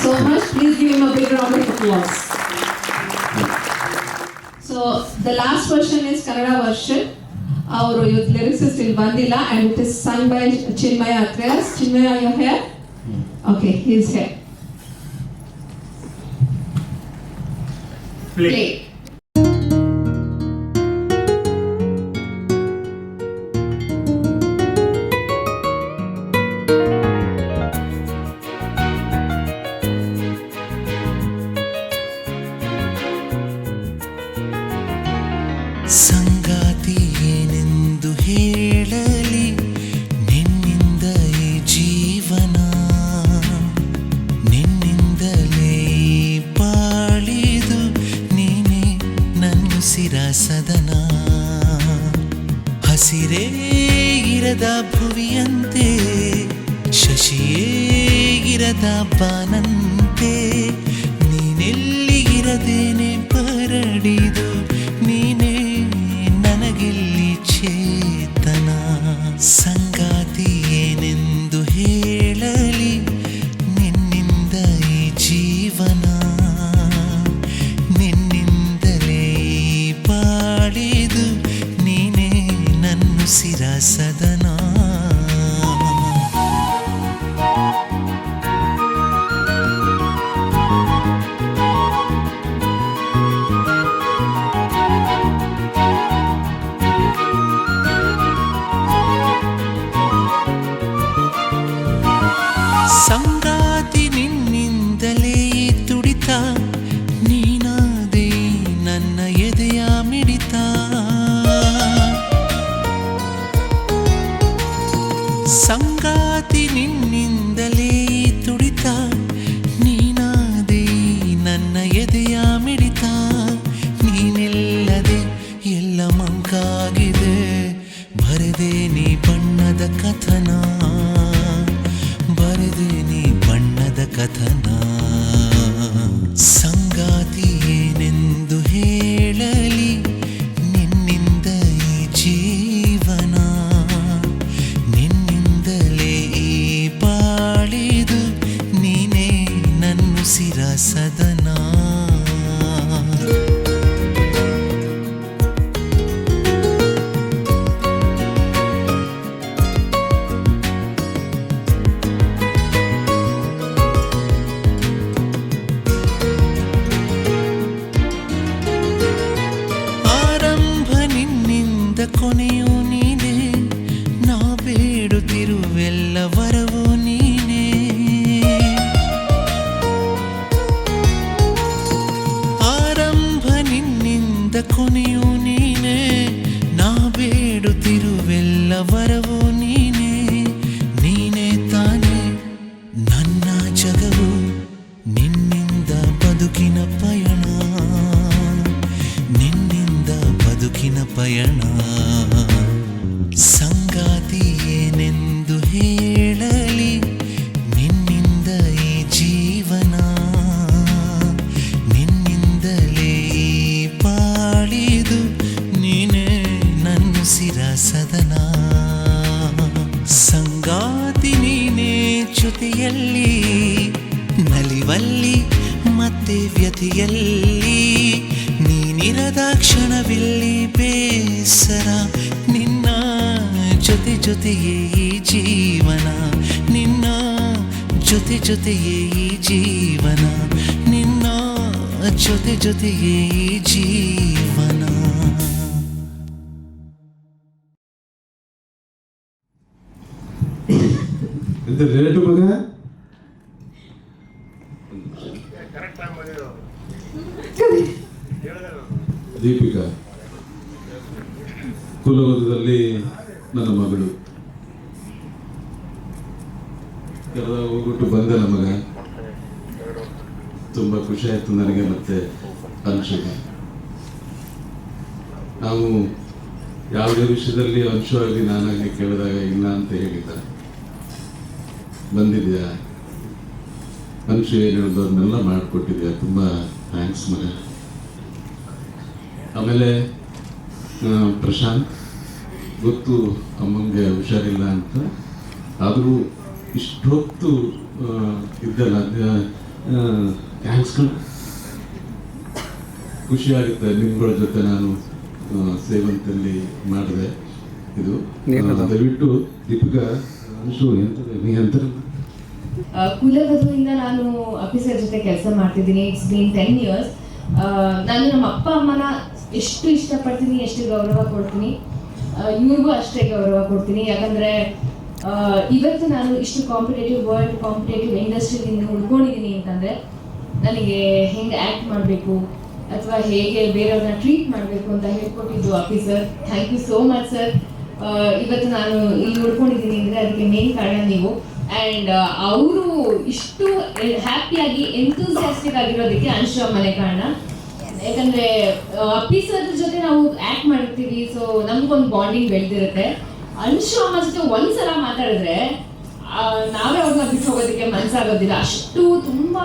So much. Please give him a big round of applause. So the last question is Kannada version. ಅವರು ಇವತ್ತು ಲಿರಿಕ್ಸಿಸ್ಟ್ ಇಲ್ಲಿ ಬಂದಿಲ್ಲ and it is sung by Chinmay Atreya. Chinmay, are you here? Okay, he is here. Play. ಸಂಗಾತಿ ಏನೆಂದು ಹೇಳಲಿ ನಿನ್ನಿಂದ ಈ ಜೀವನ ನಿನ್ನಿಂದಲೇ ಬಾಳಿದು ನೀನೇ ನನ್ನುಸಿರ ಸದನ ಹಸಿರೇ ಇರದ ಭುವಿಯಂತೆ ಶಶಿಯೇ ಇರದ ಬಾನಂತೆ ನೀನೆಲ್ಲಿ ಇರದೇನೆ ಪರಡಿದು ನೀನೇ ನನಗಿಲ್ಲಿ ಚೇತನ ಸಂಗಾತಿ ಏನೆಂದು ಹೇಳಲಿ ನಿನ್ನಿಂದ ಈ ಜೀವನ ನಿನ್ನಿಂದಲೇ ಬಾಳಿದು ನೀನೇ ನನ್ನುಸಿರ ಸದನ ಸಂಗಾತಿ ನಿನ್ನಿಂದಲೇ ತುಡಿತ ನೀನಾದೆ ನನ್ನ ಎದೆಯ ಮಿಡಿತ ಸಂಗಾತಿ ನಿನ್ನಿಂದಲೇ ತುಡಿತ ನೀನಾದೆ ನನ್ನ ಎದೆಯ ಮಿಡಿತ ನೀನೆಲ್ಲದೆ ಎಲ್ಲ ಮಂಕಾಗಿದೆ ಬರೆದೆ ನೀ ಬಣ್ಣದ ಕಥನ ಬರೆದೆ ನೀ ಬಣ್ಣದ ಕಥನ ಸಂಗಾತಿ ಏನೆಂದು ಹೇಳಲಿ ನಿನ್ನಿಂದ ಈ ಜೀವನ ನಿನ್ನಿಂದಲೇ ಬಾಳಿದು ನೀನೇ ನನ್ನುಸಿರ ಸದನ ಕೊನೆಯು ನೀನೇ ನಾ ಬೇಡುತ್ತಿರುವೆಲ್ಲವರವೂ ನೀನೇ ಆರಂಭ ನಿನ್ನಿಂದ ಕೊನೆಯು ನೀನೇ ನಾ ಬೇಡುತ್ತಿರುವೆಲ್ಲವರವೂ ನೀನೇ ನೀನೇ ತಾನೇ ನನ್ನ ಜಗವು ನಿನ್ನಿಂದ ಬದುಕಿನ ಪಯಣ ನಿನ್ನಿಂದ ಬದುಕಿನ ಪಯಣ ಸಂಗಾತಿ ಏನೆಂದು ಹೇಳಲಿ ನಿನ್ನಿಂದ ಈ ಜೀವನ ನಿನ್ನಿಂದಲೇ ಬಾಳಿದು ನೀನೇ ನನ್ನುಸಿರ ಸದನ ಸಂಗಾತಿ ನೀನೇ ಜೊತೆಯಲ್ಲಿ ನಲಿವಲ್ಲಿ ಮತ್ತೆ ವ್ಯಥೆಯಲ್ಲಿ ನೀನಿರದ ಕ್ಷಣವಿಲ್ಲಿ ಬೇಸರ ನಿನ್ನ ಜೊತೆ ಜೊತೆಯೇ ಈ ಜೀವನ ನಿನ್ನ ಜೊತೆ ಜೊತೆಯೇ ಈ ಜೀವನ ನಿನ್ನ ಜೊತೆ ಜೊತೆಯೇ ಈ ಜೀವನ ರಿಲೇಟಿವ್ ಮಗ ದೀಪಿಕಾ ಕುಲವರದಲ್ಲಿ ನನ್ನ ಮಗಳು ಕರೆದಾಗ ಹೋಗ್ಬಿಟ್ಟು ಬಂದೆ ನಮಗ ತುಂಬ ಖುಷಿ ಆಯಿತು ನನಗೆ ಮತ್ತೆ ಅಂಶುಗೆ ನಾವು ಯಾವುದೇ ವಿಷಯದಲ್ಲಿ ಅಂಶವಾಗಿ ನಾನಾಗಿ ಕೇಳಿದಾಗ ಇಲ್ಲ ಅಂತ ಹೇಳಿದ್ದಾರೆ ಬಂದಿದ್ಯಾ ಅಂಶು ಏನು ಹೇಳಿದವ್ರನ್ನೆಲ್ಲ ಮಾಡಿಕೊಟ್ಟಿದ್ಯಾ ತುಂಬ ಥ್ಯಾಂಕ್ಸ್ ಮಗ ಆಮೇಲೆ ಪ್ರಶಾಂತ್ ಗೊತ್ತು ಅಮ್ಮಂಗೆ ಹುಷಾರಿಲ್ಲ ಅಂತ ಆದರೂ ಇಷ್ಟೊತ್ತು ಇದ್ದಲ್ಲ ಥ್ಯಾಂಕ್ಸ್ ಕಣ ಖುಷಿಯಾಗುತ್ತೆ ನಿಮ್ಗಳ ಜೊತೆ ನಾನು ಸೇವಂತಲ್ಲಿ ಮಾಡಿದೆ ಇದು ದಯವಿಟ್ಟು ದೀಪಿಕಾ ಅಂಶು ಎಂತದೆ ನೀ ಅಂತಾರಲ್ಲ ಕುಲವಧುವಿಂದ ನಾನು ಅಪ್ಪಿ ಸರ್ ಜೊತೆ ಕೆಲಸ ಮಾಡ್ತಿದ್ದೀನಿ. It's been 10 years. ನಾನು ನಮ್ಮ ಅಪ್ಪ ಅಮ್ಮನ ಎಷ್ಟು ಇಷ್ಟಪಡ್ತೀನಿ, ಎಷ್ಟು ಗೌರವ ಕೊಡ್ತೀನಿ, ಇವ್ರಿಗೂ ಅಷ್ಟೇ ಗೌರವ ಕೊಡ್ತೀನಿ. ಯಾಕಂದರೆ ಇವತ್ತು ನಾನು ಇಷ್ಟು ಕಾಂಪಿಟೇಟಿವ್ ವರ್ಲ್ಡ್, ಕಾಂಪಿಟೇಟಿವ್ ಇಂಡಸ್ಟ್ರಿಯಿಂದ ಉಳ್ಕೊಂಡಿದ್ದೀನಿ ಅಂತಂದರೆ ನನಗೆ ಹೆಂಗೆ ಆ್ಯಕ್ಟ್ ಮಾಡಬೇಕು ಅಥವಾ ಹೇಗೆ ಬೇರೆಯವ್ರನ್ನ ಟ್ರೀಟ್ ಮಾಡಬೇಕು ಅಂತ ಹೇಳ್ಕೊಟ್ಟಿದ್ದು Appi sir. Thank you so much sir. ಇವತ್ತು ನಾನು ಇಲ್ಲಿ ಉಳ್ಕೊಂಡಿದ್ದೀನಿ ಅಂದರೆ ಅದಕ್ಕೆ ಮೇನ್ ಕಾರಣ ನೀವು. ಆ್ಯಂಡ್ ಅವರು ಇಷ್ಟು ಹ್ಯಾಪಿಯಾಗಿ ಎಂಥೂಸಿಯಾಸ್ಟಿಕ್ ಆಗಿರೋದಕ್ಕೆ ಅಂಶು ಅಮ್ಮನೇ ಕಾರಣ. ಯಾಕಂದರೆ ಅಪ್ಪಿ ಸರ್ ಜೊತೆ ನಾವು ಆ್ಯಕ್ಟ್ ಮಾಡಿರ್ತೀವಿ, ಸೊ ನಮಗೊಂದು ಬಾಂಡಿಂಗ್ ಬೆಳೆದಿರುತ್ತೆ. ಅಂಶು ಅಮ್ಮ ಜೊತೆ ಒಂದ್ಸಲ ಮಾತಾಡಿದ್ರೆ ನಾವೇ ಅವ್ರನ್ನ ಬಿಟ್ಟು ಹೋಗೋದಕ್ಕೆ ಮನಸ್ಸಾಗೋದಿಲ್ಲ. ಅಷ್ಟು ತುಂಬ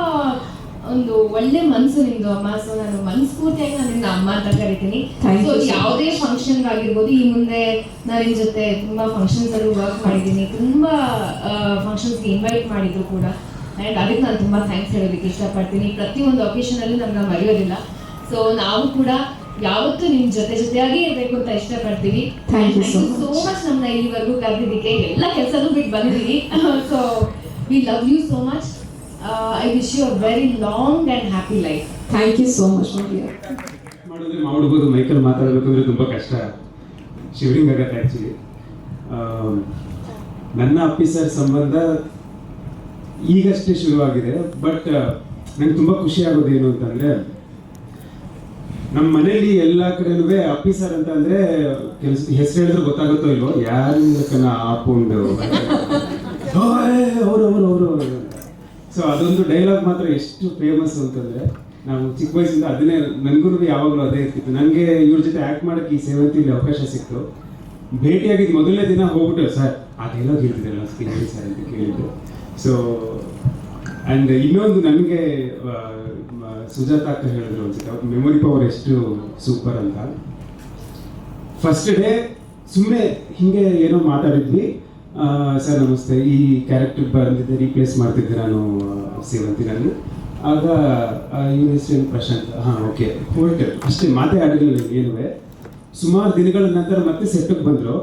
ಒಂದು ಒಳ್ಳೆ ಮನಸ್ಸು ನಿಮ್ದು ಅಮ್ಮ. ಸೊ ನಾನು ಮನಸ್ಫೂರ್ತಿಯಾಗಿ ನಾನು ನಿನ್ನ ಅಮ್ಮ ಅಂತ ಕರಿತೀನಿ. ಸೊ ಯಾವುದೇ ಫಂಕ್ಷನ್ ಆಗಿರ್ಬೋದು, ಈ ಮುಂದೆ ನಾನು ನಿಮ್ಮ ಜೊತೆ ತುಂಬಾ ಫಂಕ್ಷನ್ಸ್ ಅಲ್ಲೂ ವರ್ಕ್ ಮಾಡಿದ್ದೀನಿ, ತುಂಬಾ ಫಂಕ್ಷನ್ಸ್ಗೆ ಇನ್ವೈಟ್ ಮಾಡಿದ್ರು ಕೂಡ. ಆ್ಯಂಡ್ ಅದಕ್ಕೆ ನಾನು ತುಂಬಾ ಥ್ಯಾಂಕ್ಸ್ ಹೇಳೋದಕ್ಕೆ ಇಷ್ಟಪಡ್ತೀನಿ. ಪ್ರತಿಯೊಂದು ಒಕೇಶನಲ್ಲಿ ನಮ್ಮನ್ನ ಮರೆಯೋದಿಲ್ಲ. ಸೊ ನಾವು ಕೂಡ ಯಾವತ್ತೂ ನಿಮ್ಮ ಜೊತೆಯಾಗಿ ಇರಬೇಕು ಅಂತ ಇಷ್ಟಪಡ್ತೀವಿ. ಥ್ಯಾಂಕ್ ಯು ಸೋ ಮಚ್ ನಮ್ಮನ್ನ ಇಲ್ಲಿವರೆಗೂ ಕರೆದಿದ್ದಕ್ಕೆ. ಎಲ್ಲ ಕೆಲಸನೂ ಬಿಟ್ಟು ಬಂದಿದ್ದೀವಿ. So we love you so much. I wish you a very long and happy life. Thank you so much, my dear. ಮಾಡಿದ್ರೆ ಮಾಡ್ಬೋದು, ಮೈಕಲ್ ಮಾತಾಡಬೇಕಂದ್ರೆ ತುಂಬ ಕಷ್ಟ, ಶಿವರಿಂಗ್ ಆಗತ್ತೆ ಆ್ಯಕ್ಚುಲಿ. ನನ್ನ ಅಪ್ಪಿ ಸರ್ ಸಂಬಂಧ ಈಗಷ್ಟೇ ಶುರುವಾಗಿದೆ. ಬಟ್ ನಂಗೆ ತುಂಬ ಖುಷಿ ಆಗೋದು ಏನು ಅಂತಂದರೆ, ನಮ್ಮ ಮನೇಲಿ ಎಲ್ಲ ಕಡೆನೂ ಅಪ್ಪಿ ಸರ್ ಅಂತ ಅಂದರೆ ಹೆಸರು ಹೇಳಿದ್ರೆ ಗೊತ್ತಾಗುತ್ತೋ ಇಲ್ವೋ, ಯಾರು ಆಪುಂಡು ಅವರು. ಸೊ ಅದೊಂದು ಡೈಲಾಗ್ ಮಾತ್ರ ಎಷ್ಟು ಫೇಮಸ್ ಅಂತಂದರೆ, ನಾವು ಚಿಕ್ಕ ವಯಸ್ಸಿಂದ ಅದನ್ನೇ, ನನಗೂ ಯಾವಾಗಲೂ ಅದೇ ಇರ್ತಿತ್ತು. ನನಗೆ ಇವ್ರ ಜೊತೆ ಆ್ಯಕ್ಟ್ ಮಾಡೋಕ್ಕೆ ಈ ಸೇವಂತಿಲಿ ಅವಕಾಶ ಸಿಕ್ತು. ಭೇಟಿಯಾಗಿದ್ದು ಮೊದಲನೇ ದಿನ ಹೋಗ್ಬಿಟ್ಟು ಸರ್ ಆ ಡೈಲಾಗ್ ಹೇಳ್ತಿದ್ರಲ್ಲ ಹೇಳಿ ಸರ್ ಅಂತ ಕೇಳಿದ್ದು. ಸೊ ಆ್ಯಂಡ್ ಇನ್ನೊಂದು ನನಗೆ ಸುಜಾತ ಅಕ್ಕ ಹೇಳಿದ್ರು ಅನ್ಸುತ್ತೆ, ಅವ್ರ ಮೆಮೊರಿ ಪವರ್ ಎಷ್ಟು ಸೂಪರ್ ಅಂತ. ಫಸ್ಟ್ ಡೇ ಸುಮ್ಮನೆ ಹೀಗೆ ಏನೋ ಮಾತಾಡಿದ್ವಿ, ಸರ್ ನಮಸ್ತೆ, ಈ ಕ್ಯಾರೆಕ್ಟರ್ ಬಂದಿದ್ದೆ, ರೀಪ್ಲೇಸ್ ಮಾಡ್ತಿದ್ದೆ ನಾನು ಸೇವಂತಿನಲ್ಲಿ. ಆಗ ಇವ್ರ ಹೆಸರೇನು ಪ್ರಶಾಂತ್, ಹಾಂ ಓಕೆ ಹೊರಟೆ, ಅಷ್ಟೇ ಮಾತೇ ಆಡಿರಲಿಲ್ಲ ಏನುವೆ. ಸುಮಾರು ದಿನಗಳ ನಂತರ ಮತ್ತೆ ಸೆಟ್ಟಿಗೆ ಬಂದರು,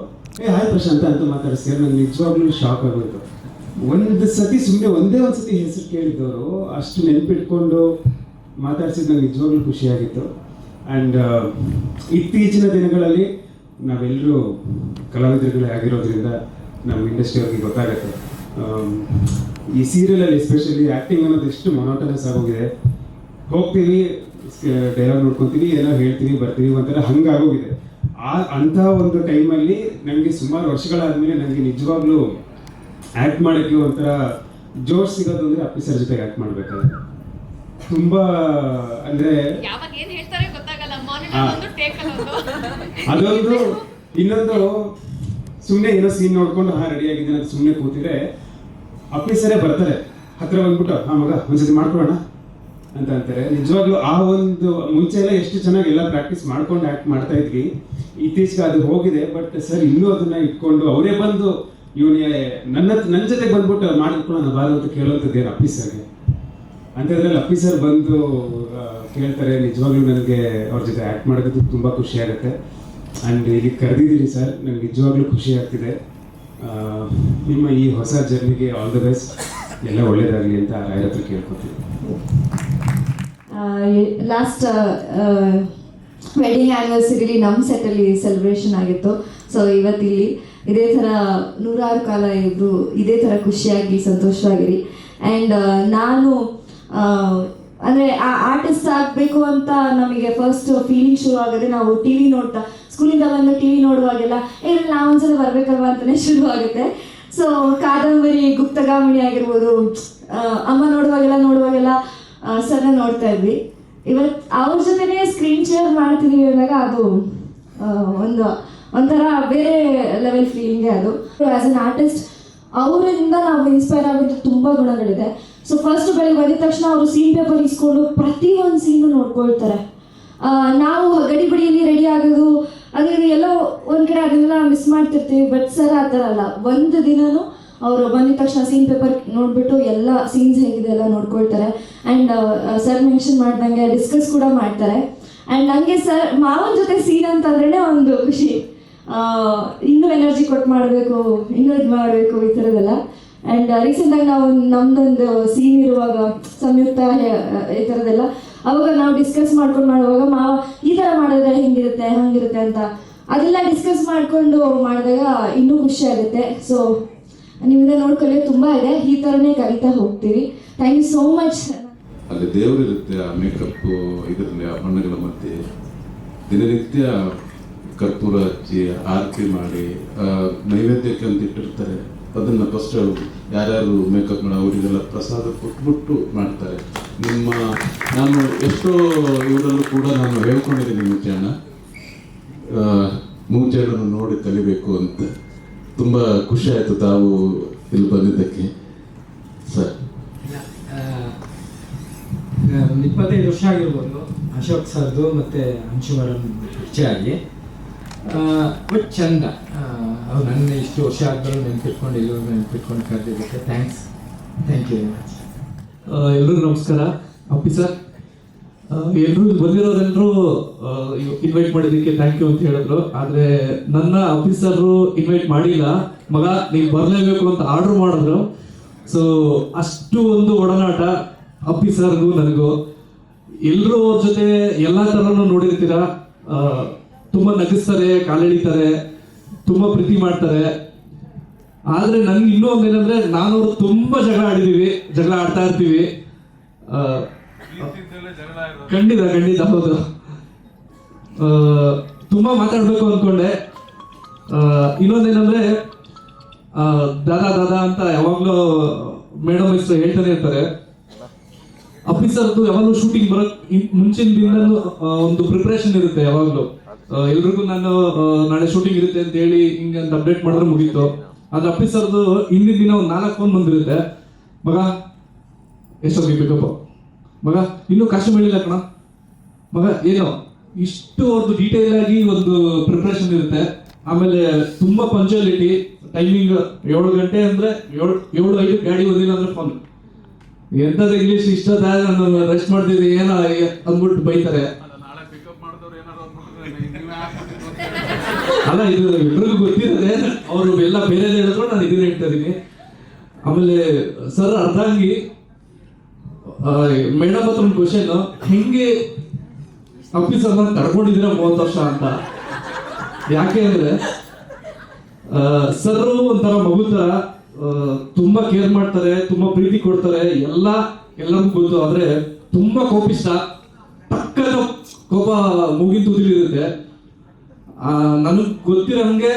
ಹಾಯ್ ಪ್ರಶಾಂತ ಅಂತ ಮಾತಾಡಿಸ್ತಾರೆ. ನಂಗೆ ನಿಜವಾಗ್ಲೂ ಶಾಕ್ ಆಗೋಯ್ತು. ಒಂದು ಸತಿ ಸುಮ್ಮನೆ ಒಂದೇ ಒಂದು ಸತಿ ಹೆಸರು ಕೇಳಿದ್ದವರು ಅಷ್ಟು ನೆನಪಿಟ್ಕೊಂಡು ಮಾತಾಡ್ಸಿದ್ದು ನಂಗೆ ನಿಜವಾಗ್ಲೂ ಖುಷಿಯಾಗಿತ್ತು. ಆ್ಯಂಡ್ ಇತ್ತೀಚಿನ ದಿನಗಳಲ್ಲಿ ನಾವೆಲ್ಲರೂ ಕಲಾವಿದರುಗಳೇ ಆಗಿರೋದ್ರಿಂದ ನಮ್ಮ ಇಂಡಸ್ಟ್ರಿಯವ್ರಿಗೆ ಗೊತ್ತಾಗುತ್ತೆ, ಈ ಸೀರಿಯಲಲ್ಲಿ ಎಸ್ಪೆಷಲಿ ಆ್ಯಕ್ಟಿಂಗ್ ಅನ್ನೋದು ಎಷ್ಟು ಮೊನೋಟನಸ್ ಆಗೋಗಿದೆ. ಹೋಗ್ತೀವಿ, ಡೈಲಾಗ್ ನೋಡ್ಕೊತೀವಿ, ಏನೋ ಹೇಳ್ತೀವಿ, ಬರ್ತೀವಿ, ಒಂಥರ ಹಂಗಾಗೋಗಿದೆ. ಅಂಥ ಒಂದು ಟೈಮಲ್ಲಿ ನನಗೆ ಸುಮಾರು ವರ್ಷಗಳಾದಮೇಲೆ ನನಗೆ ನಿಜವಾಗ್ಲೂ ಆ್ಯಕ್ಟ್ ಮಾಡೋಕ್ಕೆ ಒಂಥರ ಜೋಶ್ ಸಿಗೋದು ಅಂದರೆ ಅಪ್ಪಿ ಸರ್ ಜೊತೆಗೆ ಆ್ಯಕ್ಟ್ ಮಾಡಬೇಕಾದ್ರೆ ತುಂಬ ಅಂದರೆ ಅದೊಂದು. ಇನ್ನೊಂದು, ಸುಮ್ಮನೆ ಏನೋ ಸೀನ್ ನೋಡ್ಕೊಂಡು ರೆಡಿ ಆಗಿದ್ದೀನಿ ಅಂತ ಸುಮ್ಮನೆ ಕೂತಿದ್ರೆ ಅಪ್ಪಿ ಸರೇ ಬರ್ತಾರೆ, ಹತ್ರ ಬಂದ್ಬಿಟ್ಟು ಮಗ ಒಂದ್ಸತಿ ಮಾಡ್ಕೊಳ್ಳೋಣ ಅಂತ ಅಂತಾರೆ. ನಿಜವಾಗ್ಲೂ ಆ ಒಂದು ಮುಂಚೆ ಎಲ್ಲ ಎಷ್ಟು ಚೆನ್ನಾಗಿ ಎಲ್ಲ ಪ್ರಾಕ್ಟೀಸ್ ಮಾಡ್ಕೊಂಡು ಆ್ಯಕ್ಟ್ ಮಾಡ್ತಾ ಇದ್ವಿ. ಇತ್ತೀಚೆಗೆ ಅದು ಹೋಗಿದೆ. ಬಟ್ ಸರ್ ಇನ್ನೂ ಅದನ್ನ ಇಟ್ಕೊಂಡು ಅವರೇ ಬಂದು ಇವನಿಗೆ ನನ್ನ ಜೊತೆಗೆ ಬಂದ್ಬಿಟ್ಟು ಮಾಡಿಕೊಳ್ಳೋಣ ಬಾರು ಅಂತ ಕೇಳೋಂಥದ್ದೇನು ಅಪ್ಪಿ ಸರ್ಗೆ ಅಂಥದ್ರಲ್ಲಿ ಅಪ್ಪಿ ಸರ್ ಬಂದು ಕೇಳ್ತಾರೆ. ನಿಜವಾಗ್ಲೂ ನನಗೆ ಅವ್ರ ಜೊತೆ ಆ್ಯಕ್ಟ್ ಮಾಡೋದಕ್ಕೆ ತುಂಬ ಖುಷಿ ಆಗುತ್ತೆ. ಆ್ಯಂಡ್ ಇಲ್ಲಿ ಕರೆದಿದ್ದೀರಿ ಸರ್, ನನಗೆ ನಿಜವಾಗ್ಲೂ ಖುಷಿ ಆಗ್ತಿದೆ. ನಿಮ್ಮ ಈ ಹೊಸ ಜರ್ನಿಗೆ ಆಲ್ ದ ಬೆಸ್ಟ್, ಎಲ್ಲ ಒಳ್ಳೇದಾಗಲಿ ಅಂತ ರಾಯರ ಹತ್ರ ಕೇಳ್ಕೊತೀವಿ. ಲಾಸ್ಟ್ ವೆಡ್ಡಿಂಗ್ ಆ್ಯನಿವರ್ಸರಿಲಿ ನಮ್ಮ ಸೆಟ್ಟಲ್ಲಿ ಸೆಲೆಬ್ರೇಷನ್ ಆಗಿತ್ತು. ಸೊ ಇವತ್ತಿಲ್ಲಿ ಇದೇ ಥರ 100 ಕಾಲ ಇಬ್ಬರು ಇದೇ ಥರ ಖುಷಿಯಾಗಿ ಸಂತೋಷವಾಗಿರಿ. ಆ್ಯಂಡ್ ನಾನು ಅಂದರೆ ಆರ್ಟಿಸ್ಟ್ ಆಗಬೇಕು ಅಂತ ನಮಗೆ ಫಸ್ಟ್ ಫೀಲಿಂಗ್ ಶುರು ಆಗೋದೆ ನಾವು ಟಿ ವಿ ನೋಡ್ತಾ, ಸ್ಕೂಲಿಂದ ಬಂದು ಟಿ ವಿ ನೋಡುವಾಗೆಲ್ಲ ನಾವೊಂದ್ಸಲ ಬರಬೇಕಲ್ವ ಅಂತಲೇ ಶುರು ಆಗುತ್ತೆ. ಸೊ ಕಾದಂಬರಿ, ಗುಪ್ತಗಾಮಿಣಿ ಆಗಿರ್ಬೋದು, ಅಮ್ಮ ನೋಡುವಾಗೆಲ್ಲ ಸರ್ನ ನೋಡ್ತಾ ಇದ್ವಿ. ಇವತ್ತು ಅವ್ರ ಜೊತೆನೇ ಸ್ಕ್ರೀನ್ ಶೇರ್ ಮಾಡ್ತಿದ್ದೀವಿ ಅಂದಾಗ ಅದು ಒಂಥರ ಬೇರೆ ಲೆವೆಲ್ ಫೀಲಿಂಗೇ ಅದು. ಆ್ಯಸ್ ಅನ್ ಆರ್ಟಿಸ್ಟ್ ಅವರಿಂದ ನಾವು ಇನ್ಸ್ಪೈರ್ ಆಗೋದು ತುಂಬ ಗುಣಗಳಿದೆ. ಸೊ ಫಸ್ಟ್ ಬೆಳಿಗ್ಗೆ ಬಂದಿದ ತಕ್ಷಣ ಅವರು ಸೀನ್ ಪೇಪರ್ ಇಸ್ಕೊಂಡು ಪ್ರತಿಯೊಂದು ಸೀನು ನೋಡ್ಕೊಳ್ತಾರೆ. ನಾವು ಗಡಿಬಿಡಿಯಲ್ಲಿ ರೆಡಿ ಆಗೋದು ಅದೇ ಎಲ್ಲೋ ಒಂದು ಕಡೆ ಅದನ್ನೆಲ್ಲ ಮಿಸ್ ಮಾಡ್ತಿರ್ತೀವಿ. ಬಟ್ ಸರ್ ಆ ಥರ ಅಲ್ಲ, ಒಂದು ದಿನವೂ ಅವರು ಬಂದಿದ ತಕ್ಷಣ ಸೀನ್ ಪೇಪರ್ ನೋಡಿಬಿಟ್ಟು ಎಲ್ಲ ಸೀನ್ಸ್ ಹೇಗಿದೆ ಎಲ್ಲ ನೋಡ್ಕೊಳ್ತಾರೆ. ಆ್ಯಂಡ್ ಸರ್ ಮೆನ್ಷನ್ ಮಾಡ್ದಂಗೆ ಡಿಸ್ಕಸ್ ಕೂಡ ಮಾಡ್ತಾರೆ. ಆ್ಯಂಡ್ ನನಗೆ ಸರ್ ಮಾವನ ಜೊತೆ ಸೀನ್ ಅಂತಂದ್ರೇ ಒಂದು ಖುಷಿ. ಇನ್ನೂ ಎನರ್ಜಿ ಕೊಟ್ಟು ಮಾಡಬೇಕು, ಇನ್ನೂ ಇದು ಮಾಡಬೇಕು, ಈ ಥರದ್ದೆಲ್ಲ. ಆ್ಯಂಡ್ ರೀಸೆಂಟಾಗಿ ನಾವು ನಮ್ಮದೊಂದು ಸೀನ್ ಇರುವಾಗ ಸಂಯುಕ್ತ ಈ ಥರದ್ದೆಲ್ಲ ಅವಾಗ ನಾವು ಡಿಸ್ಕಸ್ ಮಾಡ್ಕೊಂಡು ಮಾಡುವಾಗ ಮಾವ ಈ ಥರ ಮಾಡಿದ್ರೆ ಹಿಂಗಿರುತ್ತೆ ಹಂಗಿರುತ್ತೆ ಅಂತ ಅದೆಲ್ಲ ಡಿಸ್ಕಸ್ ಮಾಡಿಕೊಂಡು ಮಾಡಿದಾಗ ಇನ್ನೂ ಖುಷಿ ಆಗುತ್ತೆ. ಸೊ ನಿಮ್ಮಿಂದ ನೋಡ್ಕೊಳ್ಳೋದು ತುಂಬ ಇದೆ, ಈ ಥರನೇ ಕಲಿತಾ ಹೋಗ್ತೀವಿ. Thank you so much. ಅಲ್ಲಿ ದೇವರಿರುತ್ತೆ, ಆ ಮೇಕಪ್ ಇದರಲ್ಲಿ ಆ ಬಣ್ಣಗಳ ಮಧ್ಯೆ ದಿನನಿತ್ಯ ಕರ್ಪೂರ ಹಚ್ಚಿ ಆರತಿ ಮಾಡಿ ನೈವೇದ್ಯಕ್ಕೆ ಅಂತ ಇಟ್ಟಿರ್ತಾರೆ. ಅದನ್ನು ಫಸ್ಟ್ ಯಾರ್ಯಾರು ಮೇಕಪ್ ಮಾಡಿ ಅವರಿಗೆಲ್ಲ ಪ್ರಸಾದ ಕೊಟ್ಬಿಟ್ಟು ಮಾಡ್ತಾರೆ. ನಾನು ಎಷ್ಟೋ ಇವರಲ್ಲೂ ಕೂಡ ನಾನು ಹೇಳ್ಕೊಂಡಿದ್ದೀನಿ ಮೂರ್ತಿಯನ್ನು ನೋಡಿ ಕಲಿಬೇಕು ಅಂತ. ತುಂಬ ಖುಷಿ ಆಯಿತು ತಾವು ಇಲ್ಲಿ ಬಂದಿದ್ದಕ್ಕೆ ಸರ್. ಒಂದು 25 ವರ್ಷ ಆಗಿರ್ಬೋದು ಅಶೋಕ್ ಸರ್ದು ಮತ್ತು ಅಂಶು ಮೇಡಮ್ ಪರಿಚಯ ಆಗಿ. ಬಟ್ ಚಂದ, ಅವ್ರು ನನ್ನ ಇಷ್ಟು ವರ್ಷ ಆದರೂ ನೆನ್ಪಿಟ್ಕೊಂಡು ಎಲ್ಲರೂ ನೆನ್ಪಿಟ್ಕೊಂಡು ಕರೆದಿದ್ದಕ್ಕೆ ಥ್ಯಾಂಕ್ ಯು ವೆರಿ ಮಚ್. ಎಲ್ರಿಗೂ ನಮಸ್ಕಾರ. ಅಪ್ಪಿ ಸರ್, ಎಲ್ಲರೂ ಬಂದಿರೋರೆಲ್ಲರೂ ಇನ್ವೈಟ್ ಮಾಡಿದ್ದಕ್ಕೆ ಥ್ಯಾಂಕ್ ಯು ಅಂತ ಹೇಳಿದ್ರು. ಆದರೆ ನನ್ನ ಆಫೀಸರು ಇನ್ವೈಟ್ ಮಾಡಿಲ್ಲ, ಮಗ ನೀವು ಬರಲೇಬೇಕು ಅಂತ ಆರ್ಡರ್ ಮಾಡಿದ್ರು. ಸೊ ಅಷ್ಟು ಒಂದು ಒಡನಾಟ ಆಫೀಸರ್ಗೂ ನನಗೂ. ಎಲ್ಲರೂ ಅವ್ರ ಜೊತೆ ಎಲ್ಲ ಥರನೂ ನೋಡಿರ್ತೀರ. ತುಂಬ ನಗಿಸ್ತಾರೆ, ಕಾಲೆಳಿತಾರೆ, ತುಂಬ ಪ್ರೀತಿ ಮಾಡ್ತಾರೆ. ಆದರೆ ನನ್ಗೆ ಇನ್ನೂ ಒಂದೇನಂದ್ರೆ, ನಾನು ಅವರು ತುಂಬ ಜಗಳ ಆಡ್ತಾ ಇರ್ತೀವಿ. ಖಂಡಿತ ಹೌದು. ತುಂಬಾ ಮಾತಾಡ್ಬೇಕು ಅನ್ಕೊಂಡೆ. ಇನ್ನೊಂದೇನಂದ್ರೆ, ದಾದಾ ಅಂತ ಯಾವಾಗ್ಲೂ ಮೇಡಮ್ ಹೆಸರು ಹೇಳ್ತಾನೆ ಇರ್ತಾರೆ. ಆಫೀಸರ್ದು ಯಾವಾಗಲೂ ಶೂಟಿಂಗ್ ಬರೋಕ್ ಮುಂಚಿನ ದಿನದಲ್ಲೂ ಒಂದು ಪ್ರಿಪ್ರೇಷನ್ ಇರುತ್ತೆ ಯಾವಾಗ್ಲೂ. ಎಲ್ರಿಗೂ ನಾನು ನಾಳೆ ಶೂಟಿಂಗ್ ಇರುತ್ತೆ ಅಂತ ಹೇಳಿ ಹಿಂಗೆ ಅಂತ ಅಪ್ಡೇಟ್ ಮಾಡಿದ್ರೆ ಮುಗೀತು. ಆದ್ರೆ ಆಫೀಸರ್ದು ಹಿಂದಿನ ದಿನ ಒಂದು 4 ಫೋನ್ ಬಂದಿರುತ್ತೆ. ಮಗ ಎಷ್ಟೊತ್ತಿಗೆ ಬೇಕಪ್ಪ, ಮಗ ಇನ್ನೂ ಕಾಸ್ಟ್ಯೂಮ್ ಹೇಳಿಲ್ಲ ಕಣ, ಮಗ ಏನೋ ಇಷ್ಟು ಅವ್ರದ್ದು ಡೀಟೇಲ್ ಆಗಿ ಒಂದು ಪ್ರಿಪ್ರೇಷನ್ ಇರುತ್ತೆ. ಆಮೇಲೆ ತುಂಬಾ ಪಂಚುಯಾಲಿಟಿ, ಟೈಮಿಂಗ್ 7 ಗಂಟೆ ಅಂದ್ರೆ 7:05 ಗಾಡಿ ಬಂದಿಲ್ಲ ಅಂದ್ರೆ ಫೋನ್. ಎಂಥದ್ದು ಇಂಗ್ಲೀಷ್ ಇಷ್ಟದ ನಾನು ರೆಸ್ಟ್ ಮಾಡ್ತಿದ್ದೆ ಏನೋ ಅಂದ್ಬಿಟ್ಟು ಬೈತಾರೆ. ಅಲ್ಲ, ಇದು ಇಬ್ಬರಿಗೂ ಗೊತ್ತಿರುತ್ತೆ. ಅವರು ಎಲ್ಲ ಬೇರೆ ಹೇಳಿದ್ರು, ನಾನು ಇದನ್ನ ಹೇಳ್ತಾ ಇದೀನಿ. ಆಮೇಲೆ ಸರ್ ಅರ್ಧಾಂಗಿ ಮೇಡಮ್ ಹತ್ರ ಒಂದು ಕ್ವಶನ್, ಹೆಂಗೆ ಆಫೀಸರ್ನ ತಡ್ಕೊಂಡಿದ್ದೀರಾ 30 ವರ್ಷ ಅಂತ. ಯಾಕೆ ಅಂದ್ರೆ ಸರ್ ಒಂಥರ ಮಗು ತರ ತುಂಬಾ ಕೇರ್ ಮಾಡ್ತಾರೆ, ತುಂಬಾ ಪ್ರೀತಿ ಕೊಡ್ತಾರೆ, ಎಲ್ಲರಿಗೂ ಗೊತ್ತು. ಆದ್ರೆ ತುಂಬಾ ಕೋಪಿಷ್ಟ, ಟಕ್ಕನ ಕೋಪ ಮೂಗಿನ ತುದಿಲಿರುತ್ತೆ. ನನಗ್ ಗೊತ್ತಿರೋ ಹಂಗೆ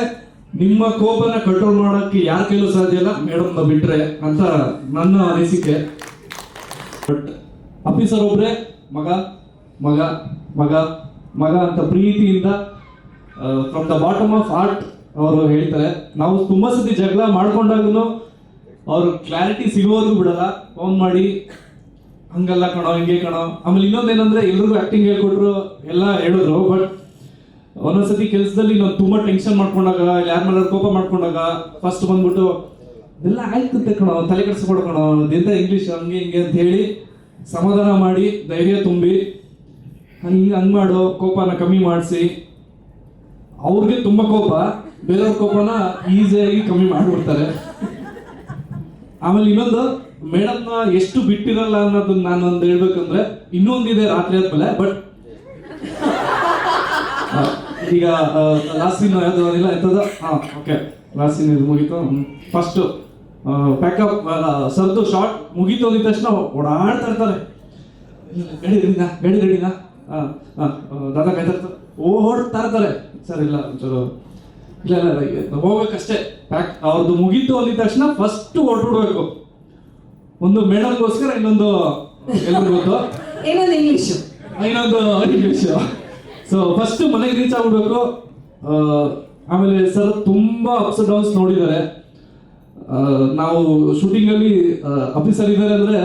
ನಿಮ್ಮ ಕೋಪನ ಕಂಟ್ರೋಲ್ ಮಾಡಕ್ಕೆ ಯಾರ ಕೈಲೂ ಸಾಧ್ಯ ಇಲ್ಲ, ಮೇಡಮ್ನ ಬಿಟ್ರೆ ಅಂತ ನನ್ನ ಅನಿಸಿಕೆ. ಬಟ್ ಆಫೀಸರ್ ಒಬ್ರೆ ಮಗ ಮಗ ಮಗ ಮಗ ಅಂತ ಪ್ರೀತಿಯಿಂದ from the bottom of heart ಅವರು ಹೇಳ್ತಾರೆ. ನಾವು ತುಂಬಾ ಸತಿ ಜಗಳ ಮಾಡ್ಕೊಂಡಾಗೂ ಅವ್ರ ಕ್ಲಾರಿಟಿ ಸಿಗೋವರೆಗೂ ಬಿಡಲ್ಲ. ಫೋನ್ ಮಾಡಿ ಹಂಗಲ್ಲ ಕಣೋ, ಹಿಂಗೆ ಕಣೋ. ಆಮೇಲೆ ಇನ್ನೊಂದೇನಂದ್ರೆ, ಎಲ್ರಿಗೂ ಆಕ್ಟಿಂಗ್ ಹೇಳ್ಕೊಟ್ರು, ಎಲ್ಲ ಹೇಳಿದ್ರು. ಬಟ್ ಒಂದೊಂದ್ಸತಿ ಕೆಲಸದಲ್ಲಿ ನಾನು ತುಂಬಾ ಟೆನ್ಷನ್ ಮಾಡ್ಕೊಂಡಾಗ, ಯಾರ ಮೇಲೆ ಕೋಪ ಮಾಡ್ಕೊಂಡಾಗ ಫಸ್ಟ್ ಬಂದ್ಬಿಟ್ಟು ಎಲ್ಲ ಆಯ್ತಂತೆ ಕಣೋ, ತಲೆ ಕೆಡಿಸ್ಕೊಡ್ಕಣೋ, ಎಂತ ಇಂಗ್ಲೀಷ್ ಹಂಗೆ ಹಿಂಗೆ ಅಂತ ಹೇಳಿ ಸಮಾಧಾನ ಮಾಡಿ, ಧೈರ್ಯ ತುಂಬಿ, ಹಂಗ್ ಮಾಡೋ, ಕೋಪನ ಕಮ್ಮಿ ಮಾಡಿಸಿ. ಅವ್ರಿಗೆ ತುಂಬಾ ಕೋಪ, ಬೇರೆಯವ್ರ ಕೋಪನ ಈಸಿಯಾಗಿ ಕಮ್ಮಿ ಮಾಡಿಬಿಡ್ತಾರೆ. ಆಮೇಲೆ ಇನ್ನೊಂದು, ಮೇಡಮ್ನ ಎಷ್ಟು ಬಿಟ್ಟಿರಲ್ಲ ಅನ್ನೋದನ್ನ ನಾನೊಂದು ಹೇಳ್ಬೇಕಂದ್ರೆ, ಇನ್ನೊಂದಿದೆ ರಾತ್ರಿ ಆದ್ಮೇಲೆ. ಬಟ್ ಈಗ ಲಾಸ್ಟ್ ಸೀನ್ ಇಲ್ಲ ಎಂತದ, ಓಕೆ ಲಾಸ್ಟ್ ಸೀನ್ ಇದು ಮುಗೀತು. ಫಸ್ಟ್ ಪ್ಯಾಕಪ್ ಸರ್ದು ಶಾರ್ಟ್ ಮುಗೀತು ಅಂದಿದ ತಕ್ಷಣ ಓಡಾಡ್ತಾ ಇರ್ತಾರೆ. ಗಾಡಿ ರೆಡಿನಾ ದಾದಾ ಕಾಯ್ತಾ ಇರ್ತಾರೆ, ಓಡ್ತಾ ಇರ್ತಾರೆ. ಸರ್ ಇಲ್ಲ ಒಂಚೂರು ಇಲ್ಲ ಹೋಗ್ಬೇಕಷ್ಟೇ. ಅವ್ರದ್ದು ಮುಗೀತು ಅಂದಿದ ತಕ್ಷಣ ಫಸ್ಟ್ ಹೊರಟುಬಿಡ್ಬೇಕು. ಒಂದು ಮೇಡಮ್ಗೋಸ್ಕರ, ಇನ್ನೊಂದು ಎಲ್ರಿಗೂ ಗೊತ್ತು, ಇನ್ನೊಂದು ಇಂಗ್ಲೀಷು. ಸೊ ಫಸ್ಟ್ ಮನೆಗೆ ರೀಚ್ ಆಗ್ಬಿಡ್ಬೇಕು. ಆಮೇಲೆ ಸರ್ ತುಂಬಾ ಅಪ್ಸ್ ಅಂಡ್ ಡೌನ್ಸ್ ನೋಡಿದ್ದಾರೆ. ನಾವು ಶೂಟಿಂಗ್ ಅಲ್ಲಿ ಆಫೀಸರ್ ಇದ್ದಾರೆ ಅಂದ್ರೆ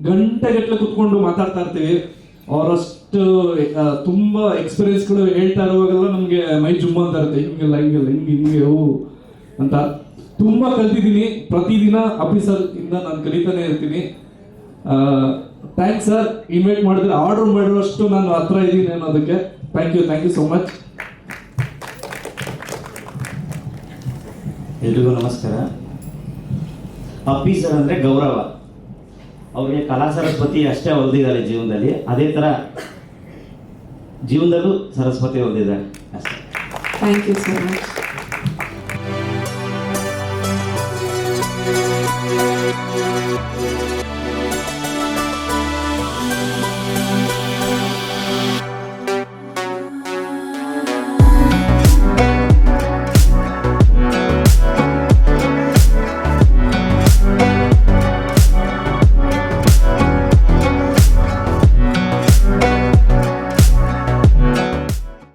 ಗಂಟೆಗಟ್ಟಲೆ ಕುತ್ಕೊಂಡು ಮಾತಾಡ್ತಾ ಇರ್ತೀವಿ. ಅವರಷ್ಟು ತುಂಬಾ ಎಕ್ಸ್ಪೀರಿಯನ್ಸ್ಗಳು ಹೇಳ್ತಾ ಇರುವಾಗೆಲ್ಲ ನಮ್ಗೆ ಮೈ ಜುಮ್ಮ ಅಂತ ಇರುತ್ತೆ. ಹಿಂಗೆ ಅಂತ ತುಂಬಾ ಕಲ್ತಿದ್ದೀನಿ. ಪ್ರತಿದಿನ ಆಫೀಸರ್ ಇಂದ ನಾನು ಕಲಿತಾನೆ ಇರ್ತೀನಿ. ಥ್ಯಾಂಕ್ಸ್ ಸರ್, ಇನ್ವೈಟ್ ಮಾಡಿದ್ರೆ ಆರ್ಡರ್ ಮಾಡಿರೋಷ್ಟು ನಾನು ಹತ್ರ ಇದ್ದೀನಿ ಅನ್ನೋದಕ್ಕೆ. Thank you so much. ಎಲ್ರಿಗೂ ನಮಸ್ಕಾರ. ಅಪ್ಪಿ ಸರ್ ಅಂದರೆ ಗೌರವ. ಅವ್ರಿಗೆ ಕಲಾ ಸರಸ್ವತಿ ಅಷ್ಟೇ ಒಲ್ದಿದ್ದಾರೆ ಜೀವನದಲ್ಲಿ, ಅದೇ ಥರ ಜೀವನದಲ್ಲೂ ಸರಸ್ವತಿ ಒಲ್ದಿದ್ದಾರೆ ಅಷ್ಟೇ. Thank you so much.